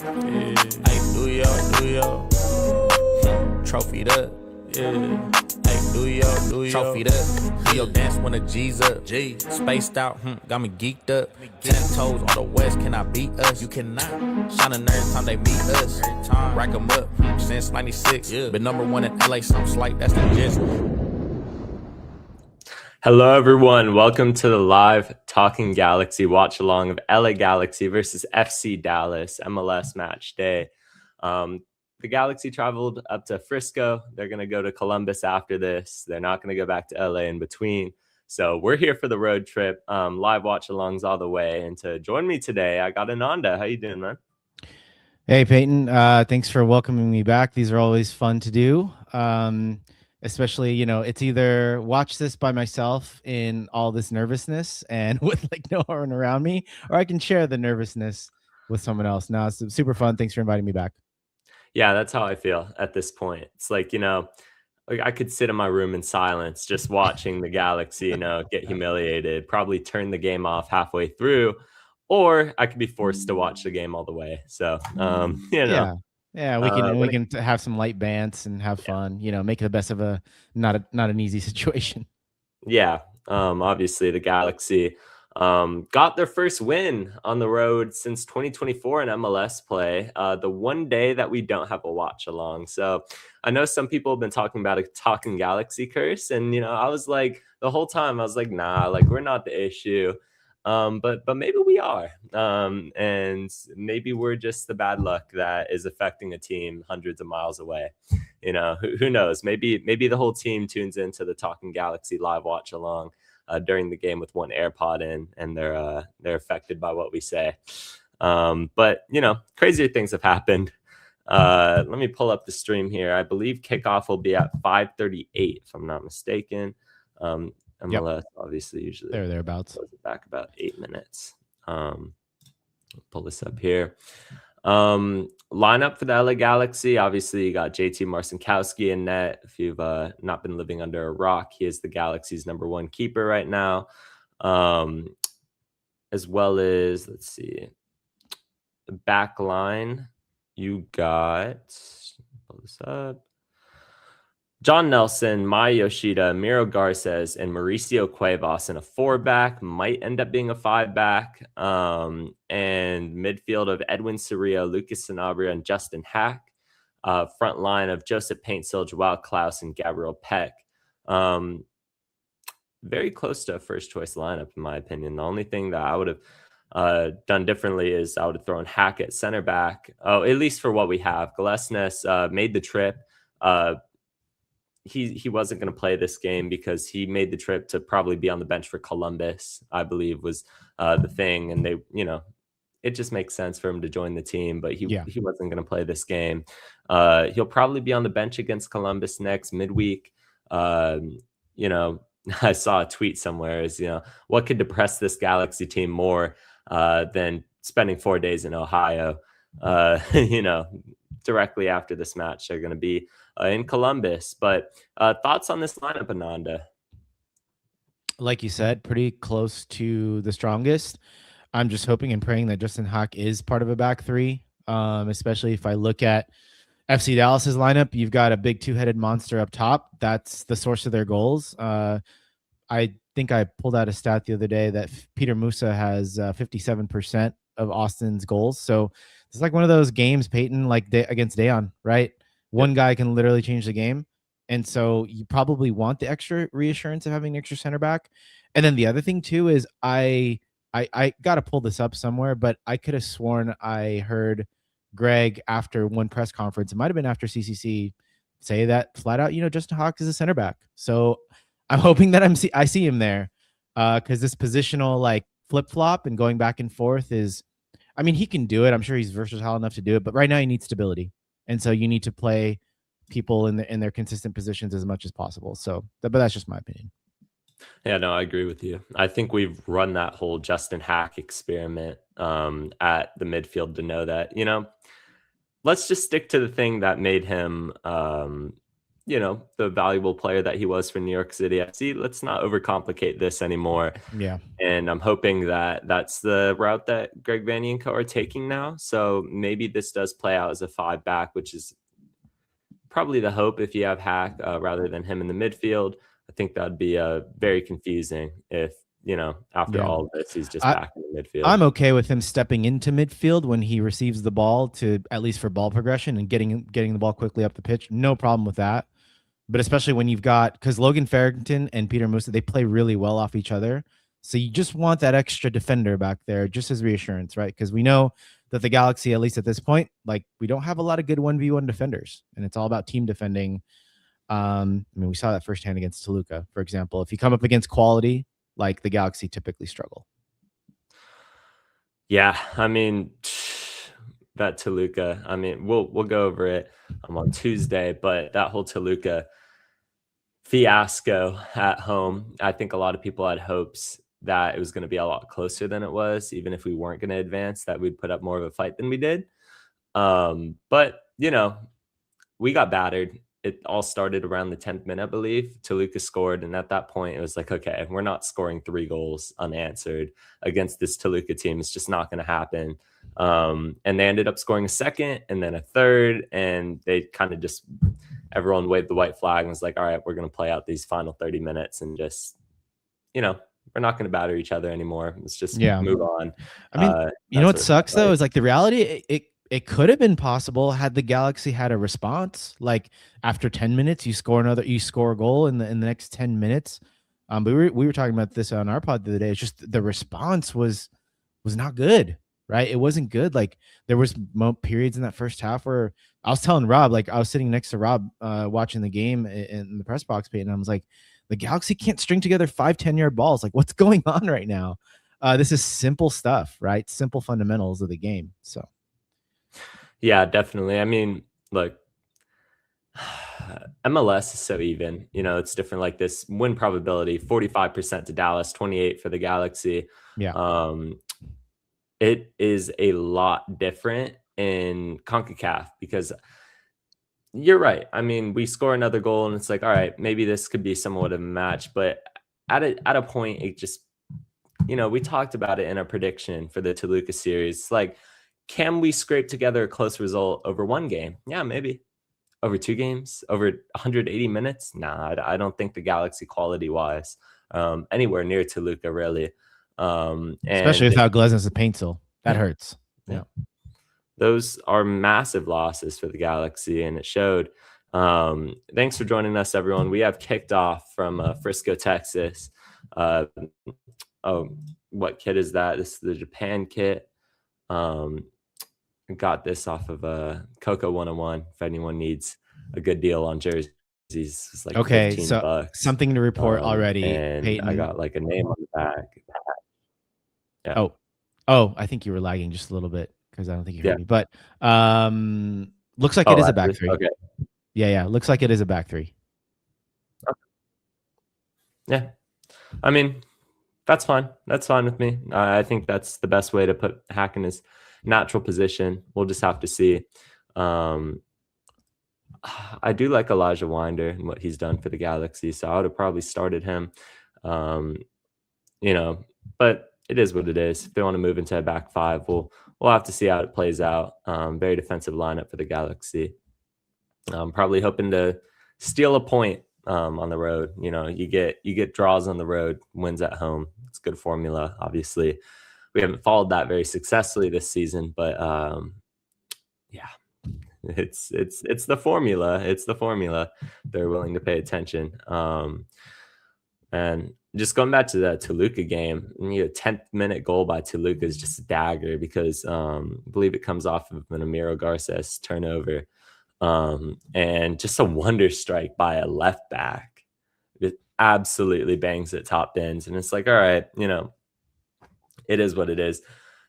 Yeah. Hey, do yo. Trophied up. Yeah. Hey, do yo. Trophied up. Do your dance when the G's up. G. Spaced out. Got me geeked up. 10 toes on the west. Can I beat us? You cannot. Shining every time they meet us. Rack 'em up. Since 96. Yeah. Been number one in LA. Something slight. That's the gist. Hello, everyone. Welcome to the live Talking Galaxy watch-along of LA Galaxy versus FC Dallas MLS match day. The Galaxy traveled up to Frisco. They're going to go to Columbus after this. They're not going to go back to LA in between. So we're here for the road trip. Live watch-alongs all the way. And to join me today, I got Ananda. How you doing, man? Hey, Peyton. Thanks for welcoming me back. These are always fun to do. Especially, it's either watch this by myself in all this nervousness and with like no one around me, or I can share the nervousness with someone else. Now it's super fun. Thanks for inviting me back. Yeah, that's how I feel at this point. It's like, I could sit in my room in silence, just watching the Galaxy, get humiliated, probably turn the game off halfway through, or I could be forced to watch the game all the way. So, Yeah, we can have some light bants and have fun. Make the best of a not an easy situation. Yeah, obviously the Galaxy got their first win on the road since 2024 in MLS play. The one day that we don't have a watch along. So I know some people have been talking about a Talking Galaxy curse, and I was like, the whole time I was like, nah, like we're not the issue. But maybe we are, and maybe we're just the bad luck that is affecting a team hundreds of miles away. Who knows? Maybe the whole team tunes into the Talking Galaxy live watch along during the game with one AirPod in, and they're affected by what we say. But crazier things have happened. Let me pull up the stream here. I believe kickoff will be at 5:38, if I'm not mistaken. MLS obviously usually thereabouts. Goes back about 8 minutes. Pull this up here. Lineup for the LA Galaxy. Obviously, you got JT Marcinkowski in net. If you've not been living under a rock, he is the Galaxy's #1 keeper right now. As well as, let's see, the back line. You got, pull this up, John Nelson, Maya Yoshida, Miro Garces, and Mauricio Cuevas in a 4-back, might end up being a 5-back. And midfield of Edwin Cerrillo, Lucas Sanabria, and Justin Hack. Front line of Joseph Paintsil, Joao Klaus, and Gabriel Peck. Very close to a first-choice lineup, in my opinion. The only thing that I would have done differently is I would have thrown Hack at center back. Oh, at least for what we have. Galesnes made the trip. He wasn't going to play this game because he made the trip to probably be on the bench for Columbus, I believe was the thing. And they, it just makes sense for him to join the team, but he wasn't going to play this game. He'll probably be on the bench against Columbus next midweek. I saw a tweet somewhere is, what could depress this Galaxy team more than spending 4 days in Ohio? Directly after this match, they're going to be in Columbus. But thoughts on this lineup, Ananda? Like you said, pretty close to the strongest. I'm just hoping and praying that Justin Hack is part of a back three, especially if I look at FC Dallas's lineup. You've got a big two-headed monster up top. That's the source of their goals. I think I pulled out a stat the other day that Peter Musa has 57% of Austin's goals. So it's like one of those games, Peyton, like against Dayon, right? One guy can literally change the game. And so you probably want the extra reassurance of having an extra center back. And then the other thing too is I got to pull this up somewhere, but I could have sworn I heard Greg after one press conference, it might have been after CCC, say that flat out, Justin Hack is a center back. So I'm hoping that I see him there because this positional like flip-flop and going back and forth is, I mean, he can do it. I'm sure he's versatile enough to do it, but right now you need stability. And so you need to play people in their consistent positions as much as possible. So, but that's just my opinion. Yeah, no, I agree with you. I think we've run that whole Justin Hack experiment at the midfield to know that, let's just stick to the thing that made him, the valuable player that he was for New York City FC. Let's not overcomplicate this anymore. Yeah. And I'm hoping that that's the route that Greg Van and Co are taking now. So maybe this does play out as a 5-back, which is probably the hope if you have Hack rather than him in the midfield. I think that'd be very confusing if, after all of this, he's just back in the midfield. I'm okay with him stepping into midfield when he receives the ball, to at least for ball progression and getting the ball quickly up the pitch. No problem with that. But especially when you've got, because Logan Farrington and Peter Musa, they play really well off each other. So you just want that extra defender back there just as reassurance, right? Because we know that the Galaxy, at least at this point, like, we don't have a lot of good 1v1 defenders, and it's all about team defending. I mean, we saw that firsthand against Toluca, for example. If you come up against quality, like, the Galaxy typically struggle. Yeah, I mean, that Toluca, I mean, we'll go over it on Tuesday, but that whole Toluca fiasco at home, I think a lot of people had hopes that it was going to be a lot closer than it was, even if we weren't going to advance, that we'd put up more of a fight than we did. But, we got battered. It all started around the 10th minute, I believe. Toluca scored, and at that point, it was like, okay, we're not scoring 3 goals unanswered against this Toluca team. It's just not going to happen. And they ended up scoring a second and then a third, and they kind of just, everyone waved the white flag and was like, all right, we're going to play out these final 30 minutes and just, we're not going to batter each other anymore. Let's just move on. I mean, you know what sucks though is, like, the reality, it could have been possible had the Galaxy had a response. Like, after 10 minutes, you score a goal in the next 10 minutes. But we were talking about this on our pod the other day. It's just the response was not good, right? It wasn't good. Like, there was periods in that first half where I was telling Rob, like, I was sitting next to Rob watching the game in the press box page, and I was like, the Galaxy can't string together 5 10-yard balls. Like, what's going on right now? This is simple stuff, right? Simple fundamentals of the game. So, yeah, definitely. I mean, look, MLS is so even. It's different. Like, this win probability, 45% to Dallas, 28 for the Galaxy. Yeah. It is a lot different in CONCACAF because you're right. I mean, we score another goal and it's like, all right, maybe this could be somewhat of a match. But at a point, it just, we talked about it in our prediction for the Toluca series. It's like, can we scrape together a close result over 1 game? Yeah, maybe. Over 2 games? Over 180 minutes? Nah, I don't think the Galaxy quality-wise anywhere near Toluca, really. Especially without Glesnes and Paintsel. That hurts. Yeah. Those are massive losses for the Galaxy, and it showed. Thanks for joining us, everyone. We have kicked off from Frisco, Texas. What kit is that? This is the Japan kit. Got this off of Coco 101 if anyone needs a good deal on jerseys. It's like okay, $15. So something to report already. And Peyton. I got like a name on the back. Yeah. Oh, I think you were lagging just a little bit because I don't think you heard me. But looks like it is a back 3. Okay. Yeah. Looks like it is a back 3. Okay. Yeah. I mean, that's fine. That's fine with me. I think that's the best way to put Hack in his natural position. We'll just have to see. I do like Elijah Winder and what he's done for the Galaxy, so I would have probably started him. But it is what it is. If they want to move into a back 5, we'll have to see how it plays out. Very defensive lineup for the Galaxy. Probably hoping to steal a point on the road. You get draws on the road, wins at home. It's a good formula. Obviously, we haven't followed that very successfully this season, but it's the formula. It's the formula. They're willing to pay attention. And just going back to that Toluca game, 10th minute goal by Toluca is just a dagger because I believe it comes off of an Amiro Garces turnover. And just a wonder strike by a left back. It absolutely bangs at top bins. And it's like, all right, it is what it is.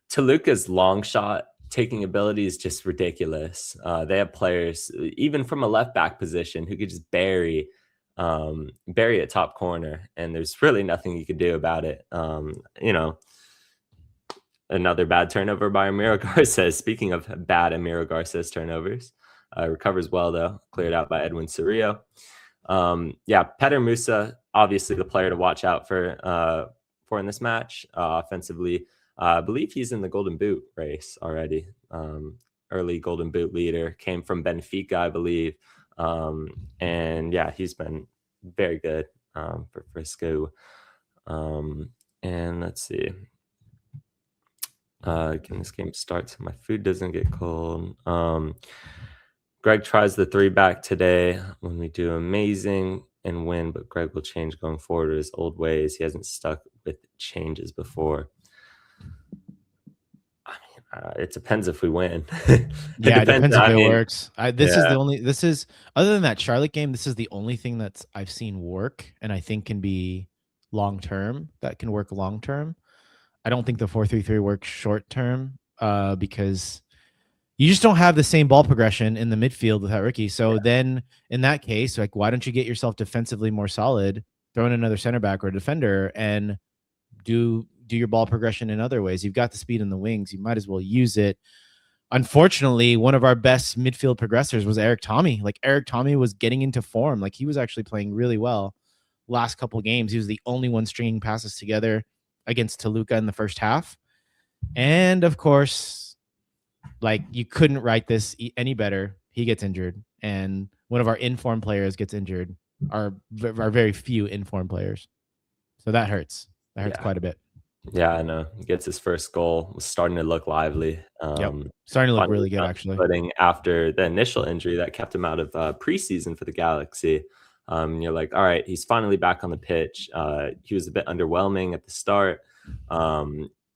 Toluca's long shot taking ability is just ridiculous. They have players, even from a left back position, who could just bury a top corner, and there's really nothing you could do about it. Another bad turnover by Amiro Garces. Speaking of bad Amiro Garces turnovers, Recovers well, though. Cleared out by Edwin Cerrillo. Petter Musa, obviously the player to watch out for in this match. Offensively, I believe he's in the Golden Boot race already. Early Golden Boot leader, came from Benfica, I believe. And yeah, he's been very good for Frisco. And let's see. Can this game start so my food doesn't get cold? Greg tries the 3-back today when we do amazing and win, but Greg will change going forward to his old ways. He hasn't stuck with changes before. I mean, it depends if we win. It depends if it works. This is other than that Charlotte game, this is the only thing that's I've seen work and I think can be long term. That can work long term. I don't think the 4-3-3 works short term because you just don't have the same ball progression in the midfield without Ricky. So then in that case, like, why don't you get yourself defensively more solid, throw in another center back or defender and do your ball progression in other ways? You've got the speed in the wings. You might as well use it. Unfortunately, one of our best midfield progressors was Eric Tommy. Like, Eric Tommy was getting into form. Like, he was actually playing really well last couple games. He was the only one stringing passes together against Toluca in the first half. And of course, like, you couldn't write this any better. He gets injured, and one of our informed players gets injured. Our very few informed players. So that hurts. That hurts quite a bit. Yeah, I know. He gets his first goal. Was starting to look lively. Starting to look really good, actually. Footing after the initial injury that kept him out of preseason for the Galaxy. You're like, all right, he's finally back on the pitch. He was a bit underwhelming at the start.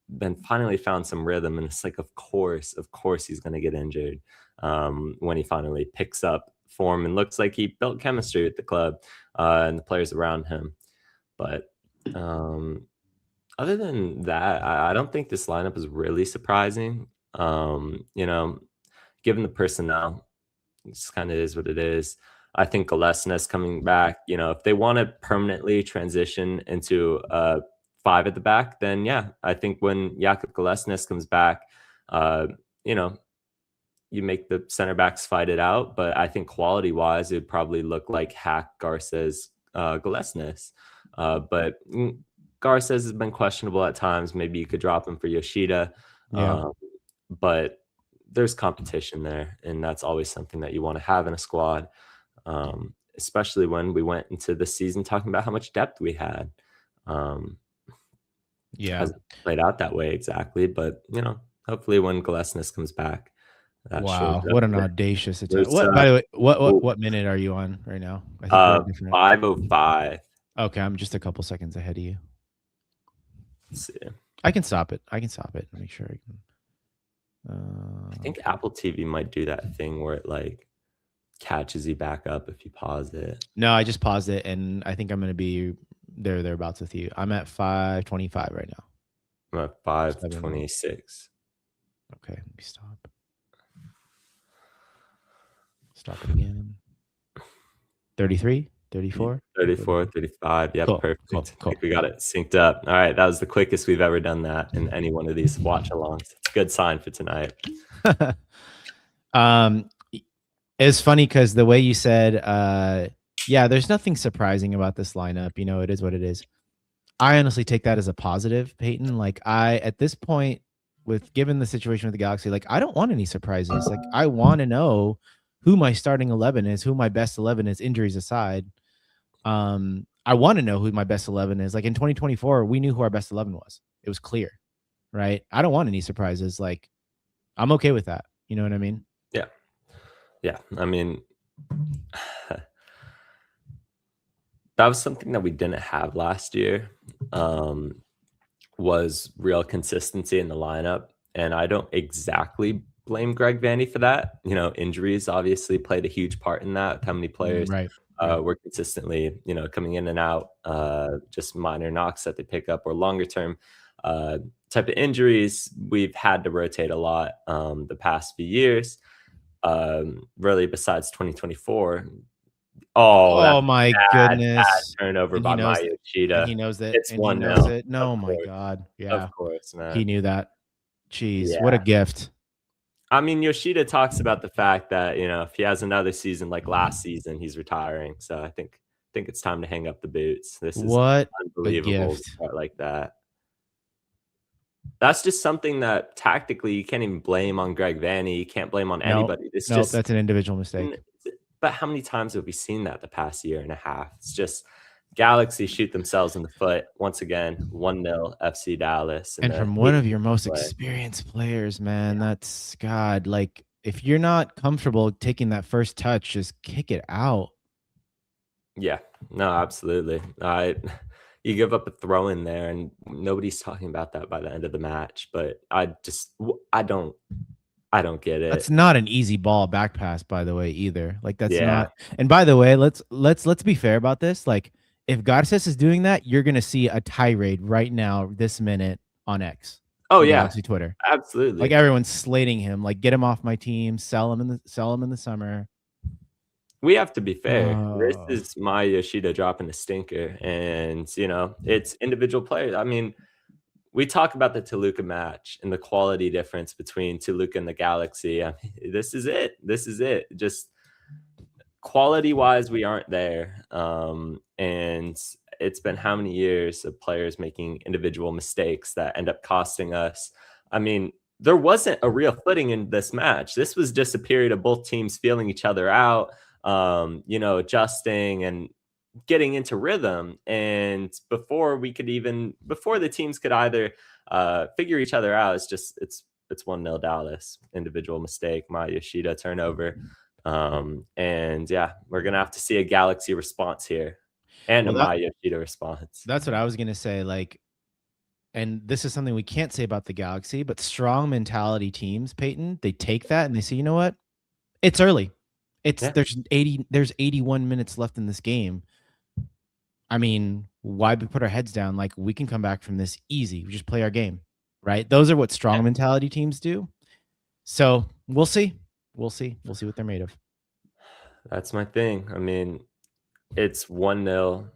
Then finally found some rhythm, and it's like, of course he's going to get injured when he finally picks up form and looks like he built chemistry with the club and the players around him. But other than that, I don't think this lineup is really surprising. Given the personnel, it just kind of is what it is. I think Gillespie's coming back. If they want to permanently transition into 5 at the back, then I think when Jakub Gillespie comes back, you make the center backs fight it out. But I think quality wise, it would probably look like Hack, Garces, Gillespie. But Garces has been questionable at times. Maybe you could drop him for Yoshida. But there's competition there, and that's always something that you want to have in a squad, especially when we went into the season talking about how much depth we had. Hasn't played out that way exactly, but hopefully when Gillespie comes back. Wow, what an audacious attack! By the way, what minute are you on right now? I think 5:05. Okay, I'm just a couple seconds ahead of you. Let's see. I can stop it. Make sure I can. I think Apple TV might do that thing where it like catches you back up if you pause it. No, I just paused it, and I think I'm going to be thereabouts with you. I'm at 5:25 right now. I'm at 5:26. Okay, let me stop. Stop it again. 33, 34, 34, 35. Yeah, cool, perfect. Cool. I think we got it synced up. All right, that was the quickest we've ever done that in any one of these watch-alongs. It's a good sign for tonight. It's funny because the way you said, there's nothing surprising about this lineup. It is what it is. I honestly take that as a positive, Peyton. Like, at this point, given the situation with the Galaxy, like, I don't want any surprises. Like, I want to know who my starting 11 is, who my best 11 is, injuries aside. I want to know who my best 11 is. Like, in 2024, we knew who our best 11 was. It was clear, right? I don't want any surprises. Like, I'm okay with that. You know what I mean? Yeah. Yeah. I mean, that was something that we didn't have last year, was real consistency in the lineup. And I don't exactly blame Greg Vandy for that. Injuries obviously played a huge part in that. How many players were consistently, coming in and out, just minor knocks that they pick up or longer term type of injuries. We've had to rotate a lot the past few years. Really, besides 2024. Oh my goodness! Bad turnover by Yoshida. He knows that. It's 1-0. No, my God. Yeah, of course, man. He knew that. Jeez, what a gift. I mean, Yoshida talks about the fact that, if he has another season like last season, he's retiring. So I think it's time to hang up the boots. This is What a unbelievable to gift. start like that. That's just something that tactically you can't even blame on Greg Vanny. You can't blame on anybody. It's Nope, just that's an individual mistake. But how many times have we seen that the past year and a half? It's just Galaxy shoot themselves in the foot once again. 1-0 FC Dallas, And from one of your most experienced players, man. That's God. Like, if you're not comfortable taking that first touch, just kick it out. Yeah, no, absolutely. You give up a throw in there, and nobody's talking about that by the end of the match. But I don't get it. That's not an easy ball back pass, by the way, either. Like, that's Yeah. not. And by the way, let's be fair about this. Like, if Garces is doing that, you're gonna see a tirade right now, this minute on X. Oh on yeah, Galaxy Twitter. absolutely. Like, everyone's slating him. Like, get him off my team. Sell him in the summer. We have to be fair. This is my Yoshida dropping a stinker, and it's individual players. I mean, we talk about the Toluca match and the quality difference between Toluca and the Galaxy. I mean, this is it. Just quality-wise, we aren't there. And it's been how many years of players making individual mistakes that end up costing us? I mean, there wasn't a real footing in this match. This was just a period of both teams feeling each other out, adjusting and getting into rhythm. And before the teams could either figure each other out, it's 1-0 Dallas. Individual mistake, my Yoshida turnover. And yeah, we're gonna have to see a Galaxy response here and a Maya Yoshida response. That's what I was gonna say. Like, and this is something we can't say about the Galaxy, but strong mentality teams, Peyton, they take that and they say, you know what? It's early. There's 81 minutes left in this game. I mean, why put our heads down? Like, we can come back from this easy. We just play our game, right? Those are what strong mentality teams do. So we'll see. We'll see what they're made of. That's my thing. I mean, it's 1-0.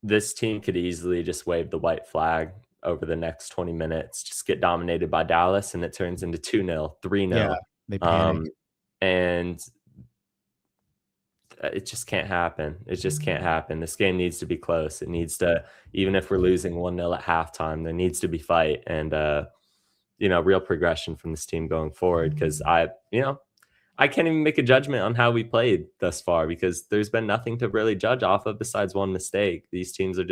This team could easily just wave the white flag over the next 20 minutes, just get dominated by Dallas, and it turns into 2-0, 3-0. Yeah, they panic. And it just can't happen. It just can't happen. This game needs to be close. It needs to, even if we're losing 1-0 at halftime, there needs to be fight and real progression from this team going forward. Because I can't even make a judgment on how we played thus far because there's been nothing to really judge off of besides one mistake. These teams are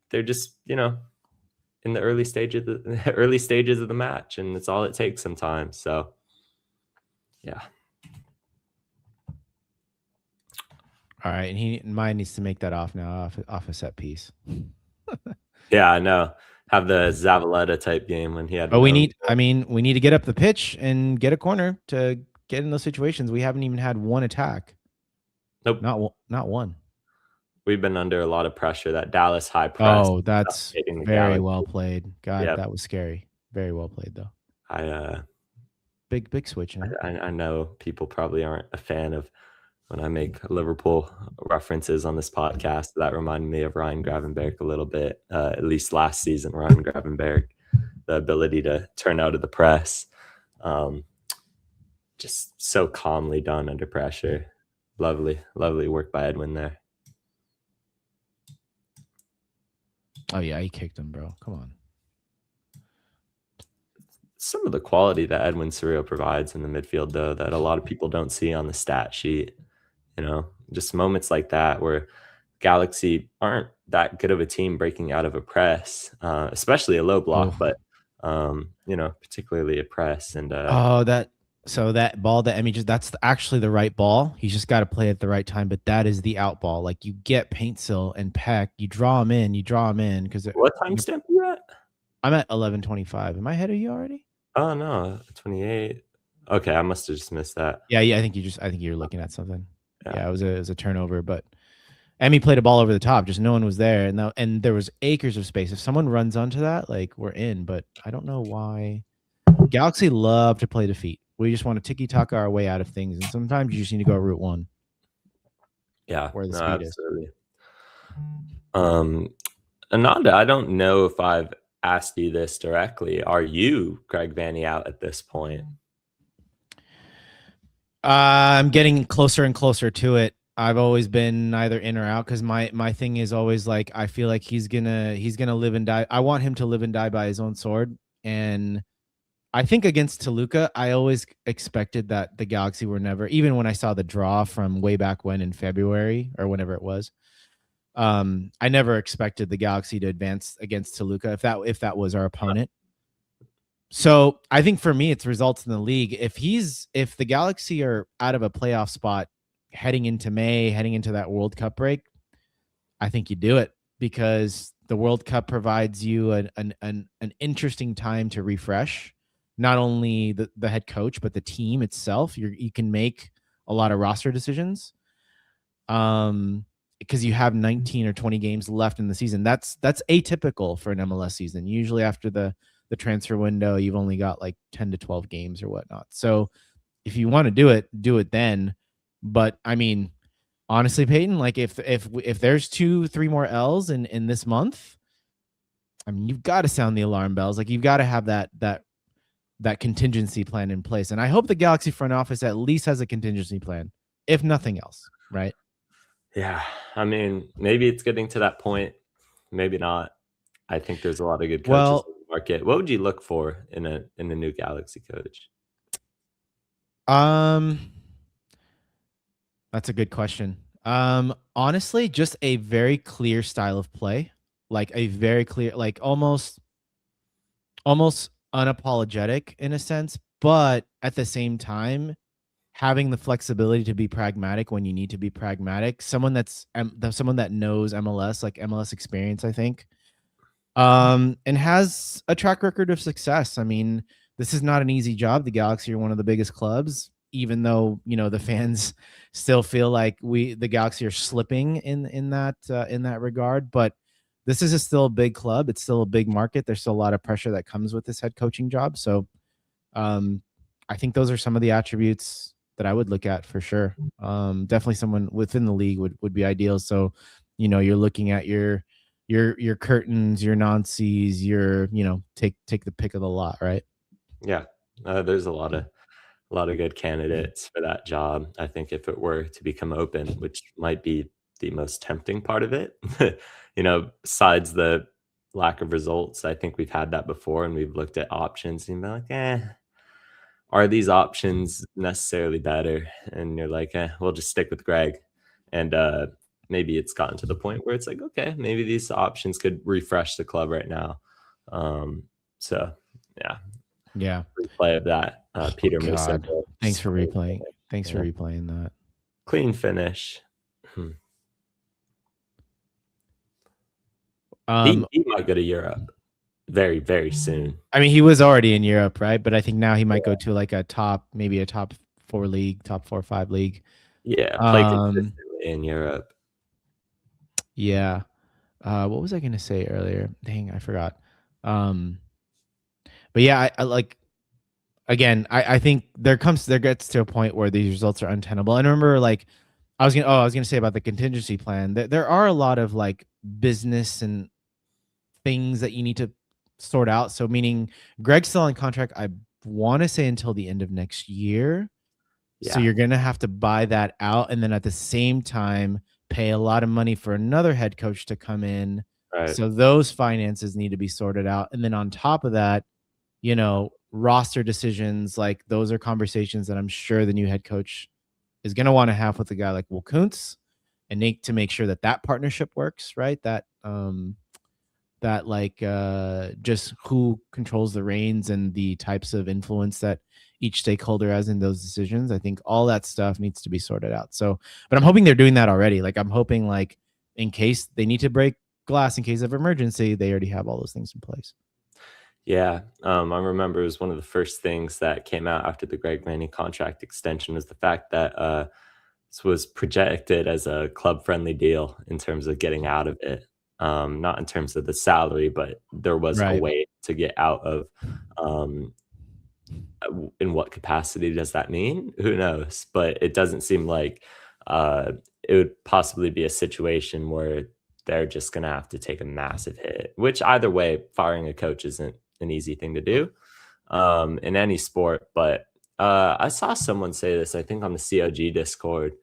they're just in the early stages of the match, and it's all it takes sometimes. So yeah. All right, and mine needs to make that off a set piece. Yeah, I know. Have the Zavaleta type game when he had. But we need to get up the pitch and get a corner to get in those situations. We haven't even had one attack. Nope, not one. We've been under a lot of pressure. That Dallas high press. Oh, that's very well played. God, that was scary. Very well played though. Big switch. I know people probably aren't a fan of when I make Liverpool references on this podcast. That reminded me of Ryan Gravenberg a little bit, at least last season. Ryan Gravenberg, the ability to turn out of the press, just so calmly done under pressure. Lovely work by Edwin there. Oh yeah, he kicked him, bro. Come on. Some of the quality that Edwin Surreal provides in the midfield, though, that a lot of people don't see on the stat sheet. Just moments like that where Galaxy aren't that good of a team breaking out of a press, especially a low block, but particularly a press. And that ball that Emmy that's actually the right ball. He's just got to play at the right time, but that is the out ball. Like, you get Paintsil and Peck, you draw him in because what time stamp are you at? I'm at 11:25. Am I ahead of you already? Oh no, 28. Okay, I must have just missed that. Yeah. I think you're looking at something. Yeah, it was a turnover, but Emmy played a ball over the top. Just no one was there, and there was acres of space. If someone runs onto that, like, we're in. But I don't know why. Galaxy love to play defeat. We just want to tiki-taka our way out of things, and sometimes you just need to go Route 1. Yeah, where the speed absolutely. Ananda, I don't know if I've asked you this directly. Are you Greg Vanney out at this point? I'm getting closer and closer to it. I've always been either in or out because my thing is always like I feel like he's gonna live and die. I want him to live and die by his own sword. And I think against Toluca, I always expected that the Galaxy were never, even when I saw the draw from way back when in February or whenever it was. I never expected the Galaxy to advance against Toluca if that was our opponent. So I think for me, it's results in the league. If the Galaxy are out of a playoff spot heading into May, heading into that World Cup break, I think you do it because the World Cup provides you an interesting time to refresh not only the head coach but the team itself. You can make a lot of roster decisions. Because you have 19 or 20 games left in the season. That's atypical for an MLS season. Usually after the transfer window, you've only got like 10 to 12 games or whatnot. So if you want to do it then. But I mean, honestly, Peyton, like if there's 2-3 more L's in this month, I mean, you've got to sound the alarm bells. Like you've got to have that contingency plan in place. And I hope the Galaxy front office at least has a contingency plan, if nothing else, right? Yeah, I mean, maybe it's getting to that point, maybe not. I think there's a lot of good coaches in the market. What would you look for in a new Galaxy coach? That's a good question. Honestly, just a very clear style of play, like a very clear, like almost unapologetic in a sense, but at the same time, having the flexibility to be pragmatic when you need to be pragmatic. Someone someone that knows MLS, like MLS experience, I think, and has a track record of success. I mean, this is not an easy job. The Galaxy are one of the biggest clubs, even though the fans still feel like the Galaxy are slipping in that regard. But this is still a big club. It's still a big market. There's still a lot of pressure that comes with this head coaching job. So, I think those are some of the attributes that I would look at for sure. Definitely someone within the league would be ideal. So, you're looking at your Curtins, your Nancy's, your take the pick of the lot, right? Yeah, there's a lot of good candidates for that job. I think if it were to become open, which might be the most tempting part of it, besides the lack of results, I think we've had that before and we've looked at options and been like, are these options necessarily better? And you're like, we'll just stick with Greg. And maybe it's gotten to the point where it's like, okay, maybe these options could refresh the club right now. So yeah, replay of that. Peter Musa. Thanks for replaying. Thanks for replaying that. Clean finish. He might go to Europe very, very soon. I mean, he was already in Europe, right? But I think now he might go to like maybe a top 4 league, top 4 or 5 league. Yeah, play consistently in Europe. Yeah. What was I going to say earlier? Dang, I forgot. But yeah, I like, again, I think there gets to a point where these results are untenable. And remember, like, I was gonna say about the contingency plan that there are a lot of like business and things that you need to sort out. So meaning Greg's still on contract, I want to say until the end of next year. Yeah. So you're gonna have to buy that out, and then at the same time pay a lot of money for another head coach to come in. Right. So those finances need to be sorted out. And then on top of that, roster decisions, like those are conversations that I'm sure the new head coach is going to want to have with a guy like Will Kuntz and to make sure that partnership works, right? That just who controls the reins and the types of influence that each stakeholder has in those decisions. I think all that stuff needs to be sorted out. So, but I'm hoping they're doing that already. Like I'm hoping like in case they need to break glass in case of emergency, they already have all those things in place. Yeah, I remember it was one of the first things that came out after the Greg Vanney contract extension was the fact that this was projected as a club-friendly deal in terms of getting out of it. Not in terms of the salary, but there was a way to get out of. In what capacity does that mean? Who knows? But it doesn't seem like it would possibly be a situation where they're just going to have to take a massive hit, which either way, firing a coach isn't an easy thing to do in any sport. But I saw someone say this, I think on the COG Discord.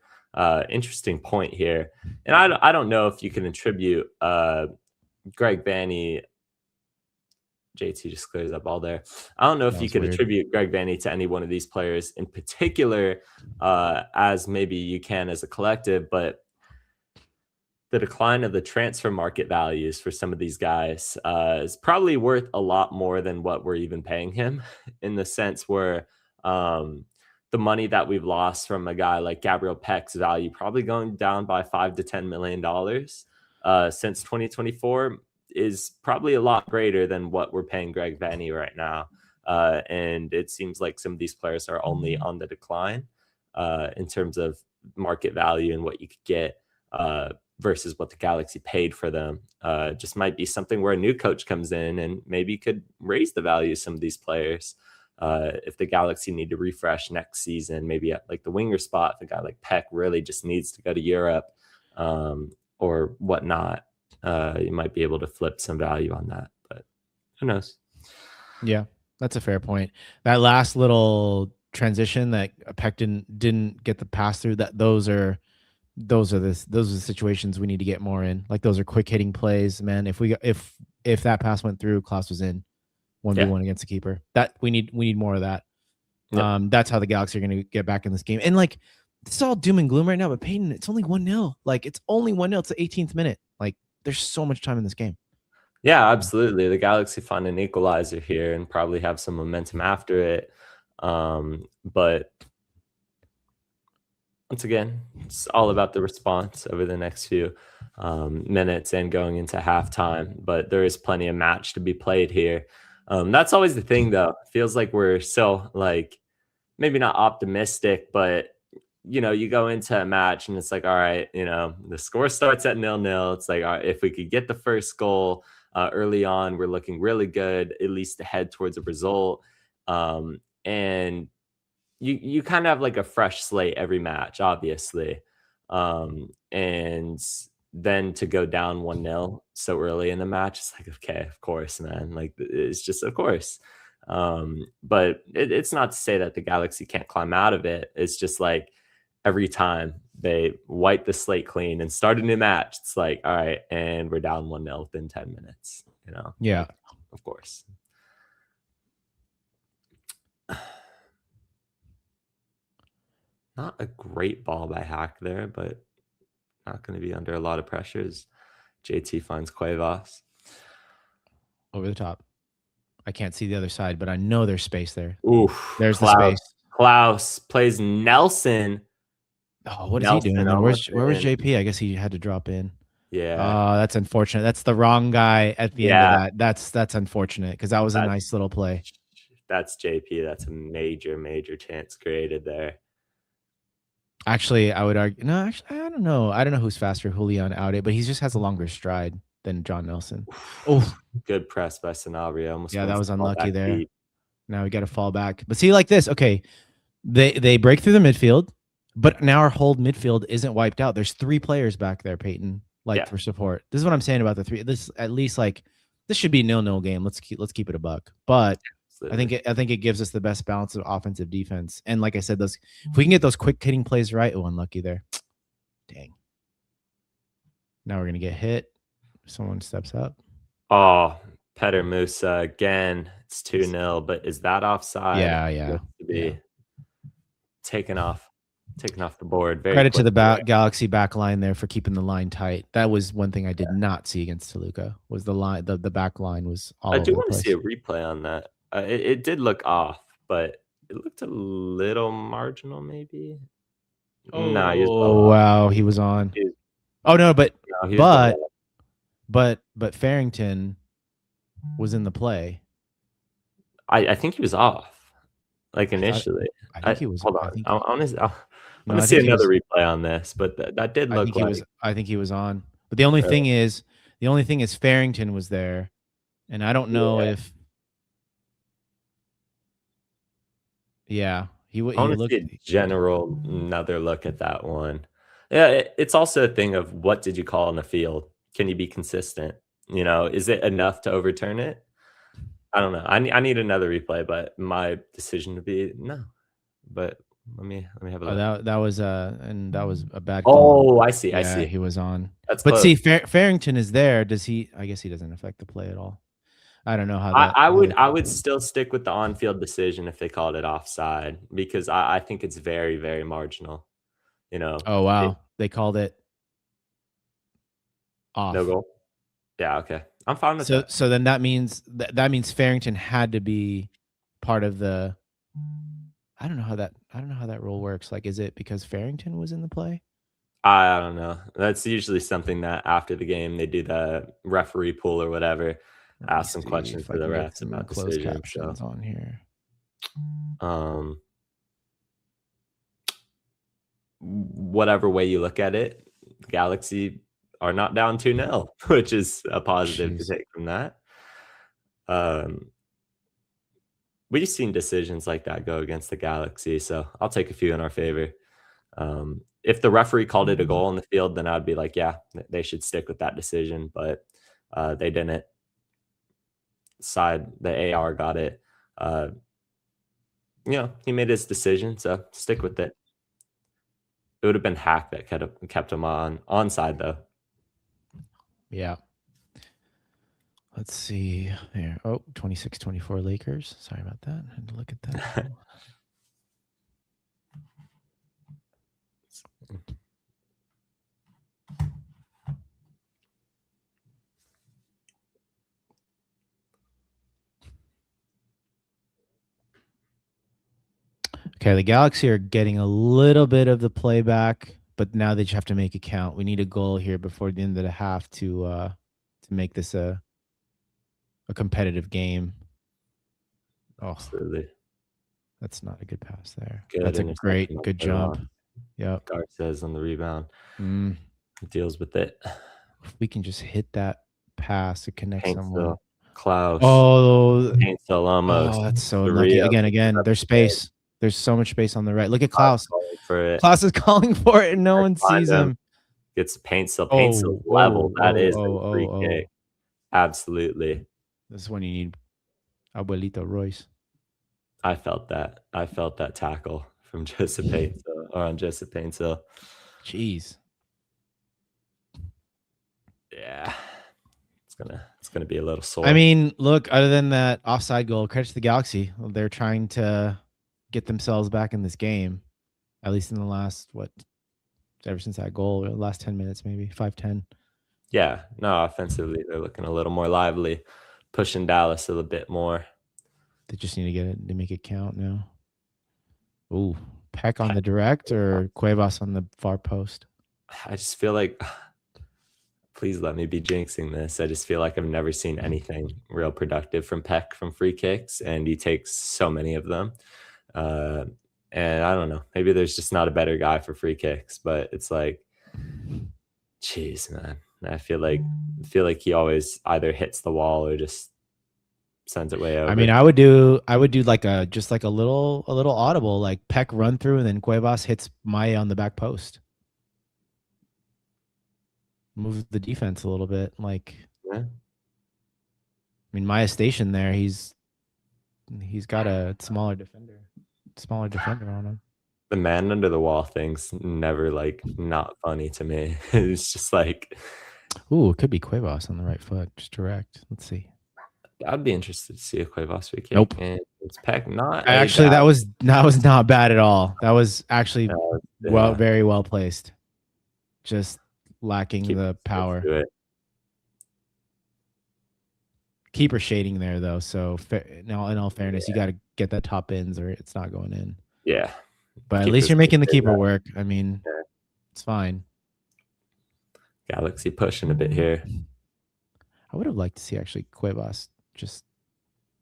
Interesting point here. And I don't know if you can attribute Greg Vanney. JT just clears up all there. I don't know if you could attribute Greg Vanney to any one of these players in particular, as maybe you can as a collective, but the decline of the transfer market values for some of these guys is probably worth a lot more than what we're even paying him, in the sense where the money that we've lost from a guy like Gabriel Peck's value probably going down by $5 to $10 million since 2024 is probably a lot greater than what we're paying Greg Vanney right now. And it seems like some of these players are only on the decline in terms of market value and what you could get versus what the Galaxy paid for them. Just might be something where a new coach comes in and maybe could raise the value of some of these players. If the Galaxy need to refresh next season, maybe at like the winger spot, if a guy like Peck really just needs to go to Europe or whatnot, you might be able to flip some value on that, but who knows? Yeah, that's a fair point. That last little transition that Peck didn't get the pass through, those are the situations we need to get more in. Like those are quick hitting plays, man. If that pass went through, Klaus was in 1v1 against the keeper. That we need more of that. Yep. That's how the Galaxy are going to get back in this game. And like, it's all doom and gloom right now, but Peyton, it's only 1-0. Like it's only 1-0. It's the 18th minute. Like there's so much time in this game. Yeah, absolutely. The Galaxy find an equalizer here and probably have some momentum after it. But once again, it's all about the response over the next few minutes and going into halftime. But there is plenty of match to be played here. That's always the thing, though. It feels like we're so, like, maybe not optimistic, but, you know, you go into a match and it's like, all right, you know, the score starts at 0-0. It's like, all right, if we could get the first goal early on, we're looking really good, at least to head towards a result. And you kind of have like a fresh slate every match, obviously. And then to go down 1-0 so early in the match, it's like, okay, of course, man. Like, it's just, of course. But it's not to say that the Galaxy can't climb out of it. It's just like every time they wipe the slate clean and start a new match, it's like, all right, and we're down 1-0 within 10 minutes, you know? Yeah. Like, of course. Not a great ball by Hack there, but not going to be under a lot of pressures. JT finds Cuevas. Over the top. I can't see the other side, but I know there's space there. Oof. There's Klaus, the space. Klaus plays Nelson. Oh, what is he doing? Where was JP? I guess he had to drop in. Yeah. Oh, that's unfortunate. That's the wrong guy at the end of that. That's unfortunate because that was a nice little play. That's JP. That's a major chance created there. Actually, I would argue. No, actually, I don't know. I don't know who's faster, Julian Aude, but he just has a longer stride than John Nelson. Oh, good press by Sanabria. Almost that was unlucky there. Deep. Now we got to fall back. But see, like this, okay, they break through the midfield, but now our whole midfield isn't wiped out. There's 3 players back there, Peyton, for support. This is what I'm saying about the 3. This at least like this should be 0-0 game. Let's keep it a buck. But I think it gives us the best balance of offensive defense. And like I said, if we can get those quick hitting plays right, unlucky there. Dang. Now we're gonna get hit. Someone steps up. Oh, Petter Musa again. It's 2-0, but is that offside? Yeah. To be taken off the board. Very Credit to the Galaxy back line there for keeping the line tight. That was one thing I did not see against Toluca. Was the line the back line was all. I do want to see a replay on that. It did look off, but it looked a little marginal, maybe. Oh, wow, he was on. But Farrington was in the play. I think he was off. Like initially, I think he was. Hold on, I'm gonna see another replay on this, but that did look like. I think he was on. But the only thing is Farrington was there, and I don't know if. Yeah, he looked a another look at that one. Yeah, it's also a thing of what did you call in the field? can you be consistent? You know, is it enough to overturn it? I don't know. I need another replay, but my decision would be no. But let me have a Oh, look. that was a bad call. Oh, I see. I Yeah, see. he was on. That's But close. see, Farrington is there. Does he? I guess he doesn't affect the play at all. I don't know how I, that. I how would they- I would still stick with the on-field decision if they called it offside because I think it's very, very marginal. You know, Oh wow, they called it no off. goal. Yeah, okay. I'm fine with So that. so then that means that means Farrington had to be part of the. I don't know how that rule works. Like, is it because Farrington was in the play? I don't know. That's usually something that after the game they do the referee pool or whatever, Let me ask some see questions if to I the can get refs some about closed decisions. So, captions on here. um, whatever way you look at it, the Galaxy are not down 2-0, which is a positive to Jeez. take from that. Um, we've seen decisions like that go against the Galaxy, so I'll take a few in our favor. If the referee called it a goal in the field, then I'd be like, yeah, they should stick with that decision, but they didn't. The AR got it. He made his decision, so stick with it. It would have been Hack that kept him on onside though. Yeah. Let's see there. Oh, 26-24 Lakers. Sorry about that. I had to look at that. Okay, the Galaxy are getting a little bit of the playback, but now they just have to make it count. We need a goal here before the end of the half to make this a competitive game. Oh, Absolutely. that's not a good pass there. Good That's a interception by good Clayton. jump. Yep. Garces on the rebound. Mm, Deals with it. if we can just hit that pass to connect someone. Paintsville, Klaus, Oh, Paintsville almost. that's so unlucky. Soria Again. There's space. There's so much space on the right. Look at Klaus. calling for it. Klaus is calling for it, and no one Find sees him. him. Gets Paintsville. Oh, Paintsville's level. That is a oh, free oh. kick. Absolutely. This is when you need Abuelito Royce. I felt that. I felt that tackle from Joseph Paintsville or on Joseph Paintsville. Jeez. Yeah. It's gonna be a little sore. I mean, look, other than that offside goal, credit to the Galaxy. They're trying to get themselves back in this game, at least in the last, ever since that goal, the last 10 minutes, maybe 5-10. Yeah, no, offensively they're looking a little more lively, pushing Dallas a little bit more. They just need to get it to make it count now. Ooh, Peck on the direct or Cuevas on the far post? I just feel like, please let me be jinxing this. I just feel like I've never seen anything real productive from Peck from free kicks, and he takes so many of them. And I don't know, maybe there's just not a better guy for free kicks, but it's like, jeez, man. I feel like he always either hits the wall or just sends it way over. I mean, I would do like a little audible, like Peck run through and then Cuevas hits Maya on the back post. Move the defense a little bit. Like, yeah. I mean, Maya's stationed there. He's got a smaller defender on him. The man under the wall thing's never like not funny to me. It's just like, ooh, it could be Cuevas on the right foot, just direct. Let's see. I'd be interested to see a Cuevas free kick. Nope. And it's Peck, not actually that was not bad at all. That was actually yeah. very well placed. Just lacking the power. Keeper shading there though, so now in all fairness, you got to get that top ends or it's not going in. Yeah, but at least you're making the keeper work. I mean, it's fine. Galaxy pushing a bit here. I would have liked to see actually Cuevas just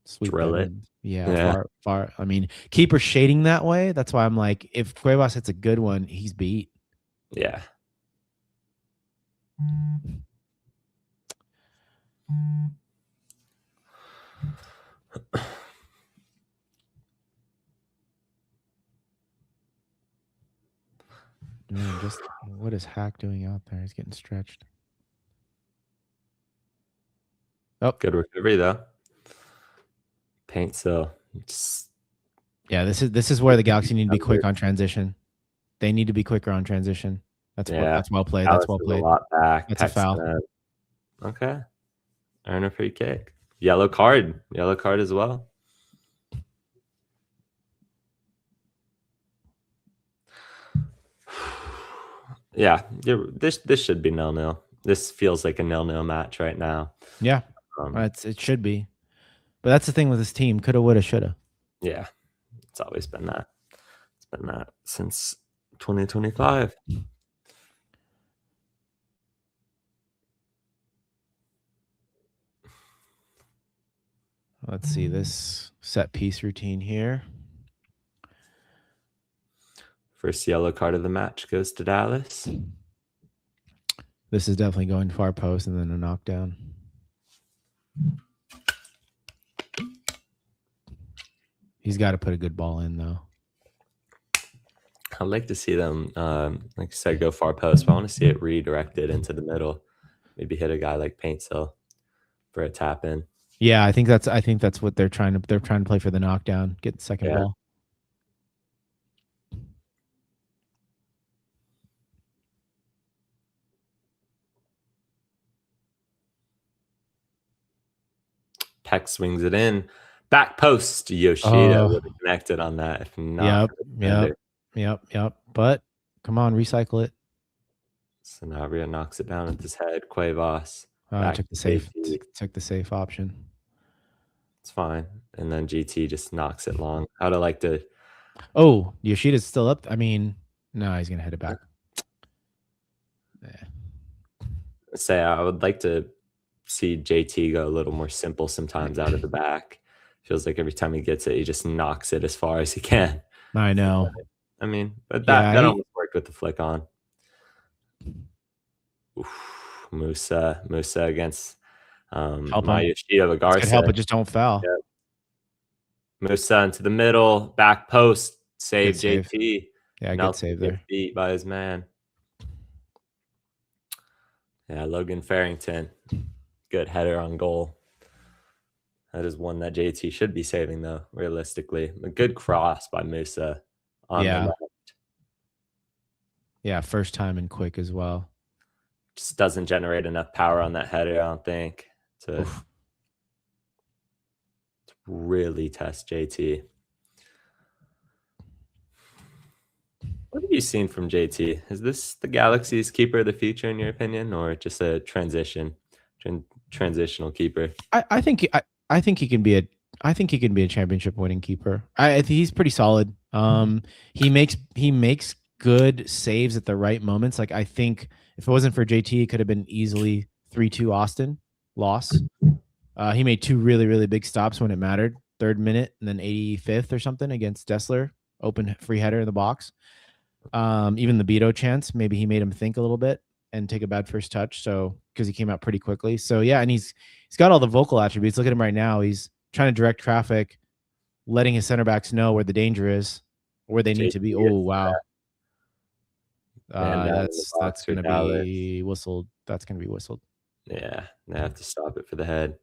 sweep drill it. Yeah, far. I mean, keeper shading that way. That's why I'm like, if Cuevas hits a good one, he's beat. Yeah. Man, just what is Hack doing out there? He's getting stretched. Oh, Good recovery though. Paint so. yeah. This is where the Galaxy need to be quick on transition. They need to be quicker on transition. That's well played. That's Alice well is played. a lot back. That's a foul. Okay. Earn a free kick. Yellow card. Yellow card as well. Yeah, this should be 0-0. This feels like a 0-0 match right now. Yeah, it should be. But that's the thing with this team. Coulda, woulda, shoulda. Yeah, it's always been that. It's been that since 2025. Let's see this set piece routine here. First yellow card of the match goes to Dallas. This is definitely going far post and then a knockdown. He's got to put a good ball in, though. I'd like to see them, like I said, go far post, but I want to see it redirected into the middle. Maybe hit a guy like Paintsill for a tap in. Yeah, I think that's what they're trying to play for the knockdown, get the second ball. Peck swings it in. Back post. Yoshida would have connected on that. If not, yep. But come on, recycle it. Sanabria knocks it down with his head. Cuevas. Took the safe option. It's fine. And then GT just knocks it long. I'd have liked to. Oh, Yoshida's still up. I mean, no, he's gonna head it back. Say I would like to see JT go a little more simple sometimes out of the back. Feels like every time he gets it, he just knocks it as far as he can. I know. I mean, but that almost worked with the flick on. Oof, Musa against Yoshida Garza. Could help it, just don't foul. Yep. Musa into the middle, back post, save JT. Yeah, good save there. Beat by his man. Yeah, Logan Farrington. Good header on goal. That is one that JT should be saving, though, realistically. A good cross by Musa on the left. Yeah, first time and quick as well. Just doesn't generate enough power on that header, I don't think, to really test JT. What have you seen from JT? Is this the Galaxy's keeper of the future, in your opinion, or just a transitional keeper? I think he can be a championship winning keeper. I think he's pretty solid. He makes good saves at the right moments. Like, I think if it wasn't for JT, it could have been easily 3-2 Austin loss. He made two really, really big stops when it mattered. 3rd minute and then 85th or something against Dessler. Open free header in the box. Even the Beto chance, maybe he made him think a little bit and take a bad first touch. So because he came out pretty quickly. So yeah, and he's got all the vocal attributes. Look at him right now. He's trying to direct traffic, letting his center backs know where the danger is, where they need to be. Oh wow. That's going to be whistled. That's going to be whistled. Yeah, they have to stop it for the head.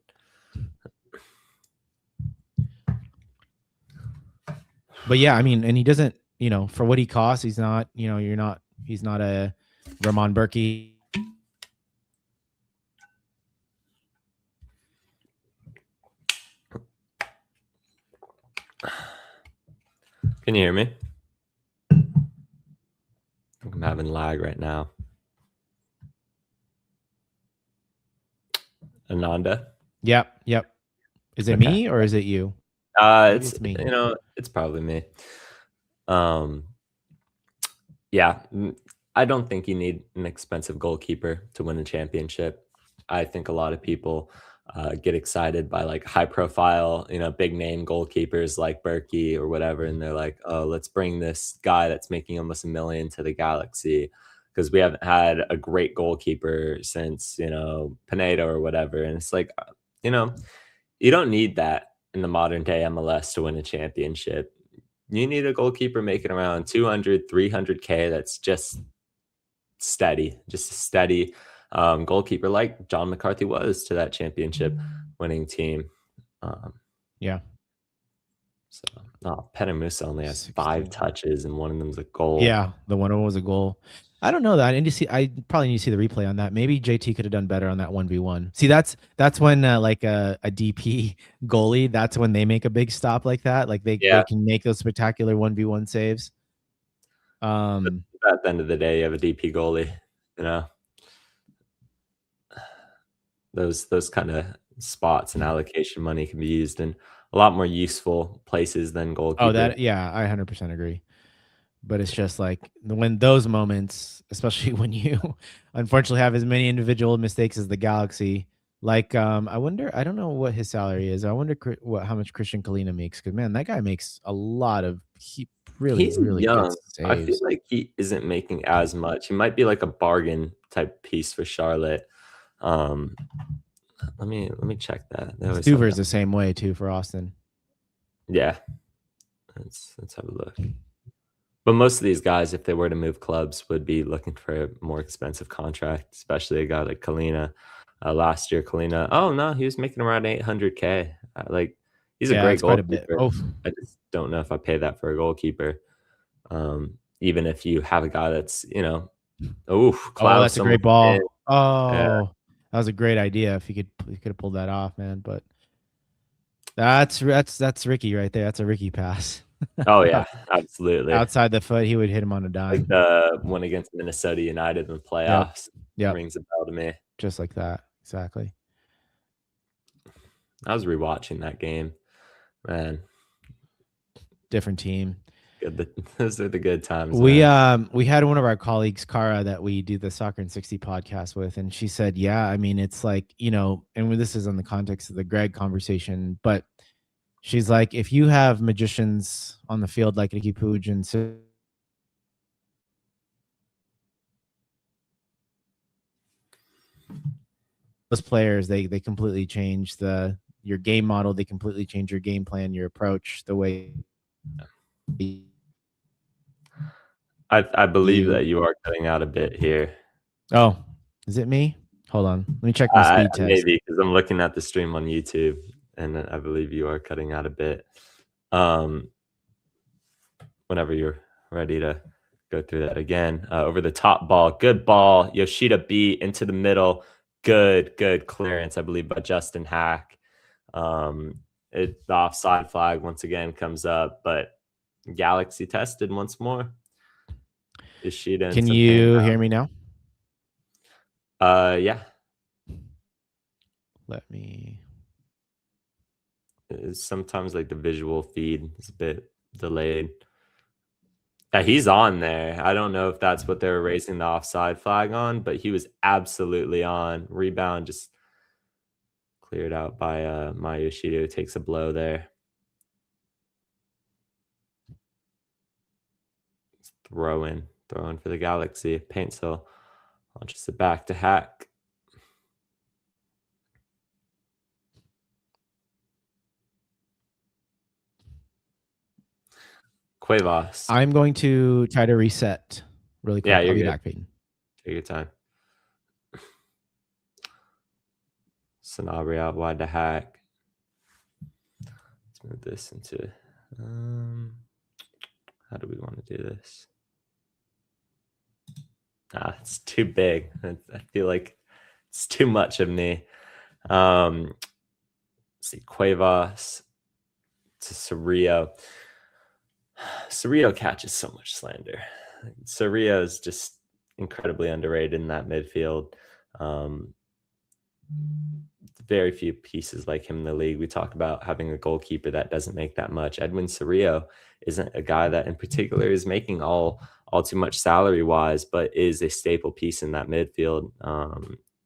But yeah, I mean, and he doesn't, for what he costs, he's not, he's not a Ramon Berkey. Can you hear me? I'm having lag right now. Ananda? Yep. Is it me or is it you? It's me. It's probably me. Yeah, I don't think you need an expensive goalkeeper to win a championship. I think a lot of people get excited by like high profile, big name goalkeepers like Berkey or whatever. And they're like, oh, let's bring this guy that's making almost $1 million to the Galaxy because we haven't had a great goalkeeper since, Pinedo or whatever. And it's like, you don't need that in the modern day MLS to win a championship. You need a goalkeeper making around 200, 300K. That's just steady, just a steady goalkeeper like John McCarthy was to that championship. winning team. Yeah. So Petamusa only has 5 16. touches and one of them's a goal. Yeah, the one was a goal. I don't know that. I probably need to see the replay on that. Maybe JT could have done better on that 1v1. See, that's when like a DP goalie, that's when they make a big stop like that. Like they can make those spectacular 1v1 saves. But at the end of the day, you have a DP goalie, you know. Those kind of spots and allocation money can be used in a lot more useful places than goalkeeper. Oh, that I 100% agree. But it's just like when those moments, especially when you unfortunately have as many individual mistakes as the Galaxy. Like, I wonder, I don't know what his salary is. I wonder how much Christian Kalina makes, because man, that guy makes a lot of really He's young. good saves. I feel like he isn't making as much. He might be like a bargain type piece for Charlotte. Let me check that. Stuver's the same way too for Austin. Yeah. Let's have a look. But most of these guys, if they were to move clubs, would be looking for a more expensive contract, especially a guy like Kalina. Last year, Kalina, he was making around 800K. Like, he's a great goalkeeper. I just don't know if I pay that for a goalkeeper. Even if you have a guy that's, that's a great ball. That was a great idea. If you could have pulled that off, man. But that's Ricky right there. That's a Ricky pass. Oh yeah, absolutely. Outside the foot, he would hit him on a dime. Like the one against Minnesota United in the playoffs. Yeah, rings a bell to me. Just like that, exactly. I was rewatching that game, man. Different team. Good. Those are the good times. We had one of our colleagues, Kara, that we do the Soccer in 60 podcast with, and she said, "Yeah, I mean, it's like, and this is in the context of the Greg conversation, but." She's like, if you have magicians on the field like Ricky Puig and those players, they completely change your game model. They completely change your game plan, your approach, the way. I believe that you are cutting out a bit here. Oh, is it me? Hold on. Let me check my speed test. Maybe, because I'm looking at the stream on YouTube. And I believe you are cutting out a bit. Whenever you're ready to go through that again. Over the top ball. Good ball. Yoshida B into the middle. Good clearance, I believe, by Justin Hack. The offside flag once again comes up, but Galaxy tested once more. Yoshida. Can you hear me now? Yeah. Let me... Sometimes like the visual feed is a bit delayed. Yeah, he's on there. I don't know if that's what they were raising the offside flag on, but he was absolutely on. Rebound just cleared out by Maya Yoshida, who takes a blow there. Throw in for the Galaxy. Paintsville launches it back to Hack. Cuevas. I'm going to try to reset really quick. Yeah, I'll be back, Peyton. Take your time. Sanabria out wide to Hack. Let's move this into... how do we want to do this? It's too big. I feel like it's too much of me. Let's see, Cuevas to Cerrillo. Cerrillo catches so much slander. Cerrillo is just incredibly underrated in that midfield. Very few pieces like him in the league. We talk about having a goalkeeper that doesn't make that much. Edwin Cerrillo isn't a guy that in particular is making all too much salary wise, but is a staple piece in that midfield.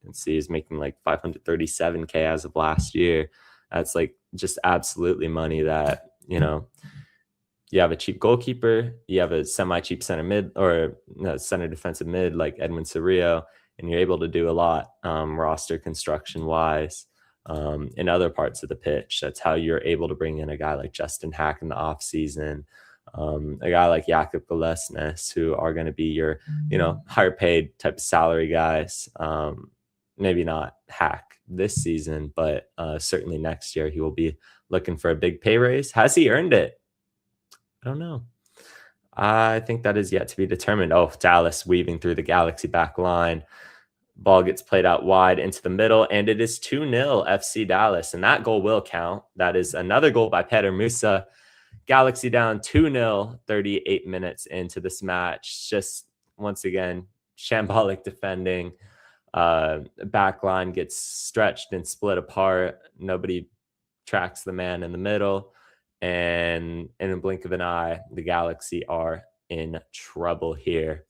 Let's see, he's making like 537K as of last year. That's like just absolutely money that, you have a cheap goalkeeper, you have a semi-cheap center mid or center defensive mid like Edwin Cerrillo, and you're able to do a lot roster construction wise in other parts of the pitch. That's how you're able to bring in a guy like Justin Hack in the off season, a guy like Jakub Golesnes, who are going to be your, higher paid type of salary guys. maybe not Hack this season, but certainly next year he will be looking for a big pay raise. Has he earned it? I don't know. I think that is yet to be determined. Oh, Dallas weaving through the Galaxy back line. Ball gets played out wide into the middle, and it is 2-0 FC Dallas, and that goal will count. That is another goal by Peter Musa. Galaxy down 2-0, 38 minutes into this match. Just once again, shambolic defending. Back line gets stretched and split apart. Nobody tracks the man in the middle. And in a blink of an eye, the Galaxy are in trouble here.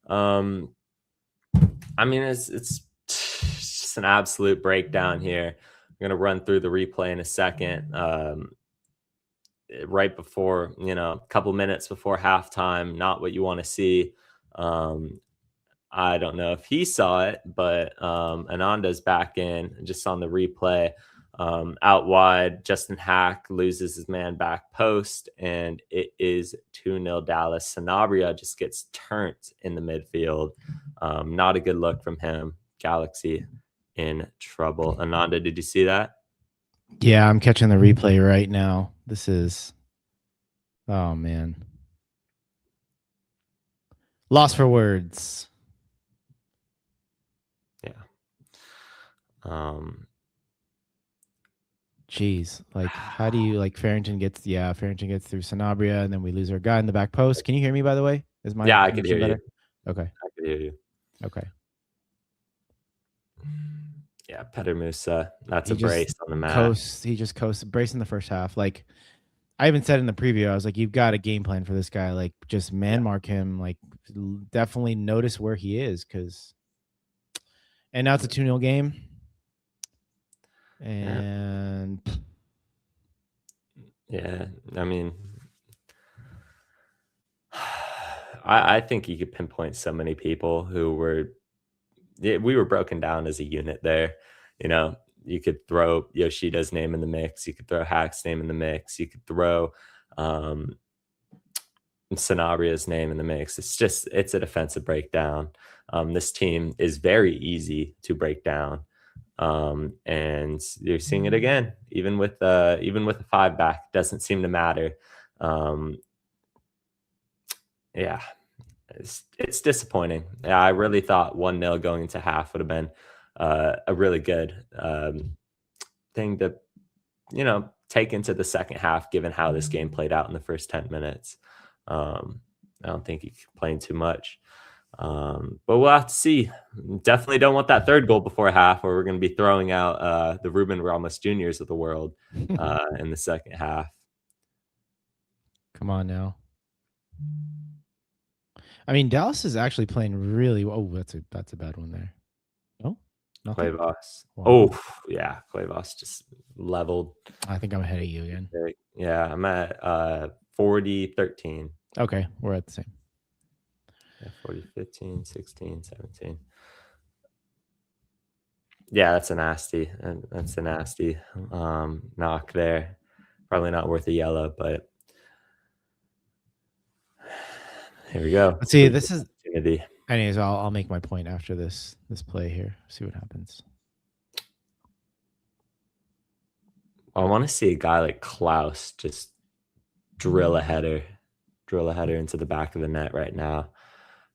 I mean, it's just an absolute breakdown here. I'm going to run through the replay in a second. Right before, a couple minutes before halftime, not what you want to see. I don't know if he saw it, but Ananda's back in just on the replay. Out wide, Justin Hack loses his man back post, and it is 2-0 Dallas. Sanabria just gets turned in the midfield. Not a good look from him. Galaxy in trouble. Ananda, did you see that? Yeah, I'm catching the replay right now. This is, oh man, lost for words. Yeah. Jeez, like how do you Farrington gets through Sanabria, and then we lose our guy in the back post. Can you hear me, by the way? Is my I could hear better? you. Okay. I could hear you. Okay. Yeah, Peter Musa. That's a brace on the mat. He just coasts brace in the first half. Like I even said in the preview, I was like, you've got a game plan for this guy. Like just mark him. Like definitely notice where he is, and now it's a 2-0 game. And yeah, I mean, I think you could pinpoint so many people who we were broken down as a unit there. You could throw Yoshida's name in the mix. You could throw Hack's name in the mix. You could throw Sanabria's name in the mix. It's a defensive breakdown. This team is very easy to break down. And you're seeing it again, even with a 5-back, doesn't seem to matter. Yeah, it's disappointing. Yeah, I really thought 1-0 going into half would have been a really good thing to take into the second half, given how this game played out in the first 10 minutes. I don't think you can complain too much. But we'll have to see. Definitely don't want that third goal before half, or we're going to be throwing out the Ruben Ramos Juniors of the world in the second half. Come on now. I mean, Dallas is actually playing really well. Oh, that's a bad one there. Oh, nothing. Cuevas. Wow. Oh, yeah. Cuevas just leveled. I think I'm ahead of you again. Yeah, I'm at 40-13. Okay, we're at the same. 40, 15, 16, 17. Yeah, that's a nasty knock there. Probably not worth a yellow, but here we go. Let's see, this is opportunity. Anyways, I'll make my point after this play here. See what happens. I want to see a guy like Klaus just drill a header into the back of the net right now.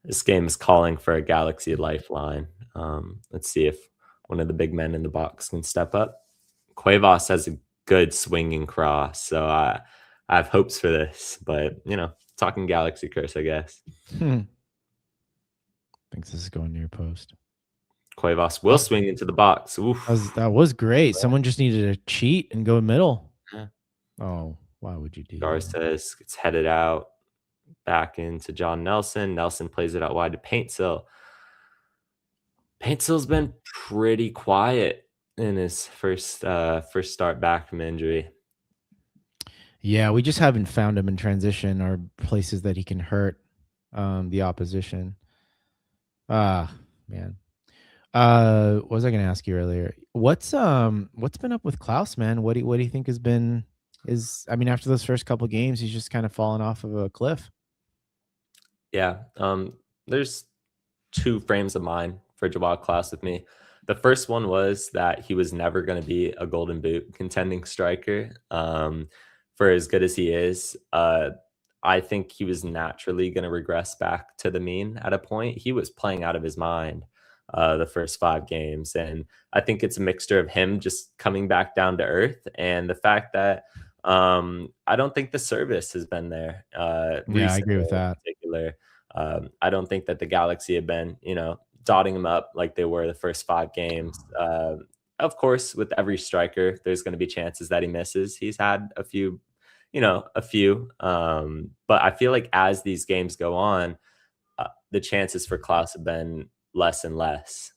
This game is calling for a Galaxy lifeline. Let's see if one of the big men in the box can step up. Cuevas has a good swinging cross, so I have hopes for this. But, talking Galaxy curse, I guess. Thinks this is going near post. Cuevas will swing into the box. Oof. That was great. Someone just needed to cheat and go middle. Yeah. Oh, why would you do Garces that? Gets headed out. Back into John Nelson. Nelson plays it out wide to Paintsill. Paintsill's been pretty quiet in his first start back from injury. Yeah, we just haven't found him in transition or places that he can hurt the opposition. Man. What was I going to ask you earlier? What's been up with Klaus, man? What do you think has been after those first couple games, he's just kind of fallen off of a cliff. Yeah. There's two frames of mind for Jawad Klaus with me. The first one was that he was never going to be a Golden Boot contending striker. For as good as he is, I think he was naturally going to regress back to the mean at a point. He was playing out of his mind the first 5 games. And I think it's a mixture of him just coming back down to earth and the fact that I don't think the service has been there. Yeah, I agree with that. In particular. I don't think that the Galaxy have been, dotting him up like they were the first 5 games. Of course, with every striker, there's going to be chances that he misses. He's had a few. But I feel like as these games go on, the chances for Klaus have been less and less,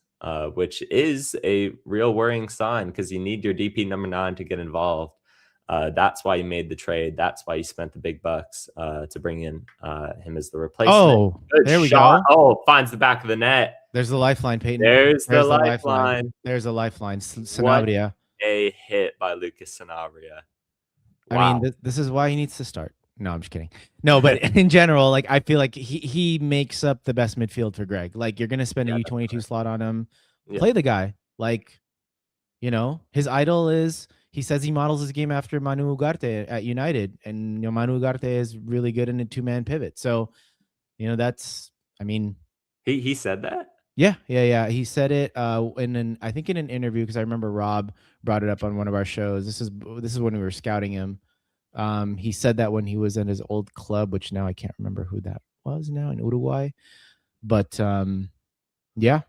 which is a real worrying sign because you need your DP number 9 to get involved. That's why you made the trade. That's why you spent the big bucks to bring in him as the replacement. Oh, good there we shot. go. Oh, finds the back of the net. There's the lifeline, Peyton. There's the lifeline. There's a lifeline. Sanabria. A hit by Lucas Sanabria. Wow. I mean, this is why he needs to start. No, I'm just kidding. No, but in general, like I feel like he makes up the best midfield for Greg. Like you're gonna spend a U22 slot on him. Yeah. Play the guy. Like, his idol is. He says he models his game after Manu Ugarte at United, and Manu Ugarte is really good in a 2-man pivot. So, that's. I mean, he said that. Yeah. He said it I think in an interview because I remember Rob brought it up on one of our shows. This is when we were scouting him. He said that when he was in his old club, which now I can't remember who that was now in Uruguay. But yeah.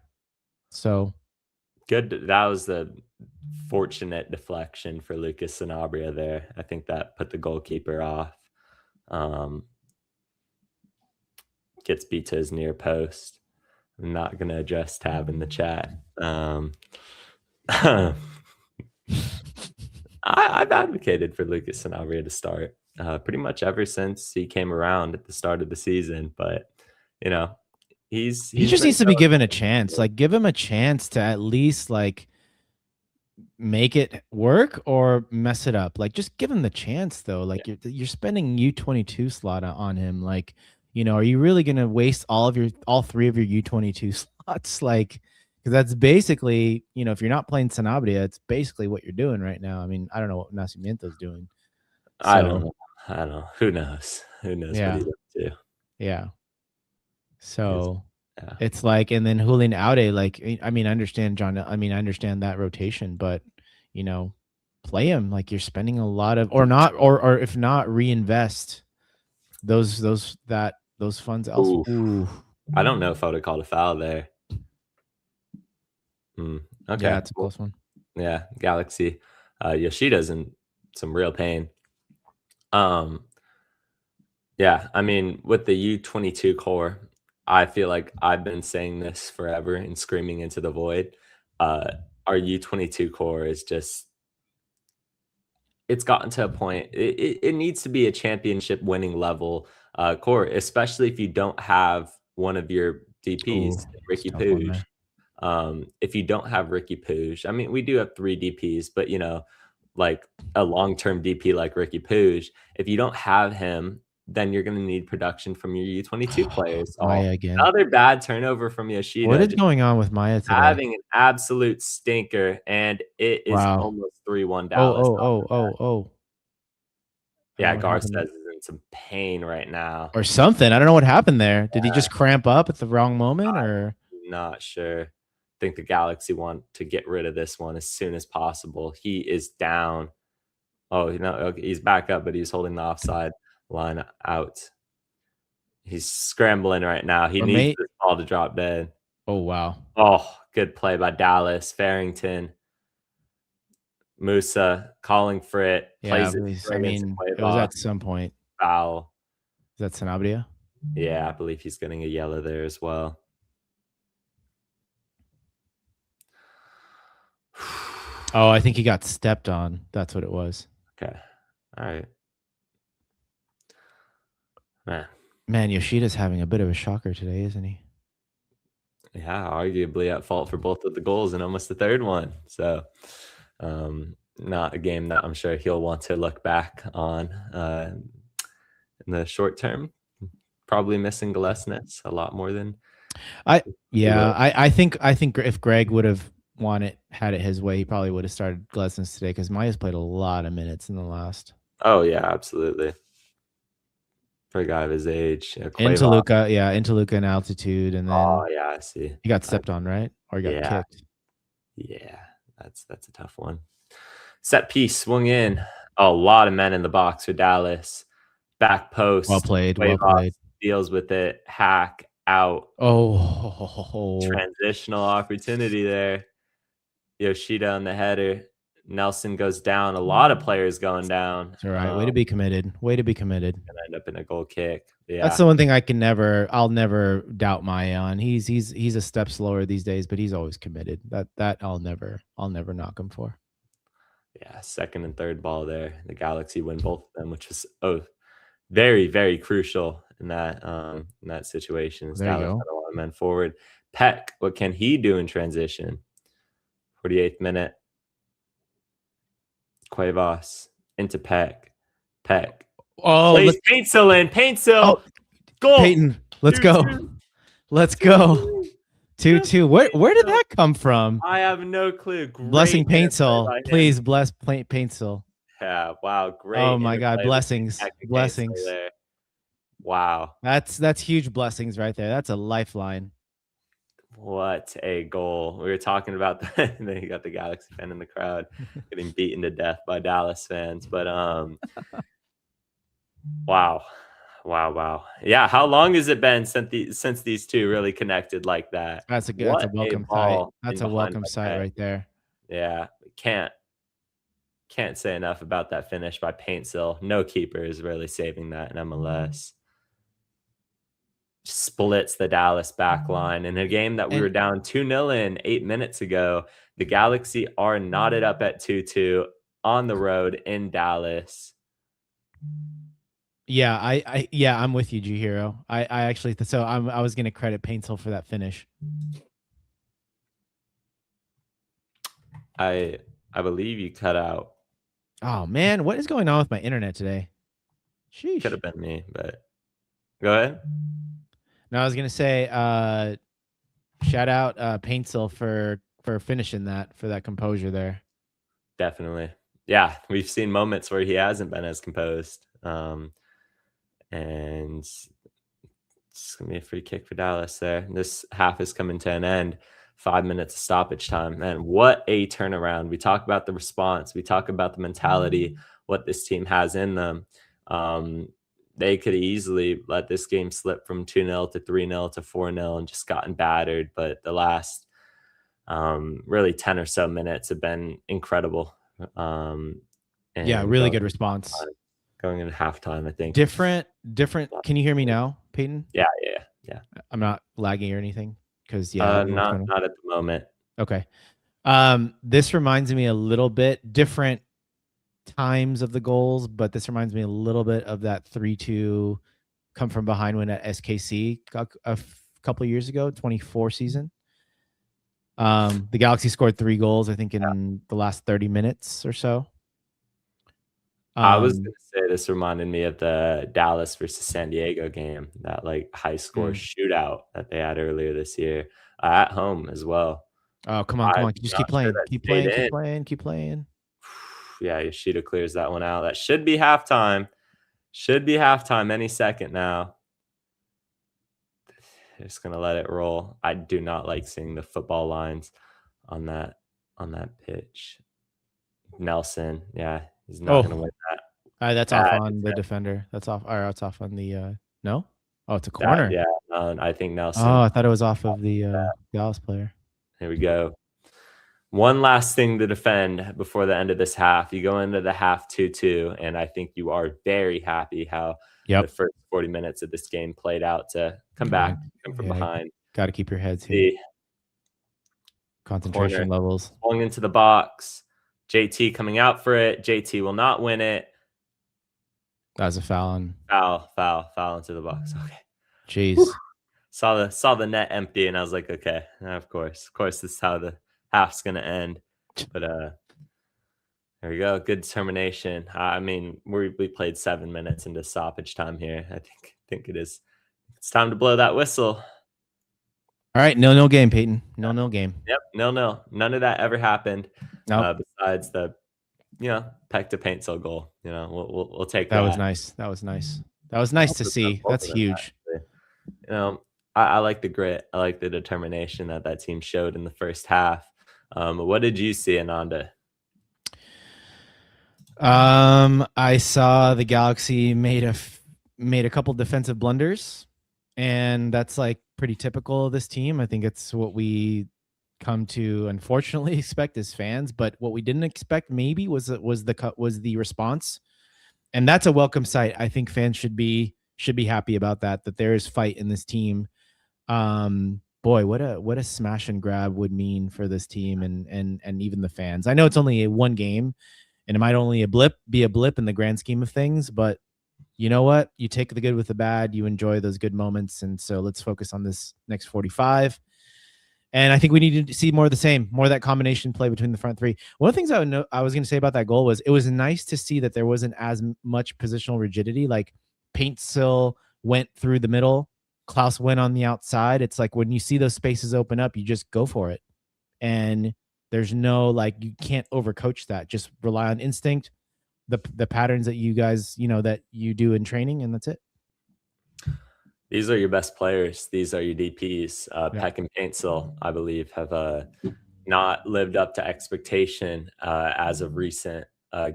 So good. That was the fortunate deflection for Lucas Sanabria there. I think that put the goalkeeper off. Gets beat to his near post. I'm not going to address Tab in the chat. I've advocated for Lucas Sanabria to start pretty much ever since he came around at the start of the season. But, he just needs to be given a chance. Like, give him a chance to at least, like, make it work or mess it up. Like, just give him the chance, though. Like, you're spending U22 slot on him. Like, are you really going to waste all 3 of your U22 slots? Like, because that's basically, if you're not playing Sanabria, it's basically what you're doing right now. I mean, I don't know what Nacimiento's doing. So, I don't know. Who knows? Who knows what he's up to? Yeah. So it's like, and then Julian Aude, like, I mean, I understand that rotation, but, play him. Like, you're spending a lot of, or not, or if not, reinvest those funds elsewhere. Ooh. I don't know if I would have called a foul there. Okay. Yeah, it's a close one. Yeah, Galaxy. Yoshida's in some real pain. Yeah, I mean, with the U22 core, I feel like I've been saying this forever and screaming into the void. Our U22 core is just, it's gotten to a point, it needs to be a championship winning level core, especially if you don't have one of your DPs, Ricky Puig. If you don't have Ricky Puig, I mean, we do have 3 DPs, but like a long-term DP like Ricky Puig, if you don't have him, then you're going to need production from your U22 players. Maya again. Another bad turnover from Yoshida. What is going on with Maya today? Having an absolute stinker, and it is almost 3-1 Dallas. Oh. Yeah, Garth says is in some pain right now. Or something. I don't know what happened there. Did he just cramp up at the wrong moment? Or not sure. I think the Galaxy want to get rid of this one as soon as possible. He is down. Oh, he's back up, but he's holding the offside line out. He's scrambling right now. He needs this ball to drop dead. Oh, wow. Oh, good play by Dallas. Farrington. Musa calling for it. Yeah, it was at some point. Foul. Is that Sanabria? Yeah, I believe he's getting a yellow there as well. Oh, I think he got stepped on. That's what it was. Okay. All right. Man, Yoshida's having a bit of a shocker today, isn't he? Yeah, arguably at fault for both of the goals and almost the third one. So, not a game that I'm sure he'll want to look back on in the short term. Probably missing Galesnitz a lot more than I think if Greg would have had it his way, he probably would have started Glesnes today because Maya's played a lot of minutes in the last. Oh yeah, absolutely. For a guy of his age, Into Cuevas. Luca in altitude, and Oh then yeah, I see. he got stepped on, right? Or he got Yeah. kicked. Yeah, that's a tough one. Set piece swung in. A lot of men in the box for Dallas. Back post. Well played. Cuevas deals with it. Hack out. Oh, Transitional opportunity there. Yoshida on the header. Nelson goes down. A lot of players going down. it's all right. Way to be committed. Way to be committed. And end up in a goal kick. Yeah, That's the one thing I'll never doubt Maya on. He's a step slower these days, but he's always committed. That I'll never knock him for. Yeah, second and third ball there. The Galaxy win both of them, which was very, very crucial in that situation. There you Dallas go. had a lot of men forward. Peck, what can he do in transition? 48th minute. Cuevas into Peck. Peck. Oh, Plays Paintsill in. Paintsill. Goal. Peyton, let's go. Let's go. 2-2. Where did that come from? I have no clue. Blessing Paintsill. Please bless Paintsill. Yeah, wow, great. Oh my God, blessings. Blessings. There. Wow. That's huge blessings right there. That's a lifeline. What a goal. We were talking about that, and then you got the Galaxy fan in the crowd getting beaten to death by Dallas fans. But wow. Yeah, how long has it been since these two really connected like that? That's a welcome sight. That's a welcome sight right there. Yeah, can't say enough about that finish by Paintsill. No keeper is really saving that in MLS. Splits the Dallas back line in a game that we were down 2-0 in 8 minutes ago. The Galaxy are knotted up at 2-2 on the road in Dallas. Yeah, I'm with you, G Hero. I actually I was gonna credit Paintsill for that finish. I believe you cut out. Oh man, what is going on with my internet today? Sheesh. Could have been me, but go ahead. No, I was gonna say, shout out Paintsill for finishing that, for that composure there. Definitely. Yeah, we've seen moments where he hasn't been as composed. And it's gonna be a free kick for Dallas there. This half is coming to an end. 5 minutes of stoppage time. Man, what a turnaround. We talk about the response. We talk about the mentality, what this team has in them. They could easily let this game slip from 2-0 to 3-0 to 4-0 and just gotten battered. But the last really 10 or so minutes have been incredible. Yeah, really good response. Going into halftime, I think. Different. Can you hear me now, Peyton? Yeah. I'm not lagging or anything because not at the moment. Okay. This reminds me a little bit different times of the goals, but this reminds me a little bit of that 3-2 come from behind win at SKC a couple of years ago, 24 season. The Galaxy scored 3 goals, I think, in the last 30 minutes or so. I was going to say this reminded me of the Dallas versus San Diego game, that like high score shootout that they had earlier this year at home as well. Oh, come on. Just keep playing. Keep playing. Yeah, Yoshida clears that one out. That should be halftime. Any second now. Just going to let it roll. I do not like seeing the football lines on that pitch. Nelson, yeah. He's not going to win that. That's off on the defender. That's off. Or it's off on the no? Oh, it's a corner. I think Nelson. Oh, I thought it was off of the Dallas player. Here we go. One last thing to defend before the end of this half. You go into the half 2-2, and I think you are very happy how the first 40 minutes of this game played out to come back, come from behind. Got to keep your heads here. Concentration levels. Swung into the box. JT coming out for it. JT will not win it. That was a foul. Foul into the box. Okay. Jeez. Whew. Saw the net empty, and I was like, okay, of course, this is how the half's gonna end. But there we go. Good determination. I mean, we played 7 minutes into stoppage time here. I think it is. It's time to blow that whistle. All right, no game, Peyton. No game. Yep, no. None of that ever happened. Nope. Besides the, peck to paint cell goal. We'll take That that. was nice. That was nice. That was nice to see. Both That's of them, huge. actually. I like the grit. I like the determination that team showed in the first half. What did you see, Ananda? I saw the Galaxy made a couple defensive blunders, and that's like pretty typical of this team. I think it's what we come to unfortunately expect as fans, but what we didn't expect maybe was the response, and that's a welcome sight. I think fans should be happy about that there is fight in this team. Boy, what a smash and grab would mean for this team and even the fans. I know it's only one game, and it might only be a blip in the grand scheme of things, but you know what? You take the good with the bad, you enjoy those good moments. And so let's focus on this next 45. And I think we need to see more of the same, more of that combination play between the front three. One of the things I was going to say about that goal was it was nice to see that there wasn't as much positional rigidity. Like Paintsill went through the middle, Klaus went on the outside. It's like when you see those spaces open up, you just go for it. And there's no, like, you can't overcoach that. Just rely on instinct, the patterns that you guys, that you do in training, and that's it. These are your best players. These are your DPs. Peck and Paintsill, I believe, have not lived up to expectation as of recent,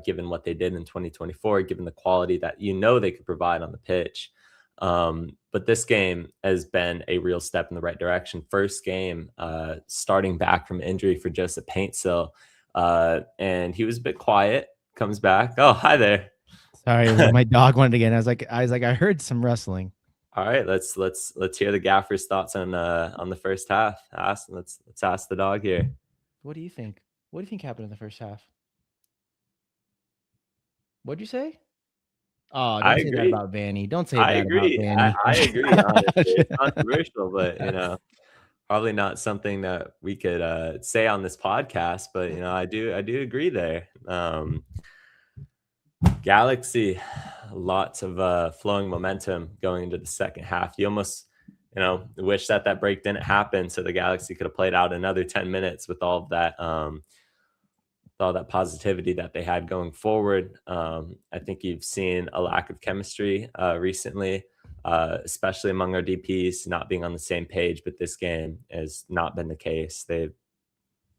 given what they did in 2024, given the quality that they could provide on the pitch. But this game has been a real step in the right direction. First game, starting back from injury for Joseph Paintsill, and he was a bit quiet. Comes back. Oh, hi there. Sorry, my dog wanted again. I was like, I heard some rustling. All right, let's hear the gaffer's thoughts on the first half. Let's ask the dog here. What do you think? What do you think happened in the first half? What'd you say? Oh, don't say that about Vanny. Don't say that about Vanny. I agree. Honestly, it's controversial, but probably not something that we could say on this podcast. But I do agree there. Galaxy, lots of flowing momentum going into the second half. You almost wish that break didn't happen, so the Galaxy could have played out another 10 minutes with all of that. All that positivity that they had going forward. I think you've seen a lack of chemistry recently, especially among our DPs not being on the same page, but this game has not been the case. They've,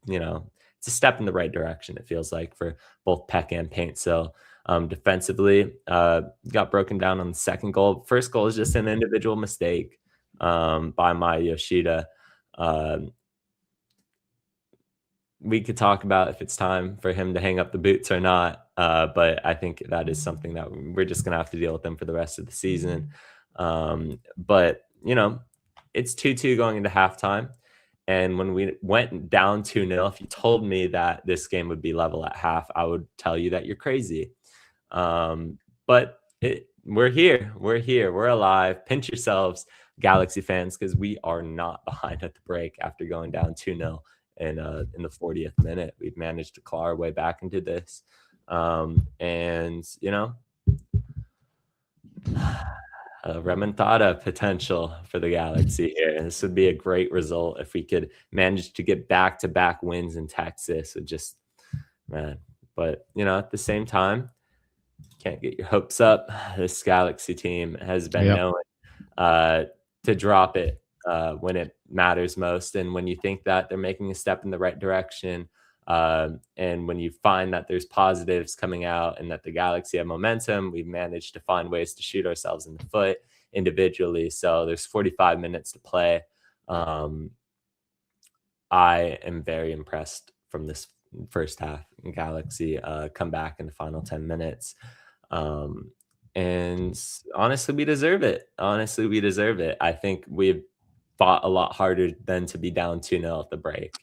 it's a step in the right direction, it feels like, for both Peck and Paintsill. Defensively, got broken down on the second goal. First goal is just an individual mistake by Maya Yoshida. We could talk about if it's time for him to hang up the boots or not, but I think that is something that we're just going to have to deal with them for the rest of the season. But, it's 2-2 going into halftime. And when we went down 2-0, if you told me that this game would be level at half, I would tell you that you're crazy. But we're here. We're alive. Pinch yourselves, Galaxy fans, because we are not behind at the break after going down 2-0. And in the 40th minute, we've managed to claw our way back into this. Remontada potential for the Galaxy here. This would be a great result if we could manage to get back-to-back wins in Texas. But, at the same time, can't get your hopes up. This Galaxy team has been known to drop it when it matters most, and when you think that they're making a step in the right direction, and when you find that there's positives coming out and that the Galaxy have momentum, we've managed to find ways to shoot ourselves in the foot individually. So there's 45 minutes to play. I am very impressed from this first half. Galaxy come back in the final 10 minutes. And honestly, we deserve it. I think we've fought a lot harder than to be down 2-0 at the break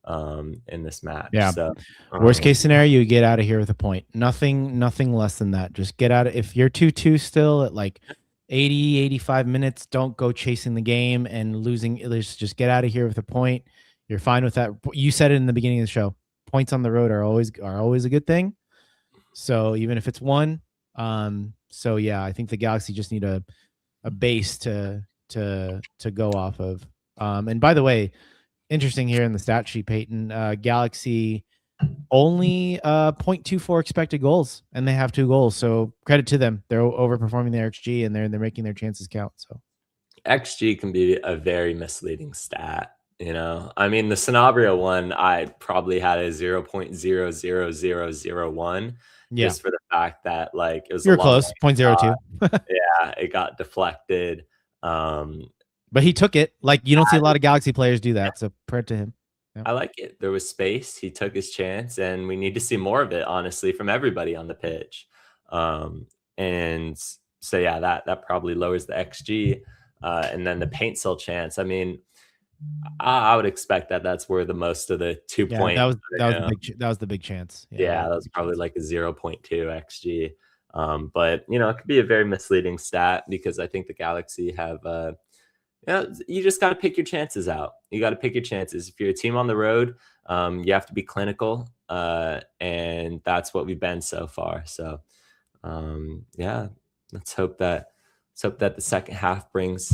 in this match. Yeah. So, worst case scenario, you get out of here with a point. Nothing less than that. Just get out of, if you're 2-2 still at like 80, 85 minutes, don't go chasing the game and losing. Just get out of here with a point. You're fine with that. You said it in the beginning of the show. Points on the road are always a good thing. So even if it's one, so yeah, I think the Galaxy just need a base to go off of. And by the way, interesting here in the stat sheet, Peyton, Galaxy only 0.24 expected goals, and they have 2 goals. So credit to them. They're overperforming their XG, and they're making their chances count. So XG can be a very misleading stat. You know, I mean, the Sanabria one, I probably had a 0.00001 yeah, just for the fact that like it was you're a long close, 0.02. yeah, it got deflected. But he took it. Like, you don't see a lot of Galaxy players do that. So credit to him. Yep. I like it. There was space. He took his chance, and we need to see more of it, honestly, from everybody on the pitch. And so, yeah, that probably lowers the XG. And then the paint cell chance. I mean, I would expect that that's where the most of the 2 Yeah, point. that was the big chance. Yeah, that was probably like a 0.2 XG. But you know, it could be a very misleading stat because I think the Galaxy have you just got to pick your chances out. You got to pick your chances. If you're a team on the road, you have to be clinical, and that's what we've been so far. So, yeah, let's hope that the second half brings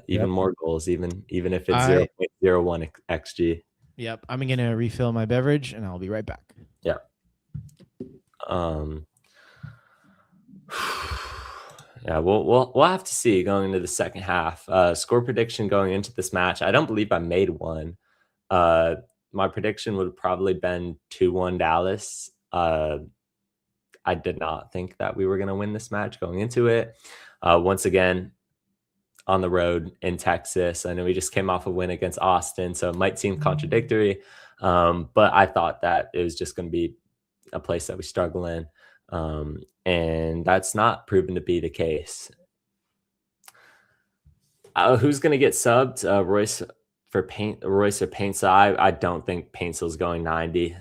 even more goals, even if it's 0.01 XG. Yep, I'm gonna refill my beverage, and I'll be right back. Yeah. Yeah, we'll have to see going into the second half. Score prediction going into this match. I don't believe I made one. My prediction would have probably been 2-1 Dallas. I did not think that we were going to win this match going into it. Once again, on the road in Texas. I know we just came off a win against Austin, so it might seem contradictory. But I thought that it was just going to be a place that we struggle in. And that's not proven to be the case. Who's going to get subbed? Royce or Paintsa? I don't think Paintsa's going 90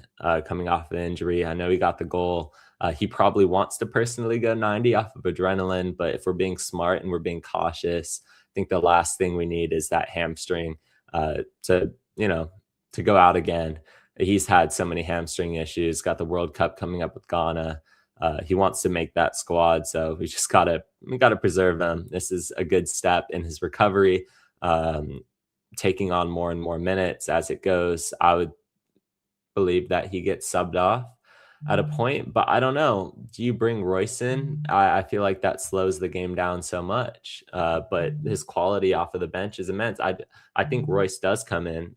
coming off of injury. I know he got the goal. He probably wants to personally go 90 off of adrenaline, but if we're being smart and we're being cautious, I think the last thing we need is that hamstring to go out again. He's had so many hamstring issues, got the World Cup coming up with Ghana. He wants to make that squad, so we gotta preserve him. This is a good step in his recovery, taking on more and more minutes as it goes. I would believe that he gets subbed off at a point, but I don't know. Do you bring Royce in? I feel like that slows the game down so much, but his quality off of the bench is immense. I think Royce does come in.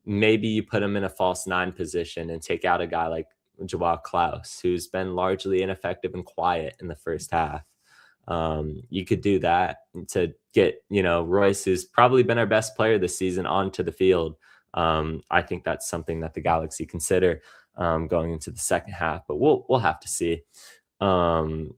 Maybe you put him in a false 9 position and take out a guy like Joao Klaus, who's been largely ineffective and quiet in the first half. You could do that to get, Royce, who's probably been our best player this season, onto the field. I think that's something that the Galaxy consider going into the second half, but we'll have to see. And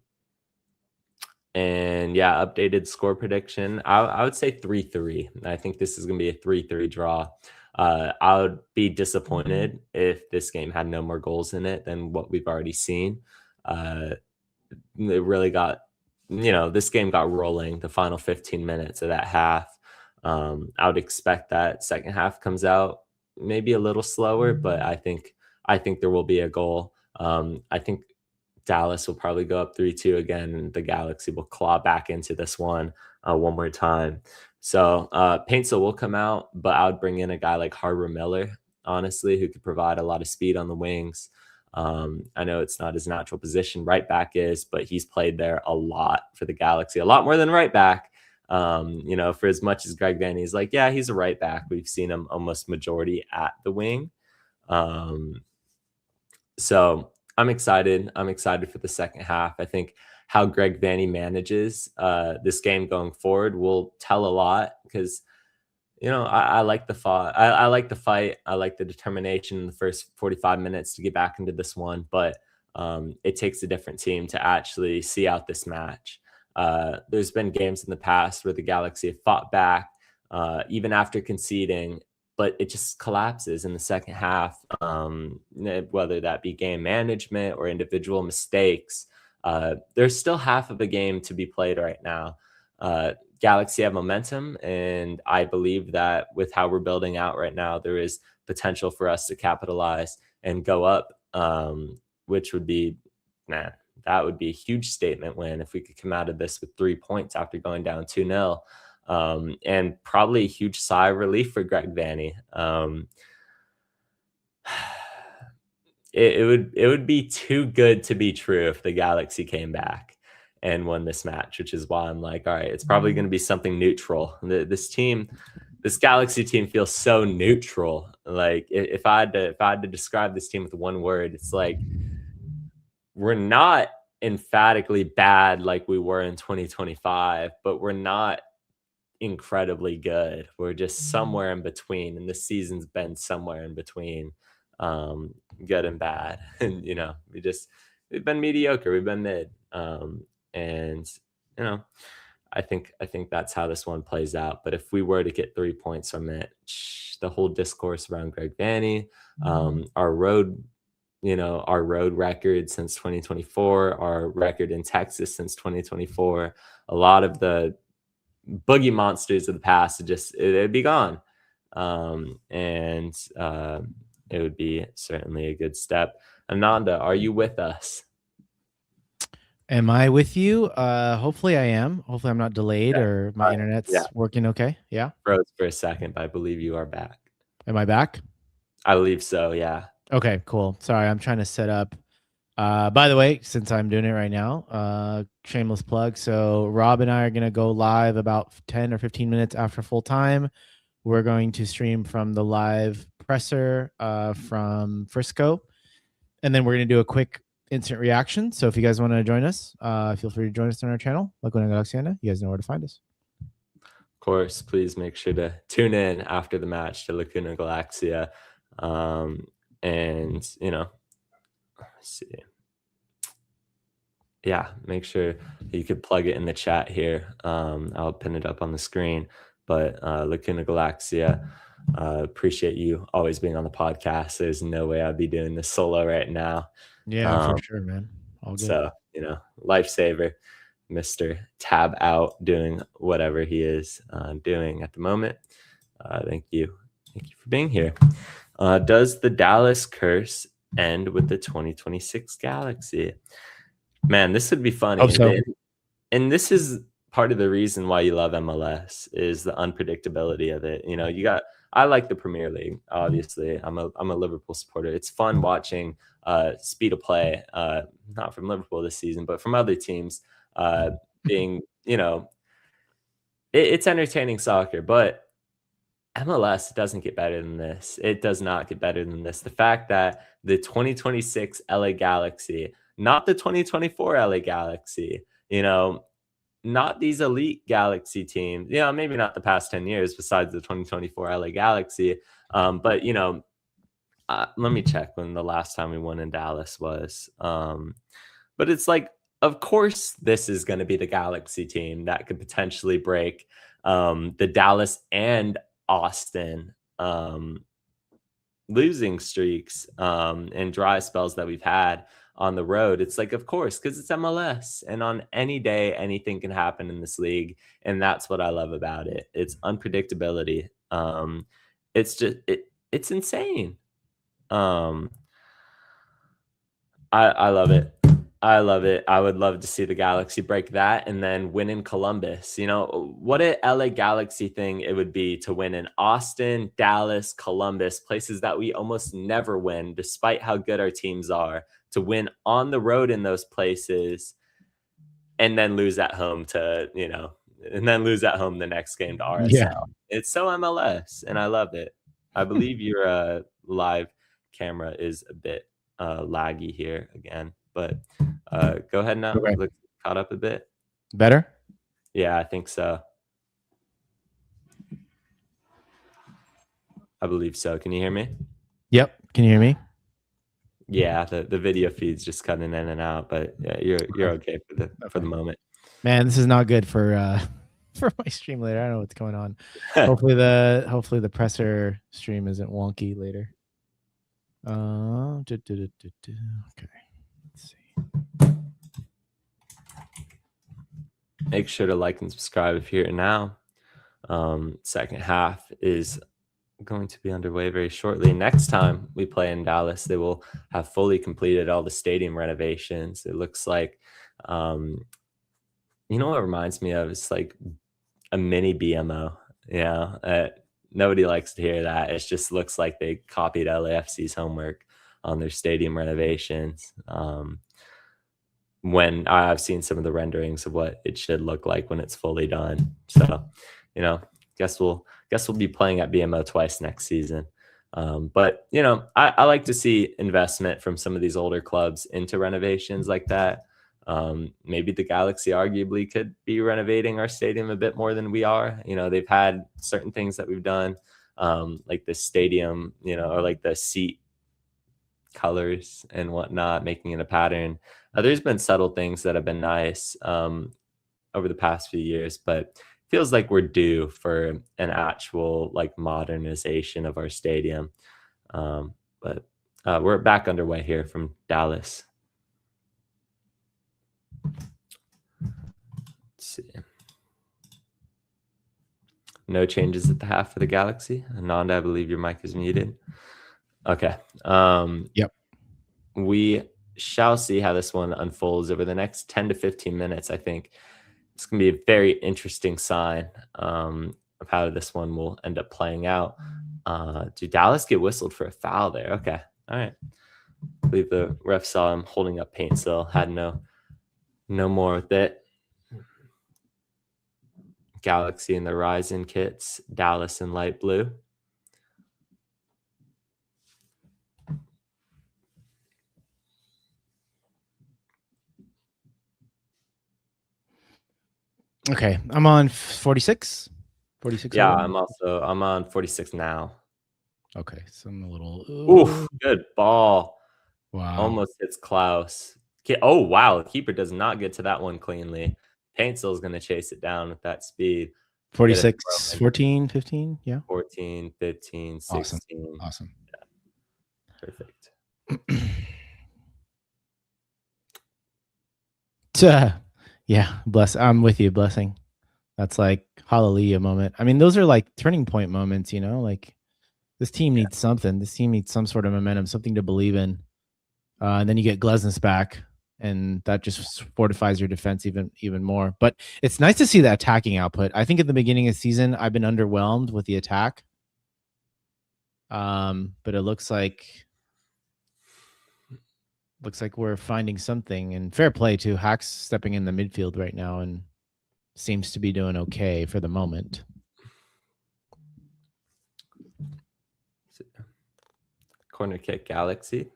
yeah, updated score prediction. I would say 3-3. I think this is going to be a 3-3 draw. I would be disappointed if this game had no more goals in it than what we've already seen. It really got, this game got rolling the final 15 minutes of that half. I would expect that second half comes out maybe a little slower, but I think there will be a goal. I think Dallas will probably go up 3-2 again, and the Galaxy will claw back into this one more time. So Paintsa will come out, but I would bring in a guy like Harbour Miller, honestly, who could provide a lot of speed on the wings. I know it's not his natural position, right back is, but he's played there a lot for the Galaxy, a lot more than right back. For as much as Greg Vanny's like, yeah, he's a right back, we've seen him almost majority at the wing. So I'm excited. I'm excited for the second half. I think how Greg Vanny manages this game going forward will tell a lot because, I like the fight. I like the fight. I like the determination in the first 45 minutes to get back into this one. But it takes a different team to actually see out this match. There's been games in the past where the Galaxy have fought back even after conceding, but it just collapses in the second half, whether that be game management or individual mistakes. There's still half of a game to be played right now. Galaxy have momentum, and I believe that with how we're building out right now, there is potential for us to capitalize and go up, which would be, that would be a huge statement win if we could come out of this with 3 points after going down 2-0. and probably a huge sigh of relief for Greg Vanney. It would be too good to be true if the Galaxy came back and won this match, which is why I'm like, all right, it's probably going to be something neutral. This Galaxy team feels so neutral. Like if I had to describe this team with one word, it's like we're not emphatically bad like we were in 2025, but we're not incredibly good. We're just somewhere in between, and this season's been somewhere in between, good and bad. And we've been mediocre, we've been mid, and I think that's how this one plays out. But if we were to get 3 points from it, the whole discourse around Greg Vanney, our road record since 2024, our record in Texas since 2024, a lot of the boogie monsters of the past, it'd be gone. And it would be certainly a good step. Ananda, are you with us? Am I with you? Hopefully I am. Hopefully I'm not delayed or my internet's working okay. Yeah. Froze for a second, but I believe you are back. Am I back? I believe so, yeah. Okay, cool. Sorry, I'm trying to set up. By the way, since I'm doing it right now, shameless plug. So Rob and I are going to go live about 10 or 15 minutes after full time. We're going to stream from the live presser from Frisco. And then we're going to do a quick instant reaction. So if you guys want to join us, feel free to join us on our channel, Laguna Galaxiana. You guys know where to find us. Of course, please make sure to tune in after the match to Laguna Galaxia. And, let's see. Yeah, make sure you could plug it in the chat here. I'll pin it up on the screen. But Laguna Galaxia, appreciate you always being on the podcast. There's no way I'd be doing this solo right now. Yeah, for sure, man. All good. So, lifesaver, Mr. Tab out doing whatever he is doing at the moment. Thank you. Thank you for being here. Does the Dallas curse end with the 2026 Galaxy? Man, this would be funny. Hope so. And this is part of the reason why you love MLS is the unpredictability of it. I like the Premier League, obviously. I'm a Liverpool supporter. It's fun watching speed of play, not from Liverpool this season, but from other teams being, it's entertaining soccer, but MLS doesn't get better than this. It does not get better than this. The fact that the 2026 LA Galaxy, not the 2024 LA Galaxy, not these elite Galaxy teams, maybe not the past 10 years besides the 2024 LA Galaxy. But, let me check when the last time we won in Dallas was. But it's like, of course, this is going to be the Galaxy team that could potentially break the Dallas and Austin losing streaks and dry spells that we've had on the road. It's like, of course, because it's MLS, and on any day anything can happen in this league, and that's what I love about it. It's unpredictability. It's just it's insane. I love it. I love it. I would love to see the Galaxy break that and then win in Columbus. What an LA Galaxy thing it would be to win in Austin, Dallas, Columbus, places that we almost never win, despite how good our teams are, to win on the road in those places and then lose at home the next game to RSL. Yeah. It's so MLS, and I love it. I believe your live camera is a bit laggy here again. But go ahead now. Okay. Look caught up a bit. Better? Yeah, I think so. I believe so. Can you hear me? Yep. Can you hear me? Yeah, the video feed's just cutting in and out, but yeah, you're okay for the moment. Man, this is not good for for my stream later. I don't know what's going on. hopefully the presser stream isn't wonky later. Okay. Let's see. Make sure to like and subscribe if you're here now. Second half is going to be underway very shortly. Next time we play in Dallas, they will have fully completed all the stadium renovations. It looks like, what reminds me of? It's like a mini BMO. Nobody likes to hear that. It just looks like they copied LAFC's homework on their stadium renovations. When I've seen some of the renderings of what it should look like when it's fully done. So, guess we'll be playing at BMO twice next season. But I like to see investment from some of these older clubs into renovations like that. Maybe the Galaxy arguably could be renovating our stadium a bit more than we are. They've had certain things that we've done, like the stadium, or like the seat colors and whatnot, making it a pattern. There's been subtle things that have been nice over the past few years, but feels like we're due for an actual like modernization of our stadium. But we're back underway here from Dallas. Let's see. No changes at the half for the Galaxy. Ananda, I believe your mic is muted. Okay. Yep. We shall see how this one unfolds over the next 10 to 15 minutes. I think it's going to be a very interesting sign of how this one will end up playing out. Did Dallas get whistled for a foul there? Okay. All right. I believe the ref saw him holding up Paintsill, had no more with it. Galaxy in the Ryzen kits, Dallas in light blue. Okay, I'm on 46. 46. Yeah, I'm on 46 now. Okay, so I'm a little. Oof, good ball. Wow. Almost hits Klaus. Oh, wow. The keeper does not get to that one cleanly. Paintsill is going to chase it down with that speed. 46, 14, 15. Yeah. 14, 15, 16. Awesome. Yeah. Perfect. Yeah, I'm with you, blessing. That's like hallelujah moment. I mean, those are like turning point moments, like this team needs something. This team needs some sort of momentum, something to believe in. And then you get Glesnes back, and that just fortifies your defense even more. But it's nice to see that attacking output. I think at the beginning of the season, I've been underwhelmed with the attack. But it looks like we're finding something, and fair play to Hack's stepping in the midfield right now and seems to be doing okay for the moment. Corner kick Galaxy.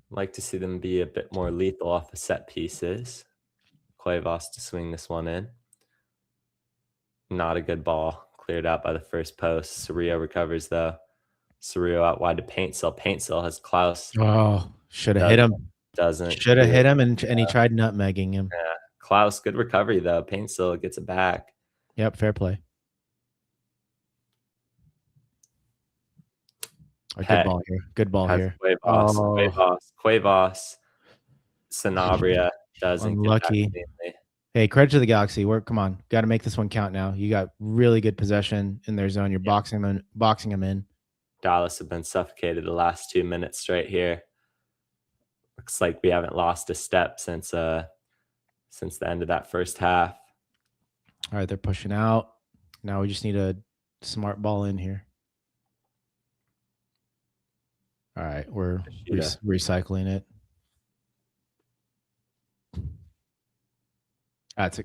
Like to see them be a bit more lethal off the set pieces. Cuevas to swing this one in. Not a good ball. Cleared out by the first post. Cerrillo recovers though. Cerrillo out wide to Paintsill. Paintsill has Klaus. Oh, should have hit him. Should have hit him, and he tried nutmegging him. Yeah. Klaus, good recovery though. Paintsill gets it back. Yep, fair play. Good ball here. Cuevas. Sanabria doesn't. Unlucky. Hey, credit to the Galaxy. Come on. Got to make this one count now. You got really good possession in their zone. You're boxing them in. Dallas have been suffocated the last 2 minutes straight here. Looks like we haven't lost a step since the end of that first half. All right, they're pushing out. Now we just need a smart ball in here. All right, we're recycling it. That's a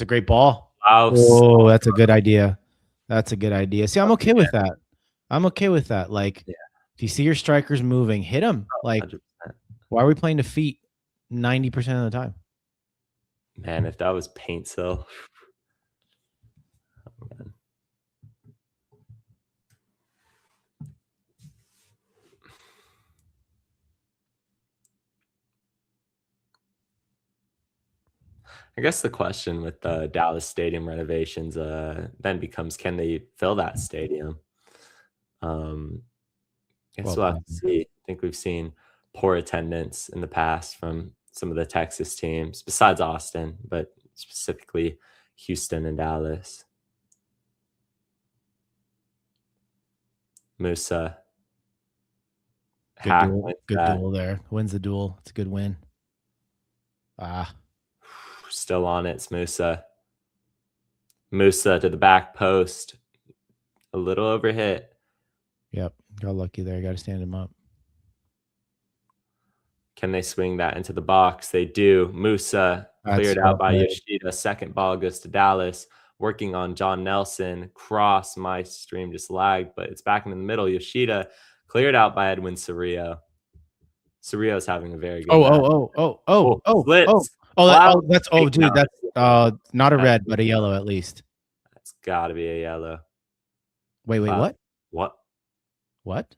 great ball. Oh, that's a good idea. See, I'm okay with that. Like, if you see your strikers moving, hit them. Like, 100%. Why are we playing defeat 90% of the time? Man, if that was Paintsill. Oh, man. I guess the question with the Dallas stadium renovations then becomes, can they fill that stadium? Guess we'll have to see. I think we've seen poor attendance in the past from some of the Texas teams, besides Austin, but specifically Houston and Dallas. Musa. Good duel there. Wins the duel. It's a good win. Still on it, it's Musa. Musa to the back post. A little overhit. Yep. Got lucky there. Got to stand him up. Can they swing that into the box? They do. Musa cleared That's out by well played. Yoshida. Second ball goes to Dallas. Working on John Nelson. Cross. My stream just lagged, but it's back in the middle. Yoshida cleared out by Edwin Cerrillo. Cerrillo's having a very good match. Slips. Cloud. That's dude, that's not a red, but a yellow at least. That's got to be a yellow. Wait, Cloud. what? What?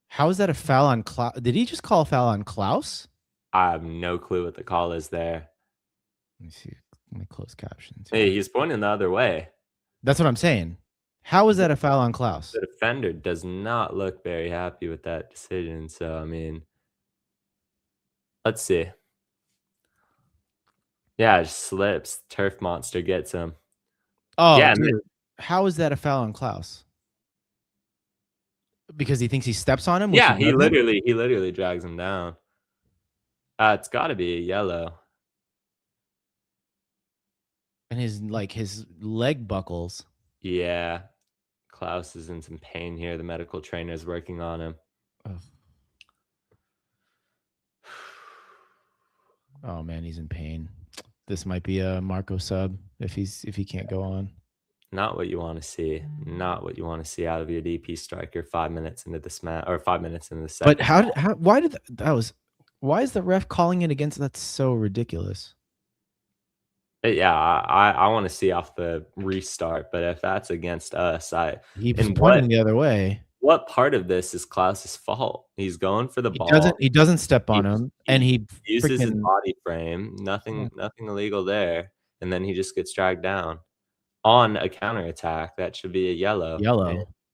How is that a foul on Klaus? Did he just call a foul on Klaus? I have no clue what the call is there. Let me see. Let me close captions. Hey, he's pointing the other way. That's what I'm saying. How is that a foul on Klaus? The defender does not look very happy with that decision. So, I mean, let's see. Yeah, it just slips. Turf Monster gets him. Oh, yeah, dude. How is that a foul on Klaus? Because he thinks he steps on him? Yeah, he literally drags him down. It's got to be a yellow. And his leg buckles. Yeah. Klaus is in some pain here. The medical trainer is working on him. Oh man, he's in pain. This might be a Marco sub if he can't go on. Not what you want to see. Not what you want to see out of your DP striker 5 minutes into this match, or 5 minutes into the second. But why is the ref calling it against? That's so ridiculous. Yeah, I want to see off the restart, but if that's against us, he's pointing the other way. What part of this is Klaus's fault? He's going for the ball. He doesn't step on him, and he uses his body frame. Nothing illegal there, and then he just gets dragged down on a counterattack. That should be a yellow.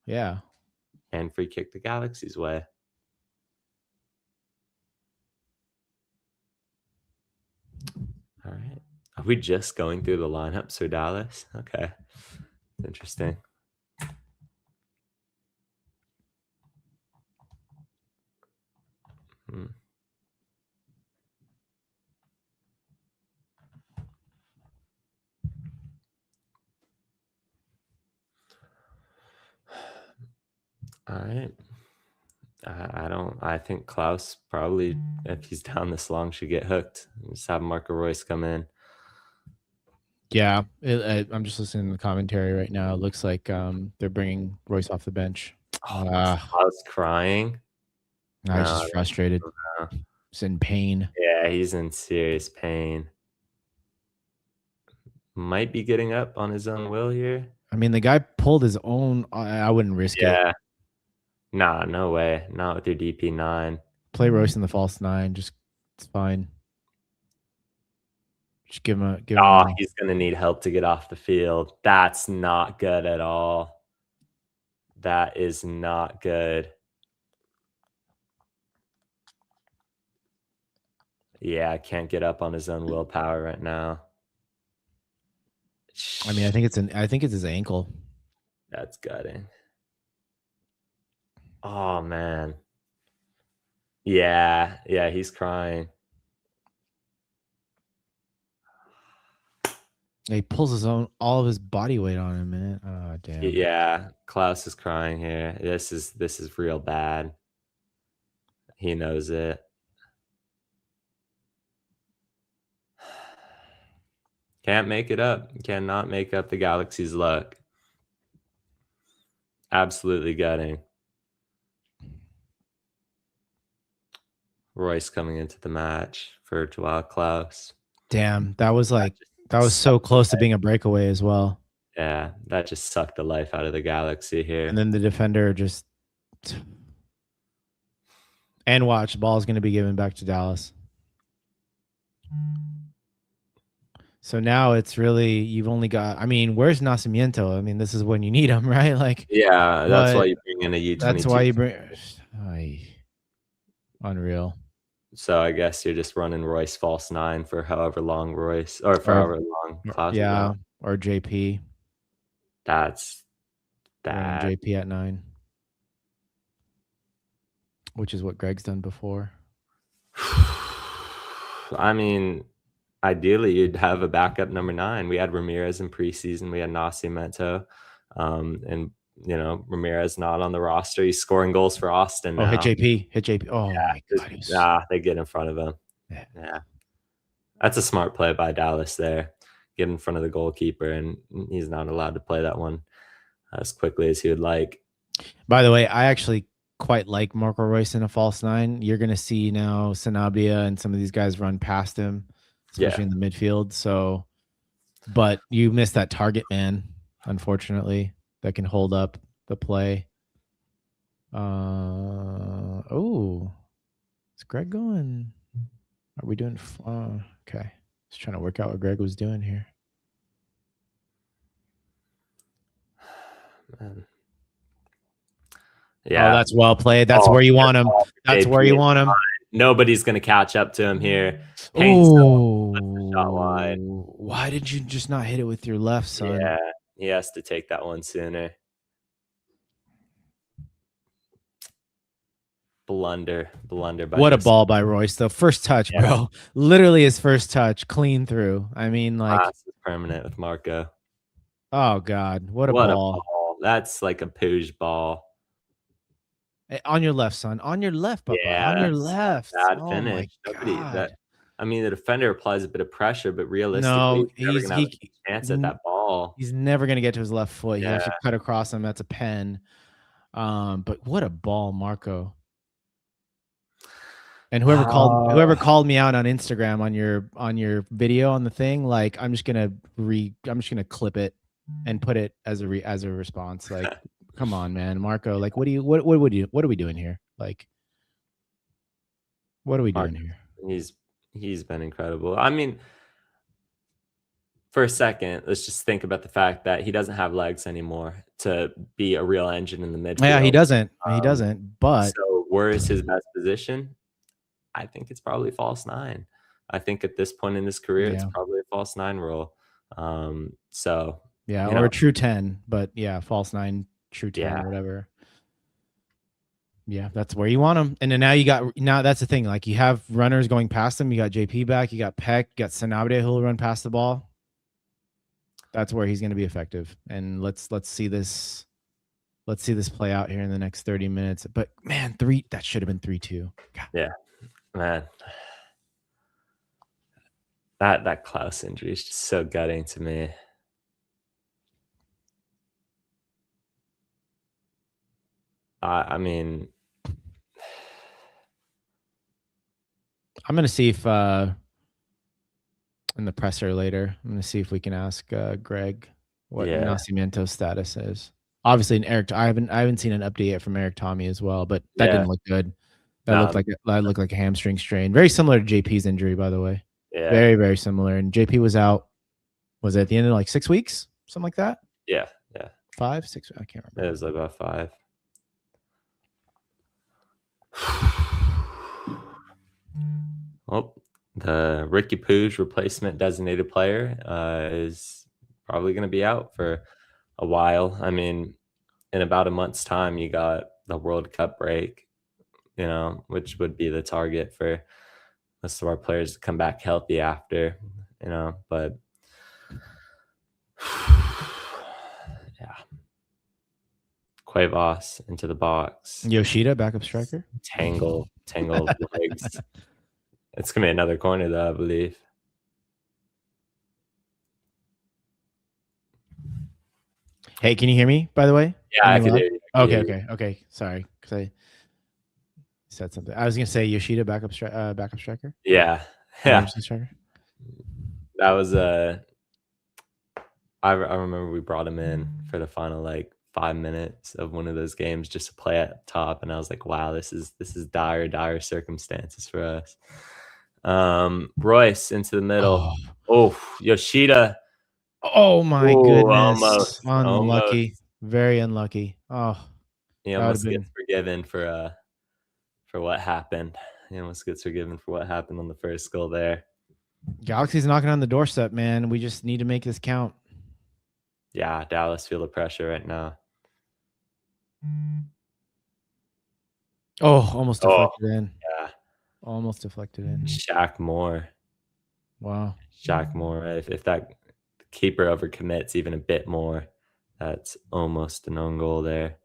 Yeah. And free kick the Galaxy's way. All right. Are we just going through the lineups for Dallas? Okay. Interesting. All right. I think Klaus probably, if he's down this long, should get hooked. Just have Marco Reus come in. Yeah, I'm just listening to the commentary right now. It looks like they're bringing Royce off the bench. Klaus crying. He's just frustrated. He's in pain. Yeah, he's in serious pain. Might be getting up on his own will here. I mean, the guy pulled his own. I wouldn't risk it. Yeah. Nah, no way. Not with your DP9. Play Royce in the false 9. It's fine. Just give him he's going to need help to get off the field. That's not good at all. That is not good. Yeah, can't get up on his own willpower right now. I mean, I think it's his ankle. That's gutting. Oh man. Yeah, he's crying. He pulls all of his body weight on him, man. Oh damn. Yeah, Klaus is crying here. This is real bad. He knows it. Can't make it up. Cannot make up the Galaxy's luck. Absolutely gutting. Royce coming into the match for Joao Klaus. Damn, that was so close to being a breakaway as well. Yeah, that just sucked the life out of the Galaxy here. And then the defender just... And watch, the ball is going to be given back to Dallas. So now it's really, you've only got, I mean, where's Nacimiento? I mean, this is when you need him, right? Yeah, that's why you bring in a U22. That's why you bring... Unreal. So I guess you're just running Royce false 9 for however long Royce, or for however long Klaus. Yeah, or JP. That's bad. JP at 9. Which is what Greg's done before. I mean, ideally you'd have a backup number 9. We had Ramirez in preseason. We had Nascimento, and Ramirez not on the roster. He's scoring goals for Austin Oh, now. hit JP. Oh my God. They get in front of him. Yeah. That's a smart play by Dallas there. Get in front of the goalkeeper, and he's not allowed to play that one as quickly as he would like. By the way, I actually quite like Marco Royce in a false 9. You're going to see now Sanabria and some of these guys run past him, especially in the midfield. So, but you missed that target man, unfortunately, that can hold up the play. Oh, is Greg going? Are we doing? Okay. Just trying to work out what Greg was doing here. Man. Yeah. Oh, that's well played. That's where you want him. That's where you want him. Nobody's going to catch up to him here. Oh, shot wide. Why did you just not hit it with your left, son? Yeah, he has to take that one sooner. Blunder. What a ball by Royce, though. First touch, bro. Literally his first touch, clean through. I mean, like, this is permanent with Marco. Oh God, what a ball! That's like a Pooge ball. On your left, son. On your left, Papa. On your left. Bad finish. The defender applies a bit of pressure, but realistically, he's never gonna have a chance at that ball. He's never gonna get to his left foot. He has to cut across him. That's a pen. But what a ball, Marco. And whoever called me out on Instagram on your video on the thing, like I'm just gonna clip it and put it as a response. Like, come on, man, Marco. Like, what are we doing here? Like, what are we doing here? He's been incredible. I mean, for a second, let's just think about the fact that he doesn't have legs anymore to be a real engine in the midfield. Yeah, he doesn't. But so where is his best position? I think it's probably false 9. I think at this point in his career, it's probably a false 9 role. So yeah, or a true 10, but yeah, false 9, true 10, whatever. Yeah, that's where you want him. And then now that's the thing. Like, you have runners going past him. You got JP back. You got Peck. You got Sanabria who'll run past the ball. That's where he's going to be effective. And let's see this. Let's see this play out here in the next 30 minutes. But man, that should have been 3-2. God. Yeah, man. That Klaus injury is just so gutting to me. I mean, I'm going to see if in the presser later, I'm going to see if we can ask Greg what Nascimento's status is. Obviously, I haven't seen an update yet from Eric Tommy as well, but that didn't look good. That looked like a hamstring strain. Very similar to JP's injury, by the way. Yeah. Very, very similar. And JP was out. Was it at the end of like 6 weeks? Something like that? Yeah. 5, 6? I can't remember. It was like about 5. Well, the Ricky Pooge replacement designated player is probably going to be out for a while. I mean, in about a month's time, you got the World Cup break, which would be the target for most of our players to come back healthy after, but yeah. Cuevas into the box. Yoshida, backup striker. Tangle legs. It's going to be another corner, though, I believe. Hey, can you hear me, by the way? Yeah, I can hear you. Okay. Sorry, because I said something. I was going to say Yoshida, backup striker. Yeah. Striker. That was I remember we brought him in for the final 5 minutes of one of those games just to play at top, and I was like, wow, this is dire circumstances for us. Royce into the middle. Yoshida. Oh my goodness. Almost. Unlucky. Very unlucky. Oh. He almost gets forgiven for what happened. He almost gets forgiven for what happened on the first goal there. Galaxy's knocking on the doorstep, man. We just need to make this count. Yeah, Dallas feel the pressure right now. Oh, almost deflected in. Yeah. Almost deflected in. Shaq Moore. Wow. Shaq more. If that keeper overcommits even a bit more, that's almost an own goal there.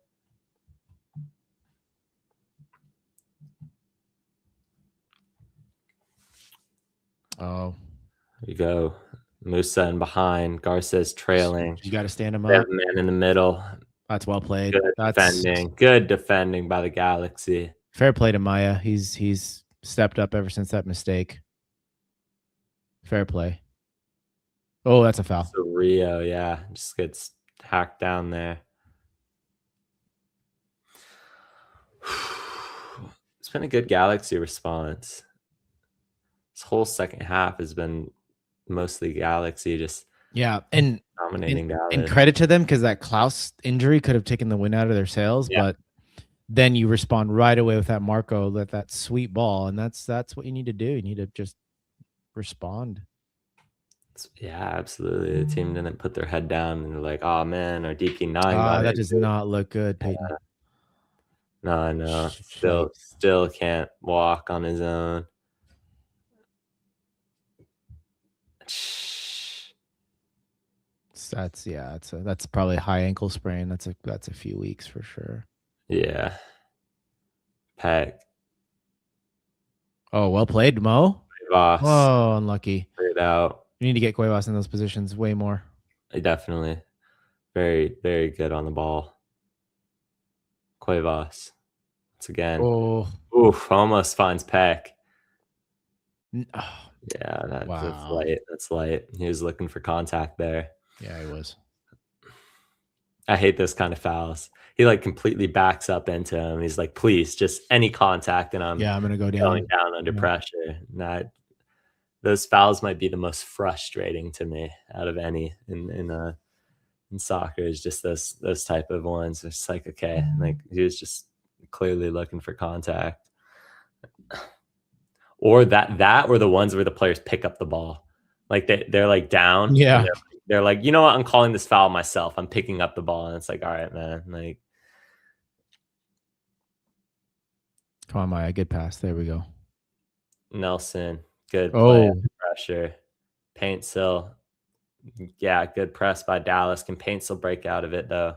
Oh, There you go. Musa in behind. Garces trailing. you got to stand him They have up. a man in the middle. That's well played. Good That's defending. Good defending by the Galaxy. fair play to Maya. He's stepped up ever since that mistake. Fair play. Oh, that's a foul. So Rio, yeah, just gets hacked down there. It's been a good Galaxy response. This whole second half has been mostly Galaxy, just Yeah, and dominating and Dallas. credit to them because that Klaus injury could have taken the wind out of their sails, Yeah. but then you respond right away with that Marco, that sweet ball, and that's what you need to do. You need to just respond. Yeah, absolutely. The team didn't put their head down and they're like, "Oh man, our DP9 got That it." does not look good, Peyton. No, Shite. still can't walk on his own. That's probably a high ankle sprain. That's a few weeks for sure. Yeah. Peck. Oh, well played, Mo. Cuevas. Oh, unlucky. Figured out. You need to get Cuevas in those positions way more. Definitely. Very, very good on the ball. Cuevas. Once again. Oh. Oof, almost finds Peck. Oh. Yeah, that's Wow. light. That's light. He was looking for contact there. Yeah, he was. I hate those kind of fouls. He like completely backs up into him. He's like, please, just any contact, and I'm gonna go down. Going down under pressure. Those fouls might be the most frustrating to me out of any in soccer. Is just those type of ones. It's like, okay, like he was just clearly looking for contact. Or that or the ones where the players pick up the ball. Like they're like down. Yeah. They're like, you know what? I'm calling this foul myself. I'm picking up the ball. And it's like, all right, man. Like, come on, Maya. Good pass. There we go. Nelson. Good play under Oh, pressure. Paintsill. Yeah, good press by Dallas. Can Paintsill break out of it, though?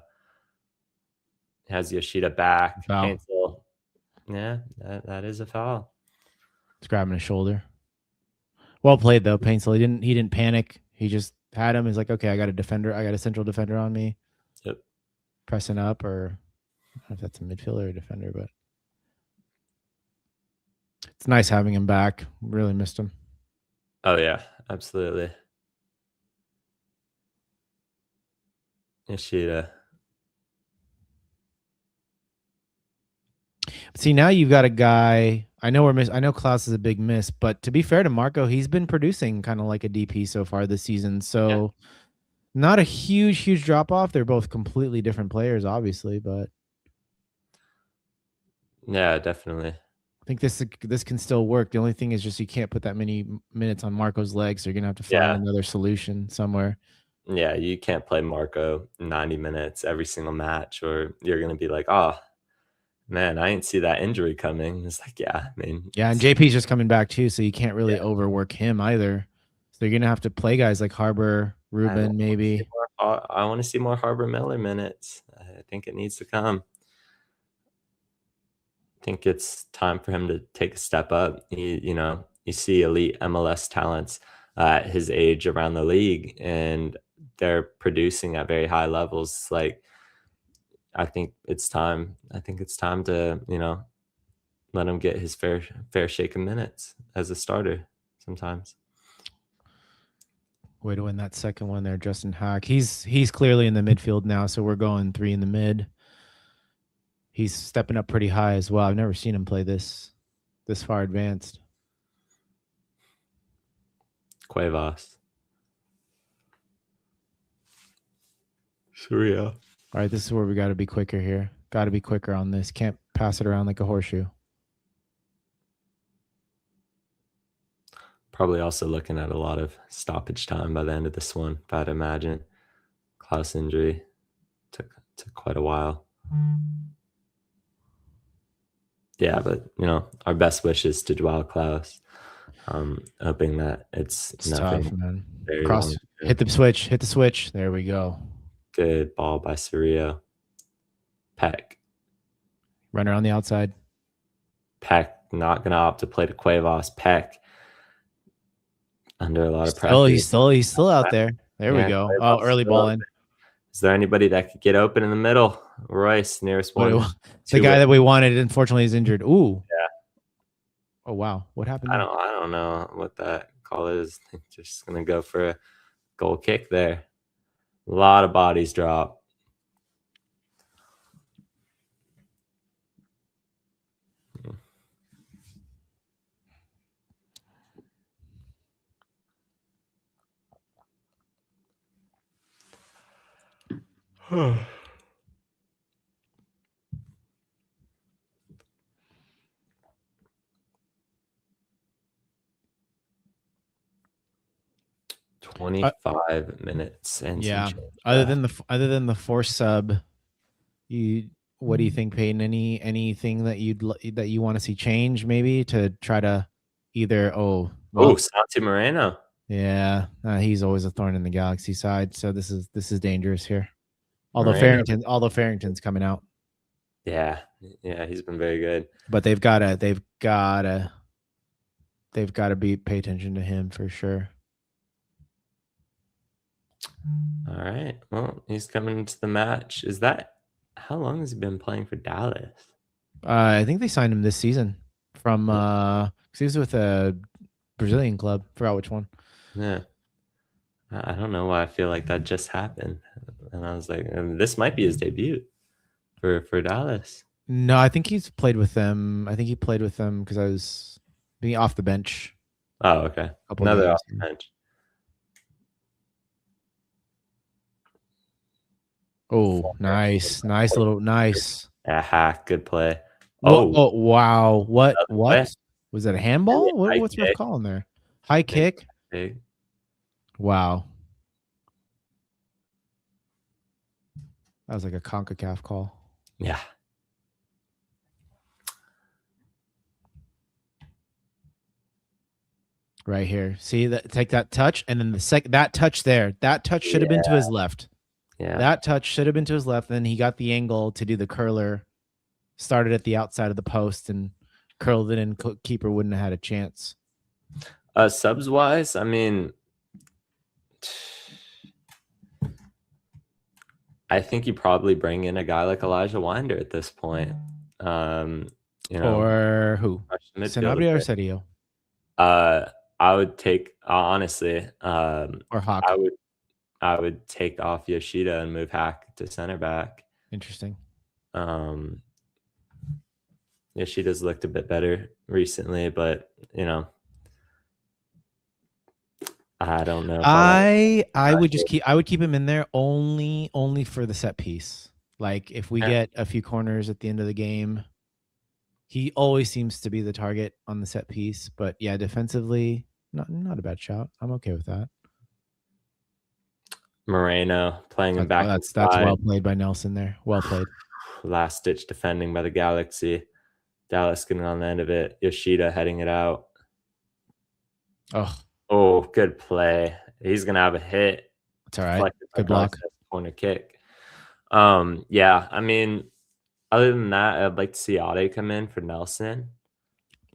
Has Yoshida back. Foul. Paintsill. Yeah, that is a foul. He's grabbing his shoulder. Well played though, Paintsill. He didn't panic. He just had him. He's like, okay, I got a defender. I got a central defender on me. Yep. Pressing up, or I don't know if that's a midfielder or a defender, but it's nice having him back. Really missed him. Oh yeah, absolutely. Yoshida. See, now you've got a guy. I know I know Klaus is a big miss, but to be fair to Marco, he's been producing kind of like a DP so far this season. So not a huge drop off. They're both completely different players, obviously, but Yeah, definitely. I think this can still work. The only thing is just you can't put that many minutes on Marco's legs. So you're gonna have to find another solution somewhere. Yeah, you can't play Marco 90 minutes every single match, or you're gonna be like, oh man, I didn't see that injury coming. It's like, yeah, I mean, yeah, and JP's just coming back too, so you can't really overwork him either. So you're gonna have to play guys like Harbor, Ruben, maybe. I want to see more Harbor Miller minutes. I think it needs to come. I think it's time for him to take a step up. You see elite MLS talents at his age around the league, and they're producing at very high levels. Like, I think it's time. I think it's time to, let him get his fair shake of minutes as a starter sometimes. Way to win that second one there, Justin Hack. He's clearly in the midfield now, so we're going 3 in the mid. He's stepping up pretty high as well. I've never seen him play this far advanced. Cuevas. Surya. All right, this is where we got to be quicker here. Got to be quicker on this. Can't pass it around like a horseshoe. Probably also looking at a lot of stoppage time by the end of this one, if I'd imagine. Klaus injury took quite a while. Yeah, but our best wishes to Joao Klaus. Hoping that it's nothing. Tough, man. Very Cross, long. hit the switch, hit the switch. There we go. Good ball by Cerrillo. Peck. Runner on the outside. Peck not gonna opt to play to Cuevas. Peck under a lot of pressure. He's still out there. There we go. Cuevas Early still ball out in. there. Is there anybody that could get open in the middle? Royce, nearest one. The guy that we wanted, unfortunately, is injured. Ooh. Yeah. Oh wow. What happened? I don't know what that call is. Just gonna go for a goal kick there. A lot of bodies drop. Uh, 25 minutes and yeah. some Other than the force sub, what do you think, Peyton? Anything that you want to see change, maybe to try to either Santi Moreno. Yeah, he's always a thorn in the Galaxy side, so this is dangerous here. Although Farrington's coming out. Yeah, he's been very good. But they've gotta pay attention to him for sure. All right. Well, he's coming into the match. How long has he been playing for Dallas? I think they signed him this season from because he was with a Brazilian club. Forgot which one. Yeah. I don't know why I feel like that just happened. And I was like, this might be his debut for Dallas. No, I think he's played with them. I think he played with them because I was being off the bench. Oh, okay. Another off the bench. Oh, nice. A hack, good play. Oh, wow. What? Play. Was that a handball? What's ref calling there? High kick. Big. Wow. That was like a CONCACAF call. Yeah. Right here. See that? Take that touch, and then that touch there. That touch should have been to his left. Yeah. That touch should have been to his left. Then he got the angle to do the curler. Started at the outside of the post and curled it in. Keeper wouldn't have had a chance. Subs wise, I mean, I think you probably bring in a guy like Elijah Winder at this point. Or who? Sanabria or Cedillo? I would take honestly. Or Hawk. I would take off Yoshida and move Hack to center back. Interesting. Yoshida's looked a bit better recently, but I don't know. I would keep him in there only for the set piece. Like if we get a few corners at the end of the game, he always seems to be the target on the set piece. But yeah, defensively, not a bad shot. I'm okay with that. Moreno playing him back. That's well played by Nelson there. Well played. Last ditch defending by the Galaxy. Dallas getting on the end of it. Yoshida heading it out. Oh, good play. He's gonna have a hit. It's all right. Good block. Corner kick. Yeah. I mean, other than that, I'd like to see Ade come in for Nelson.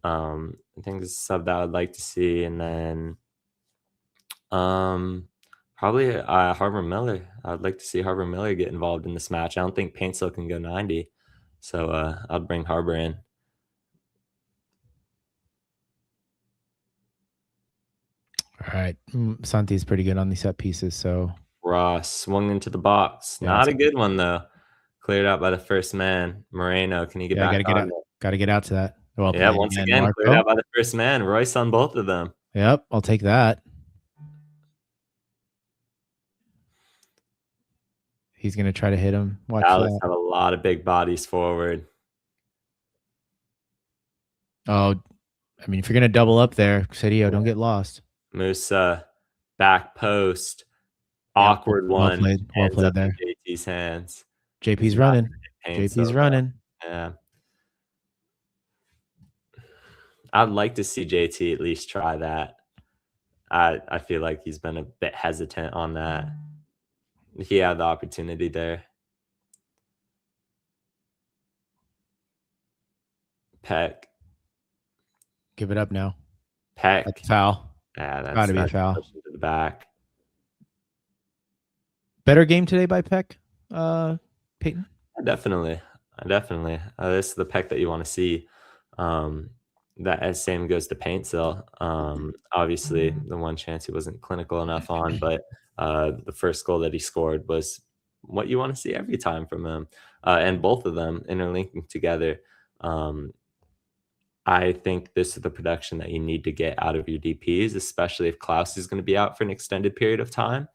I think this is sub that I'd like to see, and then probably Harvard Miller. I'd like to see Harvard Miller get involved in this match. I don't think Paintsill can go 90, so I'd bring Harbour in. All right. Santi's pretty good on these set pieces. So Ross swung into the box. Yeah, not a good one, though. Cleared out by the first man. Moreno, can he get back on it? Got to get out to that. Well, yeah, once again, cleared out by the first man. Royce on both of them. Yep, I'll take that. He's going to try to hit him. Watch Dallas that. have a lot of big bodies forward. Oh, I mean, if you're going to double up there, Cedillo, don't get lost. Musa, back post, awkward one. Well played there. JT's hands. JP's running. JP's running. Yeah. I'd like to see JT at least try that. I feel like he's been a bit hesitant on that. He had the opportunity there. Peck. Give it up now. Peck. That's a foul. Yeah, that's Gotta be a foul. pushing to the back. Better game today by Peck, Peyton? Definitely. This is the Peck that you want to see. That same goes to Paintsill. Obviously, the one chance he wasn't clinical enough on, but the first goal that he scored was what you want to see every time from him. And both of them interlinking together. I think this is the production that you need to get out of your DPs, especially if Klaus is going to be out for an extended period of time.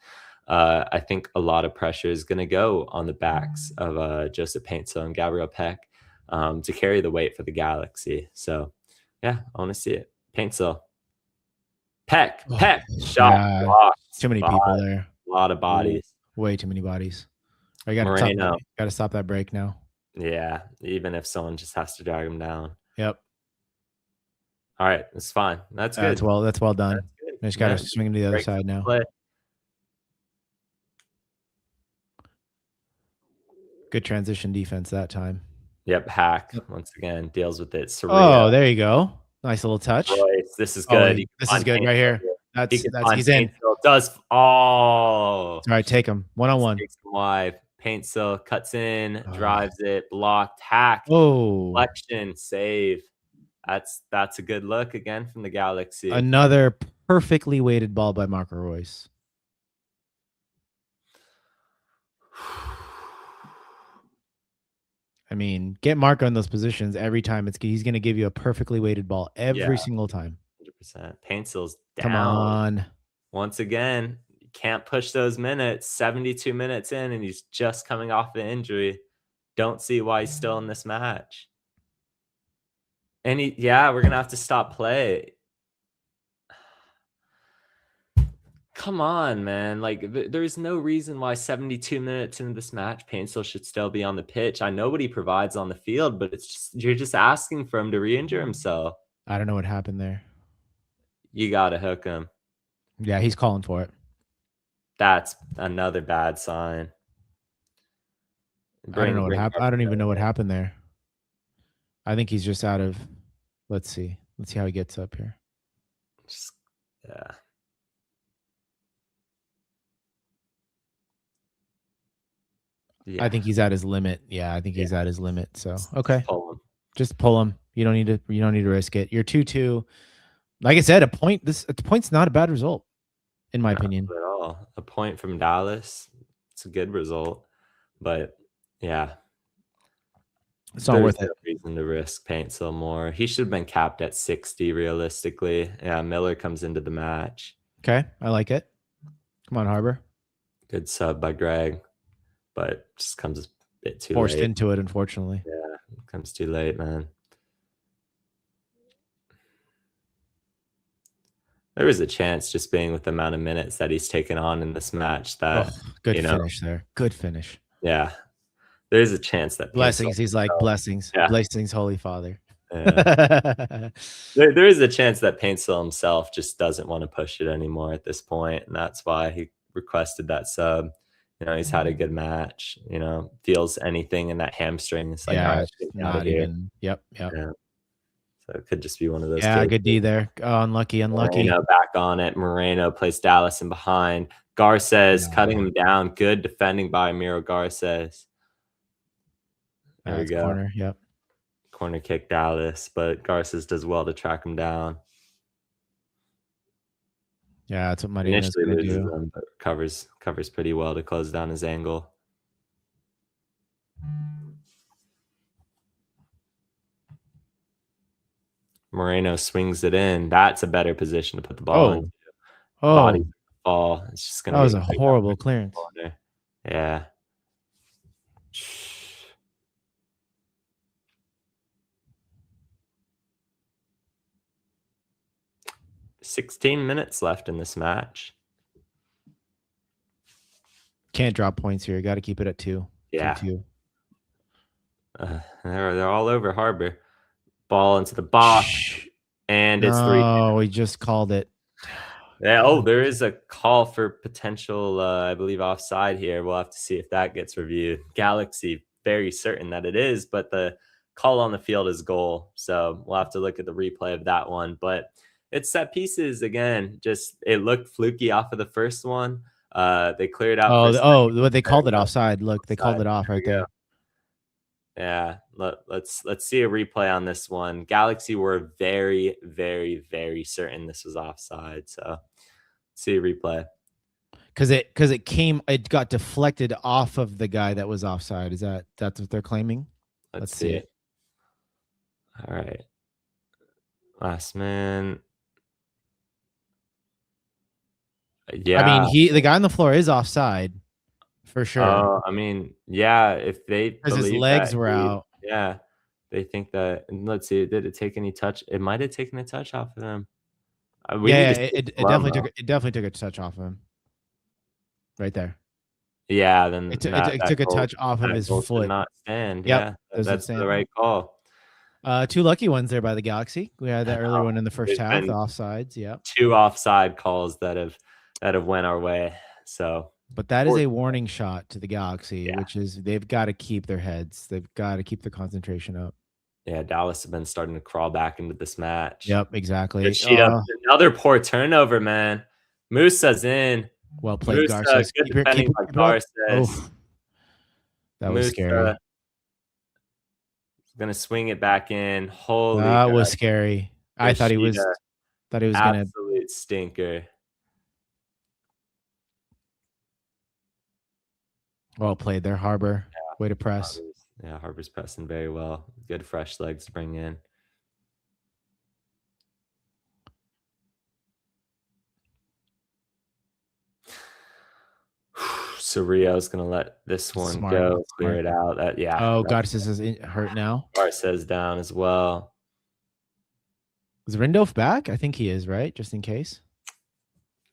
I think a lot of pressure is going to go on the backs of Joseph Paintsill and Gabriel Peck to carry the weight for the Galaxy. So, yeah, I want to see it. Paintsill. Peck. Shot. Yeah, blocked, too many spot, people there. A lot of bodies. Way too many bodies. I got to stop that break now. Yeah, even if someone just has to drag him down. Yep. All right, that's fine. That's good. That's well done. I just got to swing him to the other side now. Play. Good transition defense that time. Yep, Hack once again deals with it. Surreal. Oh, there you go. Nice little touch. Royce, this is good. This is good right here. That's he's in. Does all right. Take him 1-on-1. Wide. Paintsill cuts in, drives it, blocked, Hack. Oh, Reflection, save. That's a good look again from the Galaxy. Another perfectly weighted ball by Marco Royce. I mean, get Marco in those positions every time. He's going to give you a perfectly weighted ball every single time. 100%. Paintsill's down. Come on. Once again, you can't push those minutes. 72 minutes in, and he's just coming off the injury. Don't see why he's still in this match. And we're going to have to stop play. Come on, man. Like, there's no reason why 72 minutes into this match, Paintsill should still be on the pitch. I know what he provides on the field, but you're just asking for him to re-injure himself. I don't know what happened there. You got to hook him. Yeah, he's calling for it. That's another bad sign. I don't know what happened. I don't even know what happened there. I think he's just out of. Let's see how he gets up here. Yeah. I think he's at his limit. Yeah, I think he's at his limit. So okay, just pull him. You don't need to risk it. You're 2-2. Like I said, a point's not a bad result, in my opinion. Not at all. A point from Dallas, it's a good result, but yeah, it's not worth it. Reason to risk Paintsill more. He should have been capped at 60 realistically. Yeah, Miller comes into the match. Okay, I like it. Come on, Harbor. Good sub by Greg, but just comes a bit too forced late. Into it, unfortunately. Yeah, comes too late, man. There was a chance, just being with the amount of minutes that he's taken on in this match, that good finish there. Good finish. Yeah, there's a chance that blessings. He's like blessings, blessings, Holy Father. Yeah. there is a chance that Paintsill himself just doesn't want to push it anymore at this point, and that's why he requested that sub. He's had a good match. Feels anything in that hamstring. It's like, not even. Yep. Yeah. So it could just be one of those. Yeah, good D there. Oh, unlucky. Moreno back on it. Moreno plays Dallas in behind. Garces cutting him down. Good defending by Miro Garces. There we go. Corner. Yep. Corner kick Dallas, but Garces does well to track him down. Yeah, that's what Marino's going to do. Them, but covers pretty well to close down his angle. Moreno swings it in. That's a better position to put the ball in. Body ball. It's just gonna. That was a horrible clearance. Yeah. 16 minutes left in this match. Can't drop points here. Got to keep it at 2. Yeah. 2-2. They're all over Harbor. Ball into the box. And it's 3. Oh, we just called it. Yeah. Oh, there is a call for potential, I believe, offside here. We'll have to see if that gets reviewed. Galaxy, very certain that it is, but the call on the field is goal. So we'll have to look at the replay of that one. But it's set pieces again. Just it looked fluky off of the first one. They cleared out. What they called it offside. Look, they called it off right there. Yeah, let's see a replay on this one. Galaxy were very, very, very certain this was offside. So let's see a replay. Because it got deflected off of the guy that was offside. That's what they're claiming? Let's see it. All right. Last man. Yeah. I mean, the guy on the floor is offside for sure. I mean, yeah, if they because his legs were out. Yeah. They think that, and let's see, did it take any touch? It might have taken a touch off of him. It definitely took a touch off of him. Right there. Yeah, then it took a touch off of his foot. Not stand. Yep, yeah, that's the right call. 2 lucky ones there by the Galaxy. We had that earlier one in the first half, the offsides. Yeah, 2 offside calls that have went our way. So, but that is a warning shot to the Galaxy, which is they've got to keep their heads. They've got to keep their concentration up. Yeah, Dallas have been starting to crawl back into this match. Yep, exactly. Another poor turnover, man. Musa's in. Well played, Garces. Good defending by Garces. That was scary. Gonna swing it back in. Holy, that was scary. I thought he was gonna absolute stinker. Well played there, Harbor. Way to press. Harbor's pressing very well. Good fresh legs to bring in. So Rio's gonna let this one go, clear it out. Oh, Garces is hurt now. Garces down as well. Is Rindolph back? I think he is, right? Just in case.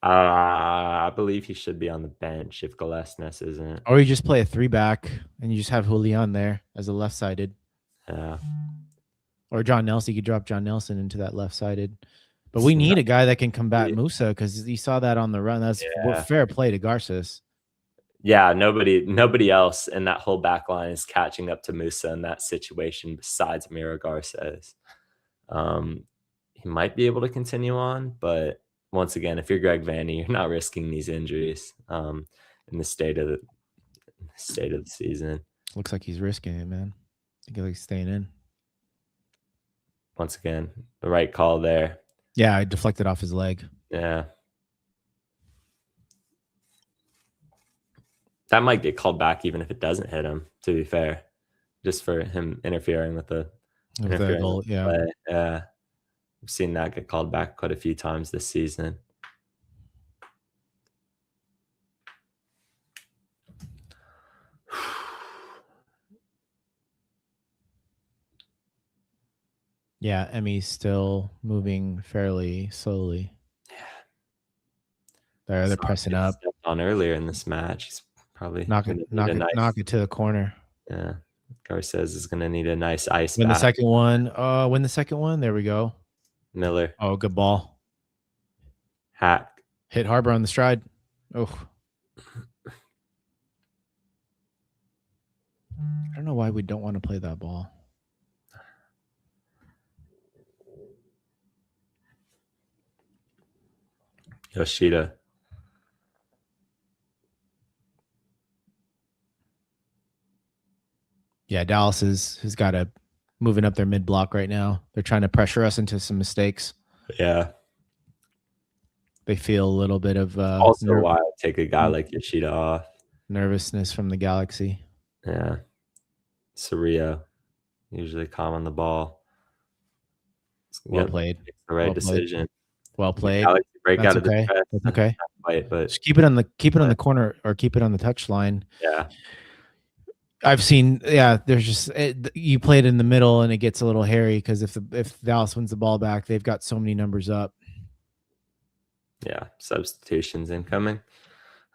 I believe he should be on the bench if Galesnes isn't. Or you just play a 3-back and you just have Julian there as a left-sided. Yeah. Or John Nelson. You could drop John Nelson into that left-sided. But we need a guy that can combat Musa because you saw that on the run. That's fair play to Garces. Yeah, nobody else in that whole back line is catching up to Musa in that situation besides Miro Garces. He might be able to continue on, but once again, if you're Greg Vanney, you're not risking these injuries in the state of the season. Looks like he's risking it, man. I think he's staying in. Once again, the right call there. Yeah, I deflected off his leg. Yeah. That might get called back even if it doesn't hit him, to be fair. Just for him interfering with the goal. Yeah. Play. Yeah. We've seen that get called back quite a few times this season. Yeah, Emmy's still moving fairly slowly. Yeah. They're pressing up. On earlier in this match. He's probably knock it to the corner. Yeah. Garces is going to need a nice ice Win the second one. There we go. Miller. Oh, good ball. Hack. Hit Harbor on the stride. Oh. I don't know why we don't want to play that ball. Yoshida. Yeah, Dallas has got a moving up their mid block right now. They're trying to pressure us into some mistakes. Yeah. They feel a little bit of also why I take a guy like Yoshida off. Nervousness from the Galaxy. Yeah. Surreal. Usually calm on the ball. Well played. It's the right decision. Well played. Break out of the press. That's okay. Fight, but just keep it on the corner or keep it on the touch line. Yeah. I've seen, there's just you play it in the middle and it gets a little hairy because if Dallas wins the ball back, they've got so many numbers up. Yeah, substitutions incoming.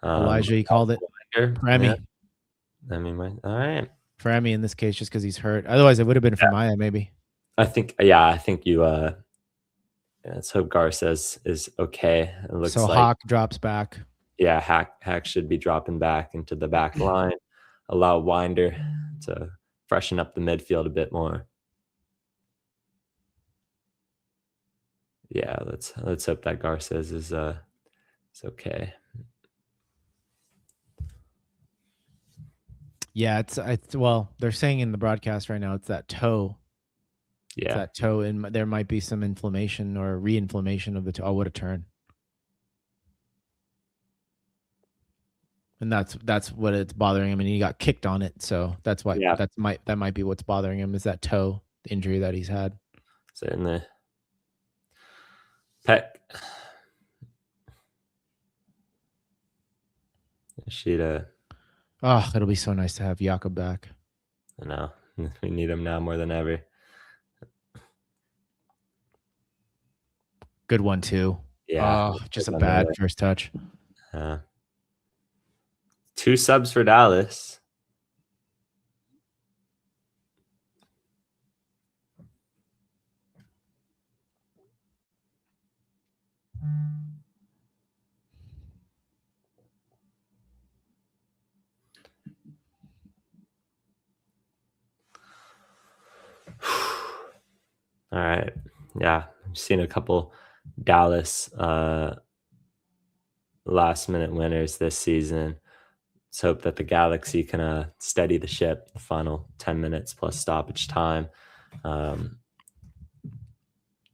Elijah, you called it. For Emmy. Yeah. I mean, all right. For Emmy in this case, just because he's hurt. Otherwise, it would have been for Maya, maybe. I think you Yeah, let's hope Garces is okay. It looks So like Hawk drops back. yeah, Hack should be dropping back into the back line. Allow Winder to freshen up the midfield a bit more. Yeah, let's hope that Garces is okay. Yeah, it's well, they're saying in the broadcast right now it's that toe. It's Yeah, that toe, and there might be some inflammation or re-inflammation of the toe. Oh, what a turn! And that's what it's bothering him. And he got kicked on it, so that's why yeah, that might be what's bothering him is that toe injury that he's had. certainly. Peck. She'd Oh, it'll be so nice to have Jakob back. I know. We need him now more than ever. Good one too. Yeah. Oh, just a bad first touch. 2 subs for Dallas. All right. Yeah. I've seen a couple Dallas last minute winners this season. Let's hope that the Galaxy can steady the ship the final 10 minutes plus stoppage time. That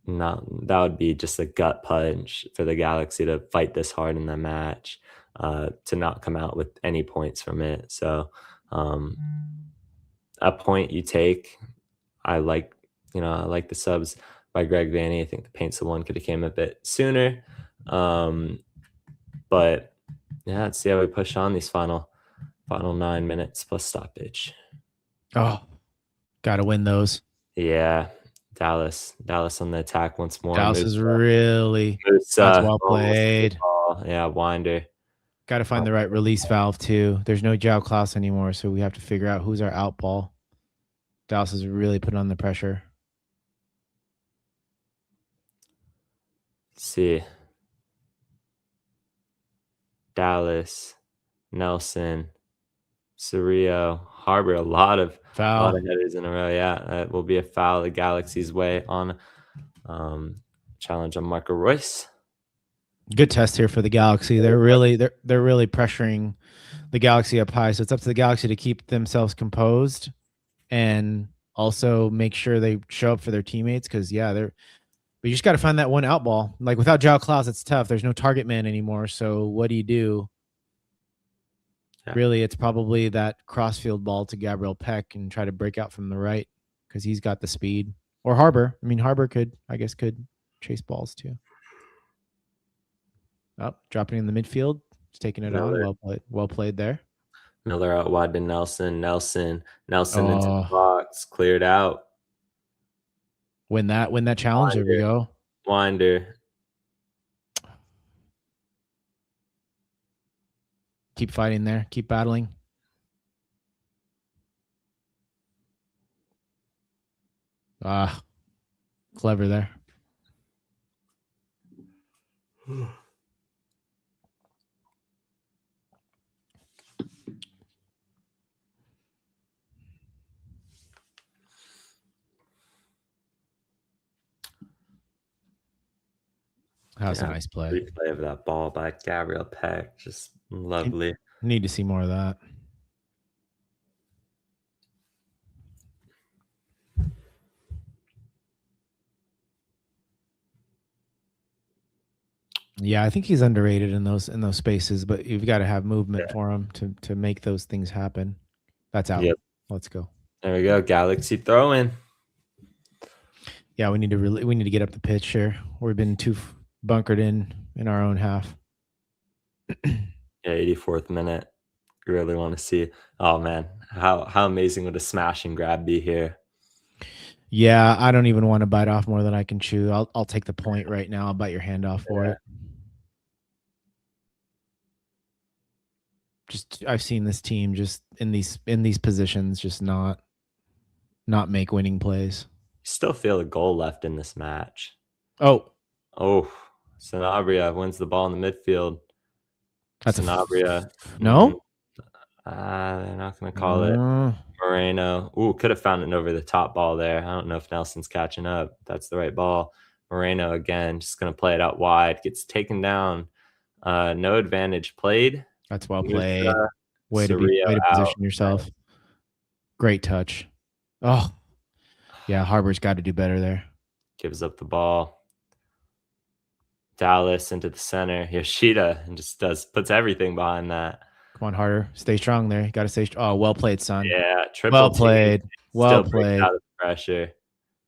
would be just a gut punch for the Galaxy to fight this hard in the match, to not come out with any points from it. So a point you take. I like the subs by Greg Vanney. I think the Paints of One could have came a bit sooner. But yeah, let's see how we push on these final 9 minutes plus stoppage. Oh, gotta win those. Yeah. Dallas on the attack once more. Dallas is really that's well played. Yeah, Winder. Got to find the right release valve too. There's no João Klaus anymore, so we have to figure out who's our out ball. Dallas is really putting on the pressure. Let's see. Dallas, Nelson, Cerrillo, Harbor, a lot of headers in a row. Yeah, that will be a foul the Galaxy's way on challenge on Marco Royce. Good test here for the Galaxy. They're really pressuring the Galaxy up high. So it's up to the Galaxy to keep themselves composed and also make sure they show up for their teammates because but you just got to find that one out ball. Like without João Klaus, it's tough. There's no target man anymore. So what do you do? Yeah. Really, it's probably that crossfield ball to Gabriel Peck and try to break out from the right because he's got the speed. Or Harbor. I mean, Harbor could chase balls too. Oh, dropping in the midfield. Just taking it on. Well played there. Miller out wide to Nelson. Nelson into the box. Cleared out. Win that challenge. There we go. Winder. Keep fighting there. Keep battling. Clever there. That was a nice play. Replay of that ball by Gabriel Peck. Just lovely. Need to see more of that. Yeah, I think he's underrated in those spaces, but you've got to have movement for him to make those things happen. That's out. Yep. Let's go. There we go. Galaxy throw-in. Yeah, we need to get up the pitch here. We've been too bunkered in our own half. Yeah, 84th minute. You really want to see. Oh man, how amazing would a smash and grab be here? Yeah, I don't even want to bite off more than I can chew. I'll take the point right now. I'll bite your hand off for it. Just I've seen this team just in these positions just not make winning plays. Still feel a goal left in this match. Oh, Oh, Sanabria wins the ball in the midfield. That's Sanabria. no. They're not going to call it. Moreno. Ooh, could have found it over the top ball there. I don't know if Nelson's catching up. That's the right ball. Moreno again, just going to play it out wide. Gets taken down. No advantage played. That's well played. Way to Cirillo out. position yourself. Great touch. Oh, yeah. Harbor's got to do better there. Gives up the ball. Dallas into the center. Yoshida and just puts everything behind that. Come on, Harder. Stay strong there. You got to stay. Oh, well played, son. Yeah, triple well played. Well still played. Out of pressure.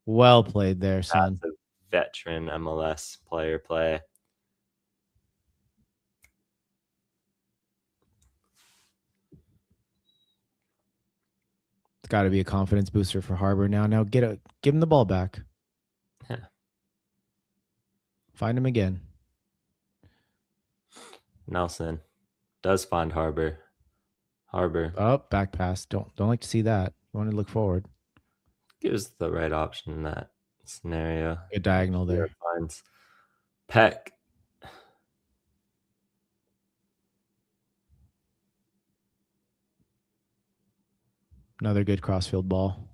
Well played there, son. That's a veteran MLS player play. It's got to be a confidence booster for Harbor now. Now give him the ball back. Yeah. Find him again. Nelson does find Harbor. Oh, back pass. Don't like to see that. You want to look forward. Gives the right option in that scenario. Good diagonal there. Finds Peck. Another good crossfield ball.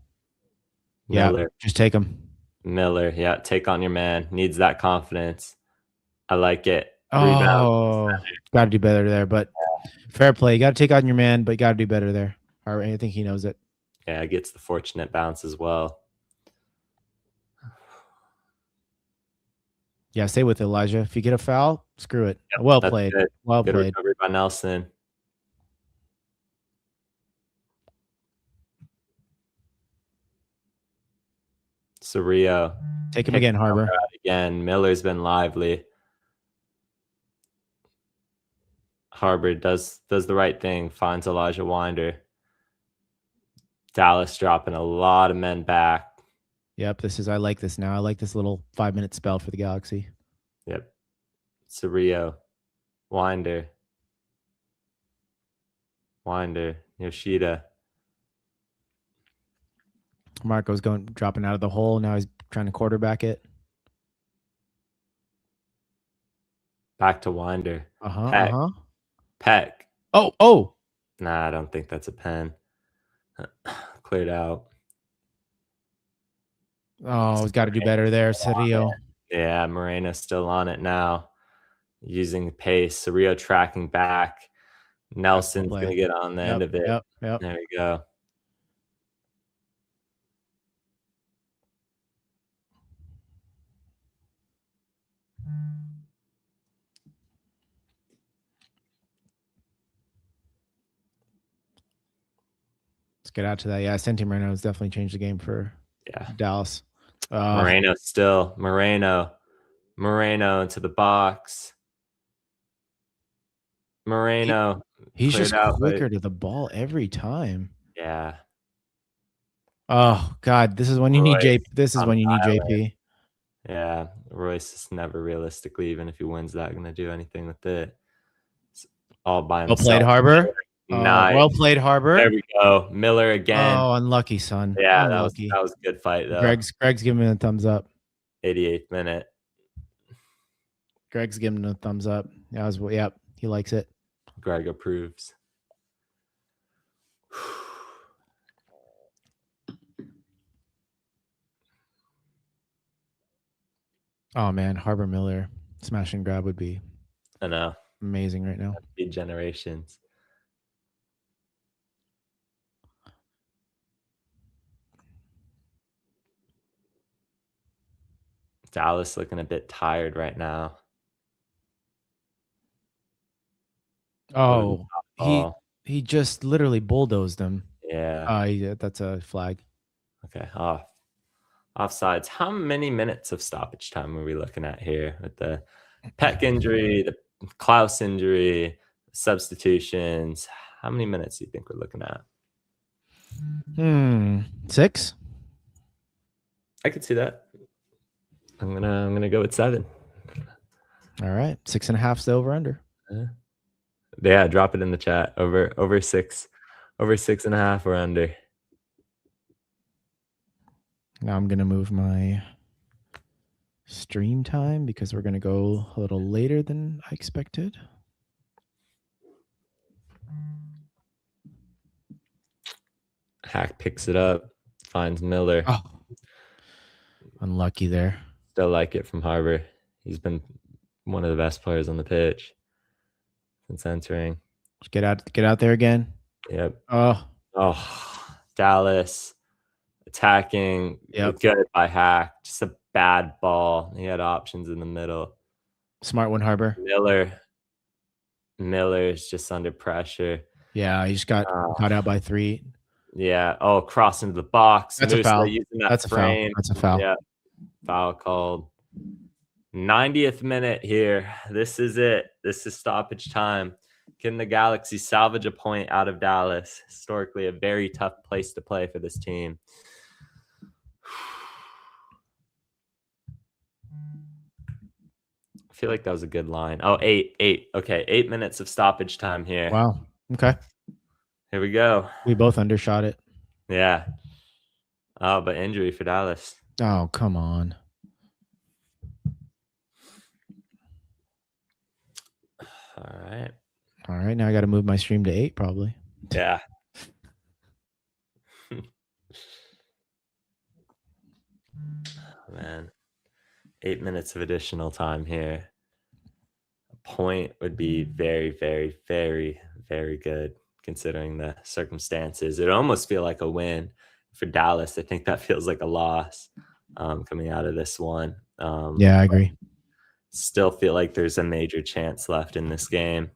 Miller. Yeah, just take him. Miller, yeah, take on your man. Needs that confidence. I like it. Oh, got to do better there. But fair play. You got to take on your man, but you got to do better there. I think he knows it. Yeah, gets the fortunate bounce as well. Yeah, stay with it, Elijah. If you get a foul, screw it. Yep, well played. Good. Well good played. Recovery by Nelson. Cirillo. Take him again, Harbor. Again, Miller's been lively. Harbor does the right thing, finds Elijah Winder. Dallas dropping a lot of men back. Yep, I like this now. I like this little 5-minute spell for the Galaxy. Yep. Cirillo. Winder. Yoshida. Marco's dropping out of the hole. Now he's trying to quarterback it. Back to Winder. Peck. Oh. Nah, I don't think that's a pen. Cleared out. Oh, he's got to do better there, Cirillo. Yeah, Moreno's still on it now. Using pace. Cirillo tracking back. Nelson's going to get on the end of it. Yep. There we go. Let's get out to that. Yeah, Santi Moreno has definitely changed the game for Dallas. Moreno into the box. Moreno. He's just quicker to the ball every time. Yeah. Oh God, this is when you need JP. This is when you need JP. Yeah, Royce is never realistically, even if he wins that, going to do anything with it. It's all by himself. Well played, Harbor. Nice. Well played, Harbor. There we go. Miller again. Oh, unlucky, son. Yeah, unlucky. that was a good fight though. Greg's giving him a thumbs up. 88th minute. Greg's giving him a thumbs up. Yep, he likes it. Greg approves. Oh man, Harbor Miller smash and grab would be amazing right now. Be generations. Dallas looking a bit tired right now. Oh, he just literally bulldozed him. Yeah. That's a flag. Okay, offsides. How many minutes of stoppage time are we looking at here with the Peck injury, the Klaus injury, substitutions? How many minutes do you think we're looking at? 6. I could see that. I'm gonna go with 7. All right, 6.5 is the over under. Yeah, drop it in the chat. Over 6, over 6.5 or under. Now I'm gonna move my stream time because we're going to go a little later than I expected. Hack picks it up, finds Miller. Oh, unlucky there. Still like it from Harbor. He's been one of the best players on the pitch since entering. Get out there again. Yep. Oh, Dallas attacking. Yep. Good by Hack. Just a bad ball. He had options in the middle. Smart one, Harbor. Miller is just under pressure. Yeah, he just got caught out by 3. Yeah. Oh, cross into the box. That's a foul. Using that That's frame. a foul. That's a foul. Yeah. Foul called. 90th minute here. This is it. This is stoppage time. Can the Galaxy salvage a point out of Dallas? Historically, a very tough place to play for this team. I feel like that was a good line. Oh, 8. Okay, 8 minutes of stoppage time here. Wow. Okay. Here we go. We both undershot it. Yeah. Oh, but injury for Dallas. Oh, come on. All right. Now I got to move my stream to 8 probably. Yeah. Man. 8 minutes of additional time here. A point would be very, very, very, very good considering the circumstances. It would almost feel like a win for Dallas. I think that feels like a loss coming out of this one. Yeah, I agree. Still feel like there's a major chance left in this game.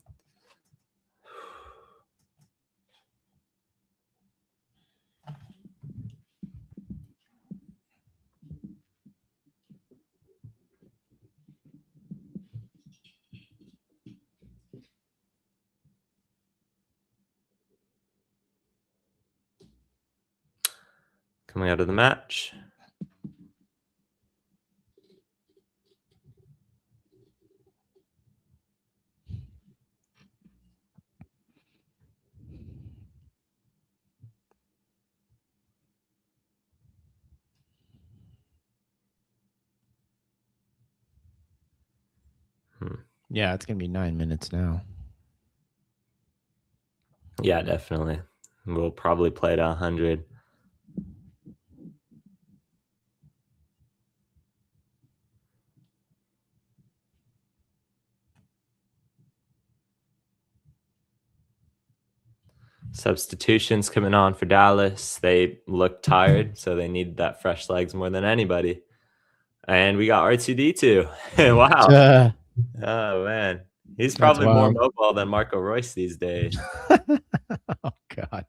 Coming out of the match. Yeah, it's going to be 9 minutes now. Yeah, definitely. We'll probably play to 100. Substitutions coming on for Dallas. They look tired, so they need that fresh legs more than anybody. And we got R2D2. Wow. Oh, man. He's probably more mobile than Marco Royce these days. Oh, God.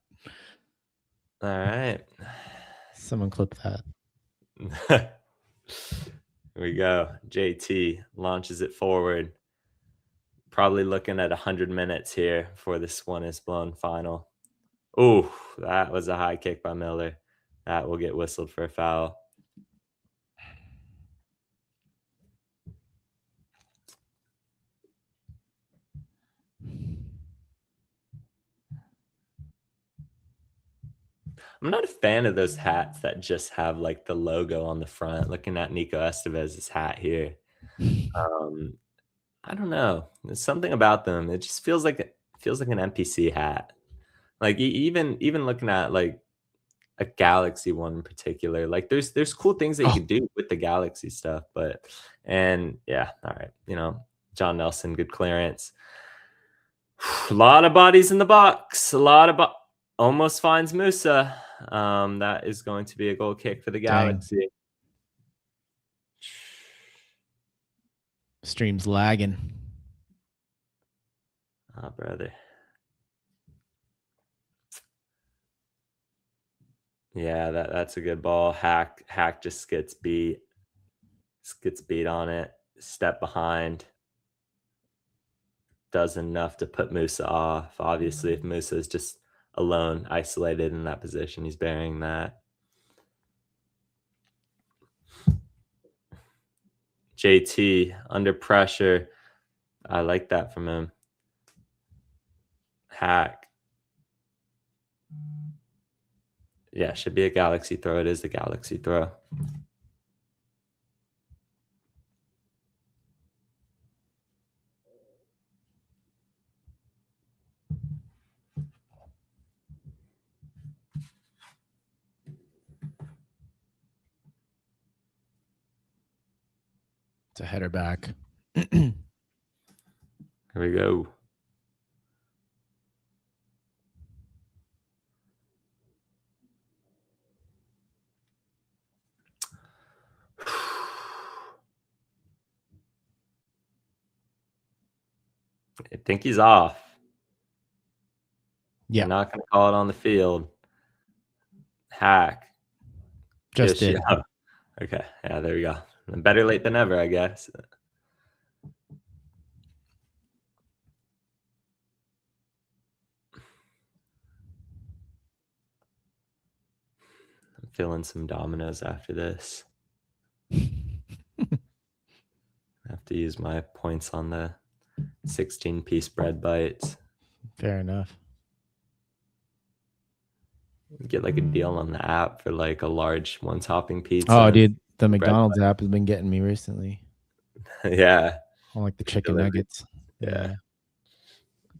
All right. Someone clip that. Here we go. JT launches it forward. Probably looking at 100 minutes here before this one is blown final. Oh, that was a high kick by Miller. That will get whistled for a foul. I'm not a fan of those hats that just have like the logo on the front. Looking at Nico Estevez's hat here. I don't know. There's something about them. It just feels like an NPC hat. Like even looking at like a Galaxy one in particular, like there's cool things that you can do with the Galaxy stuff, and yeah, all right, John Nelson, good clearance. A lot of bodies in the box. Almost finds Musa. That is going to be a goal kick for the Galaxy. Dang. Stream's lagging. Oh, brother. Yeah, that's a good ball. Hack just gets beat. Gets beat on it. Step behind. Does enough to put Musa off. Obviously, if Musa is just alone, isolated in that position, he's burying that. JT under pressure. I like that from him. Hack. Yeah, should be a Galaxy throw. It is a Galaxy throw. It's a header back. Here we go. I think he's off. Yeah, I'm not going to call it on the field. Hack. just did. Yeah. Okay. Yeah, there we go. Better late than ever, I guess. I'm feeling some dominoes after this. I have to use my points on the 16-piece bread bites. Fair enough. Get like a deal on the app for like a large one-topping pizza. Oh, dude, the bread McDonald's app has been getting me recently. Yeah. I like the chicken nuggets. Yeah.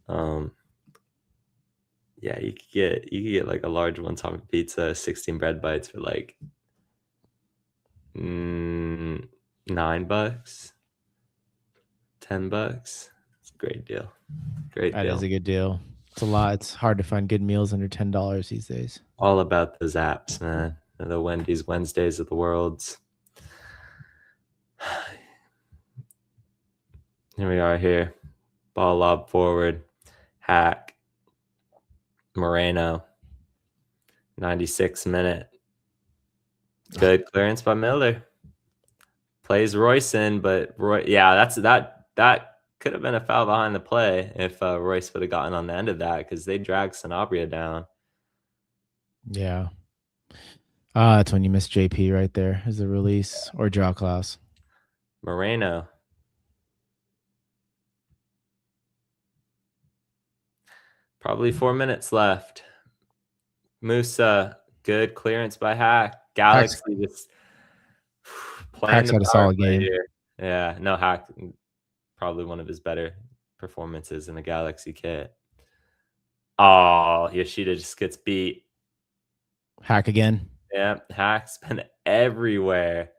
Yeah, you could get like a large one-topping pizza, 16 bread bites for like $9, $10. It's a great deal. Great That deal. is a good deal. It's a lot. It's hard to find good meals under $10 these days. All about those apps, man. The Wendy's Wednesdays of the worlds. Here we are here. Ball lob forward. Hack. Moreno. 96 minute. Good clearance by Miller. Plays Royce in, but Roy, yeah, that could have been a foul behind the play if Royce would have gotten on the end of that because they dragged Sanabria down. Yeah. That's when you miss JP right there as a release or draw class. Moreno. Probably 4 minutes left. Musa, good clearance by Hack. Galaxy just playing Hack's the had a power solid play game. here. Yeah, no, Hack, probably one of his better performances in a Galaxy kit. Oh, Yoshida just gets beat. Hack again. Yeah, Hack's been everywhere.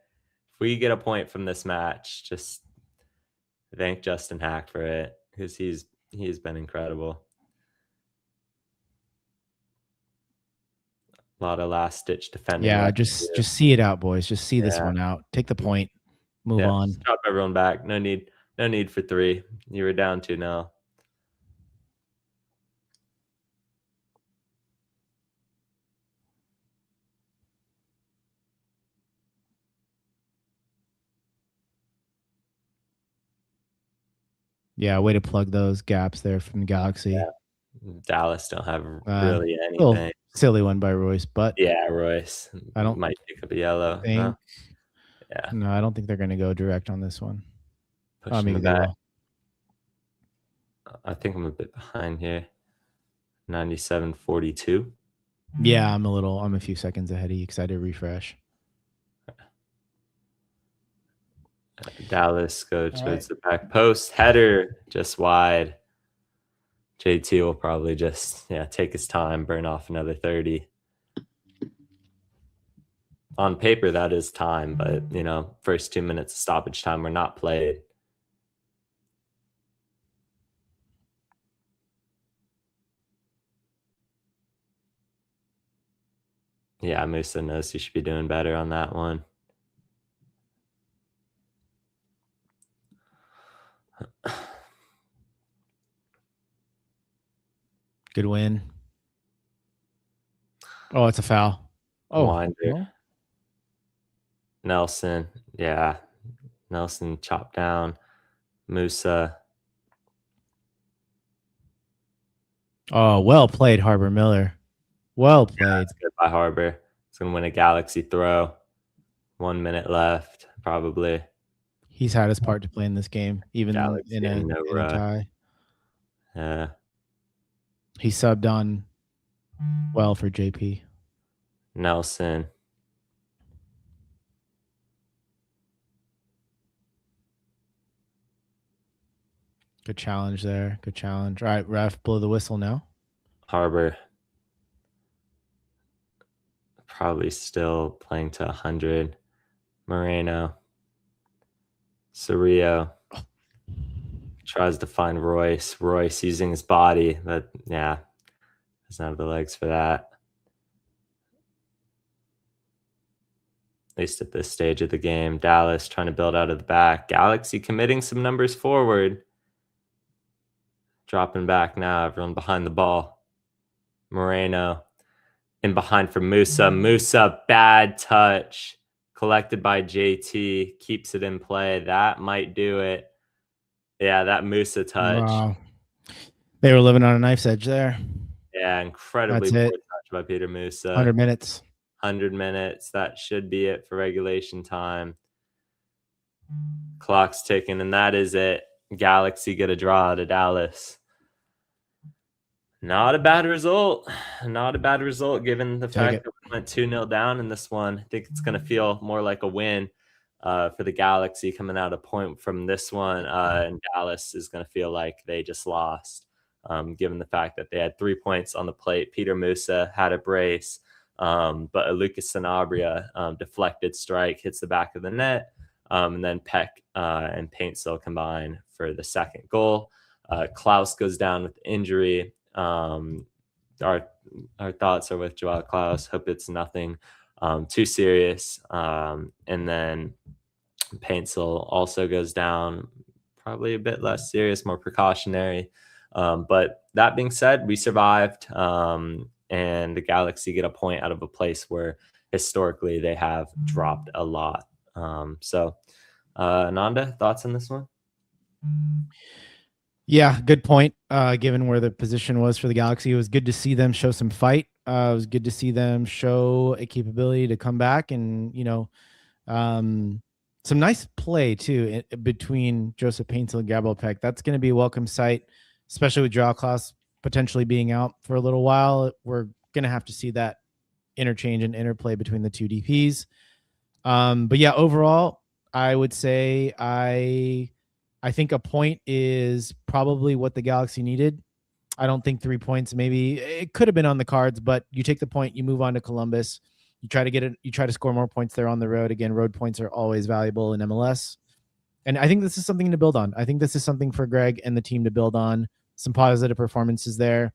If we get a point from this match, just thank Justin Hack for it because he's been incredible. A lot of last stitch defending. Yeah, just see it out, boys. Just see this one out. Take the point. Move on. Drop everyone back. No need for 3. You were down 2-0. Yeah, way to plug those gaps there from Galaxy. Yeah. Dallas don't have really anything. Silly one by Royce, but yeah, Royce. I don't might pick up a yellow. think. Yeah. No, I don't think they're going to go direct on this one. Pushing the they back. will. I think I'm a bit behind here. 97-42. Yeah, I'm a few seconds ahead of you because I did refresh. Dallas go towards the back post. Header just wide. JT will probably just take his time, burn off another 30. On paper, that is time, but first 2 minutes of stoppage time were not played. Yeah, Musa knows he should be doing better on that one. Good win. Oh, it's a foul. Oh, Winder. No? Nelson. Yeah. Nelson chopped down. Musa. Oh, well played, Harbor Miller. Well played. Yeah, that's good by Harbor. He's going to win a Galaxy throw. 1 minute left, probably. He's had his part to play in this game, even Galaxy in a tie. Yeah. He subbed on well for JP. Nelson. Good challenge there. Good challenge. All right, ref, blow the whistle now. Harbor. Probably still playing to 100. Moreno. Cerrillo tries to find Royce. Royce using his body. But yeah, doesn't have the legs for that. At least at this stage of the game. Dallas trying to build out of the back. Galaxy committing some numbers forward. Dropping back now. Everyone behind the ball. Moreno in behind for Musa. Musa, bad touch. Collected by JT. Keeps it in play. That might do it. Yeah, that Musa touch. Wow. They were living on a knife's edge there. Yeah, incredibly That's poor it. touch by Peter Musa. 100 minutes. 100 minutes. That should be it for regulation time. Clock's ticking, and that is it. Galaxy get a draw to Dallas. Not a bad result. Not a bad result given the fact that we went 2-0 down in this one. I think it's going to feel more like a win for the Galaxy coming out a point from this one. And Dallas is going to feel like they just lost, given the fact that they had 3 points on the plate. Peter Musa had a brace, but a Lucas Sanabria deflected strike hits the back of the net. And then Peck and Paintsill combine for the second goal. Klaus goes down with injury. Our thoughts are with Joao Klaus. Hope it's nothing too serious. And then Paintsill also goes down, probably a bit less serious, more precautionary. But that being said, we survived, and the Galaxy get a point out of a place where historically they have dropped a lot. So Ananda, thoughts on this one? Yeah, good point. Given where the position was for the Galaxy, it was good to see them show some fight. It was good to see them show a capability to come back and, some nice play too between Joseph Paintsill and Gabriel Peck. That's going to be a welcome sight, especially with Joao Klaus potentially being out for a little while. We're going to have to see that interchange and interplay between the two DPs. But yeah, overall, I would say I think a point is probably what the Galaxy needed. I don't think 3 points, maybe it could have been on the cards, but you take the point, you move on to Columbus. You try to get it. You try to score more points there on the road. Again, road points are always valuable in MLS. And I think this is something to build on. I think this is something for Greg and the team to build on. Some positive performances there.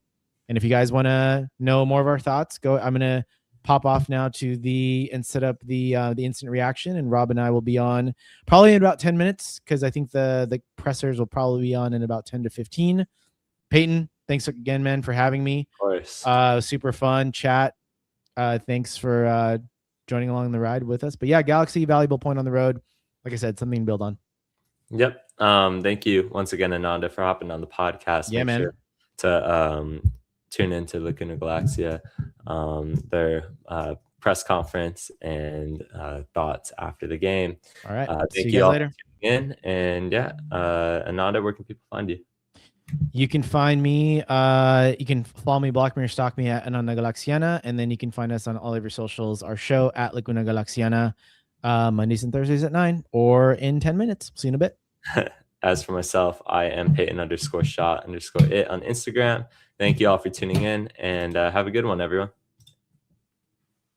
And if you guys want to know more of our thoughts, I'm going to pop off now and set up the instant reaction, and Rob and I will be on probably in about 10 minutes because I think the pressers will probably be on in about 10 to 15. Peyton, thanks again, man, for having me. Of course. Super fun chat. Thanks for joining along the ride with us. But yeah, Galaxy, valuable point on the road. Like I said, something to build on. Yep. Thank you once again, Ananda, for hopping on the podcast. Yeah, man. Sure to tune into Laguna Galaxia, their press conference and thoughts after the game. All right. Thank See you guys all later. for tuning in. And yeah, Ananda, where can people find you? You can find me. You can follow me, block me, or stalk me at Ananda Galaxiana, and then you can find us on all of your socials. Our show at Laguna Galaxiana, Mondays and Thursdays at 9 or in 10 minutes. See you in a bit. As for myself, I am Peyton_shot_it on Instagram. Thank you all for tuning in, and have a good one, everyone.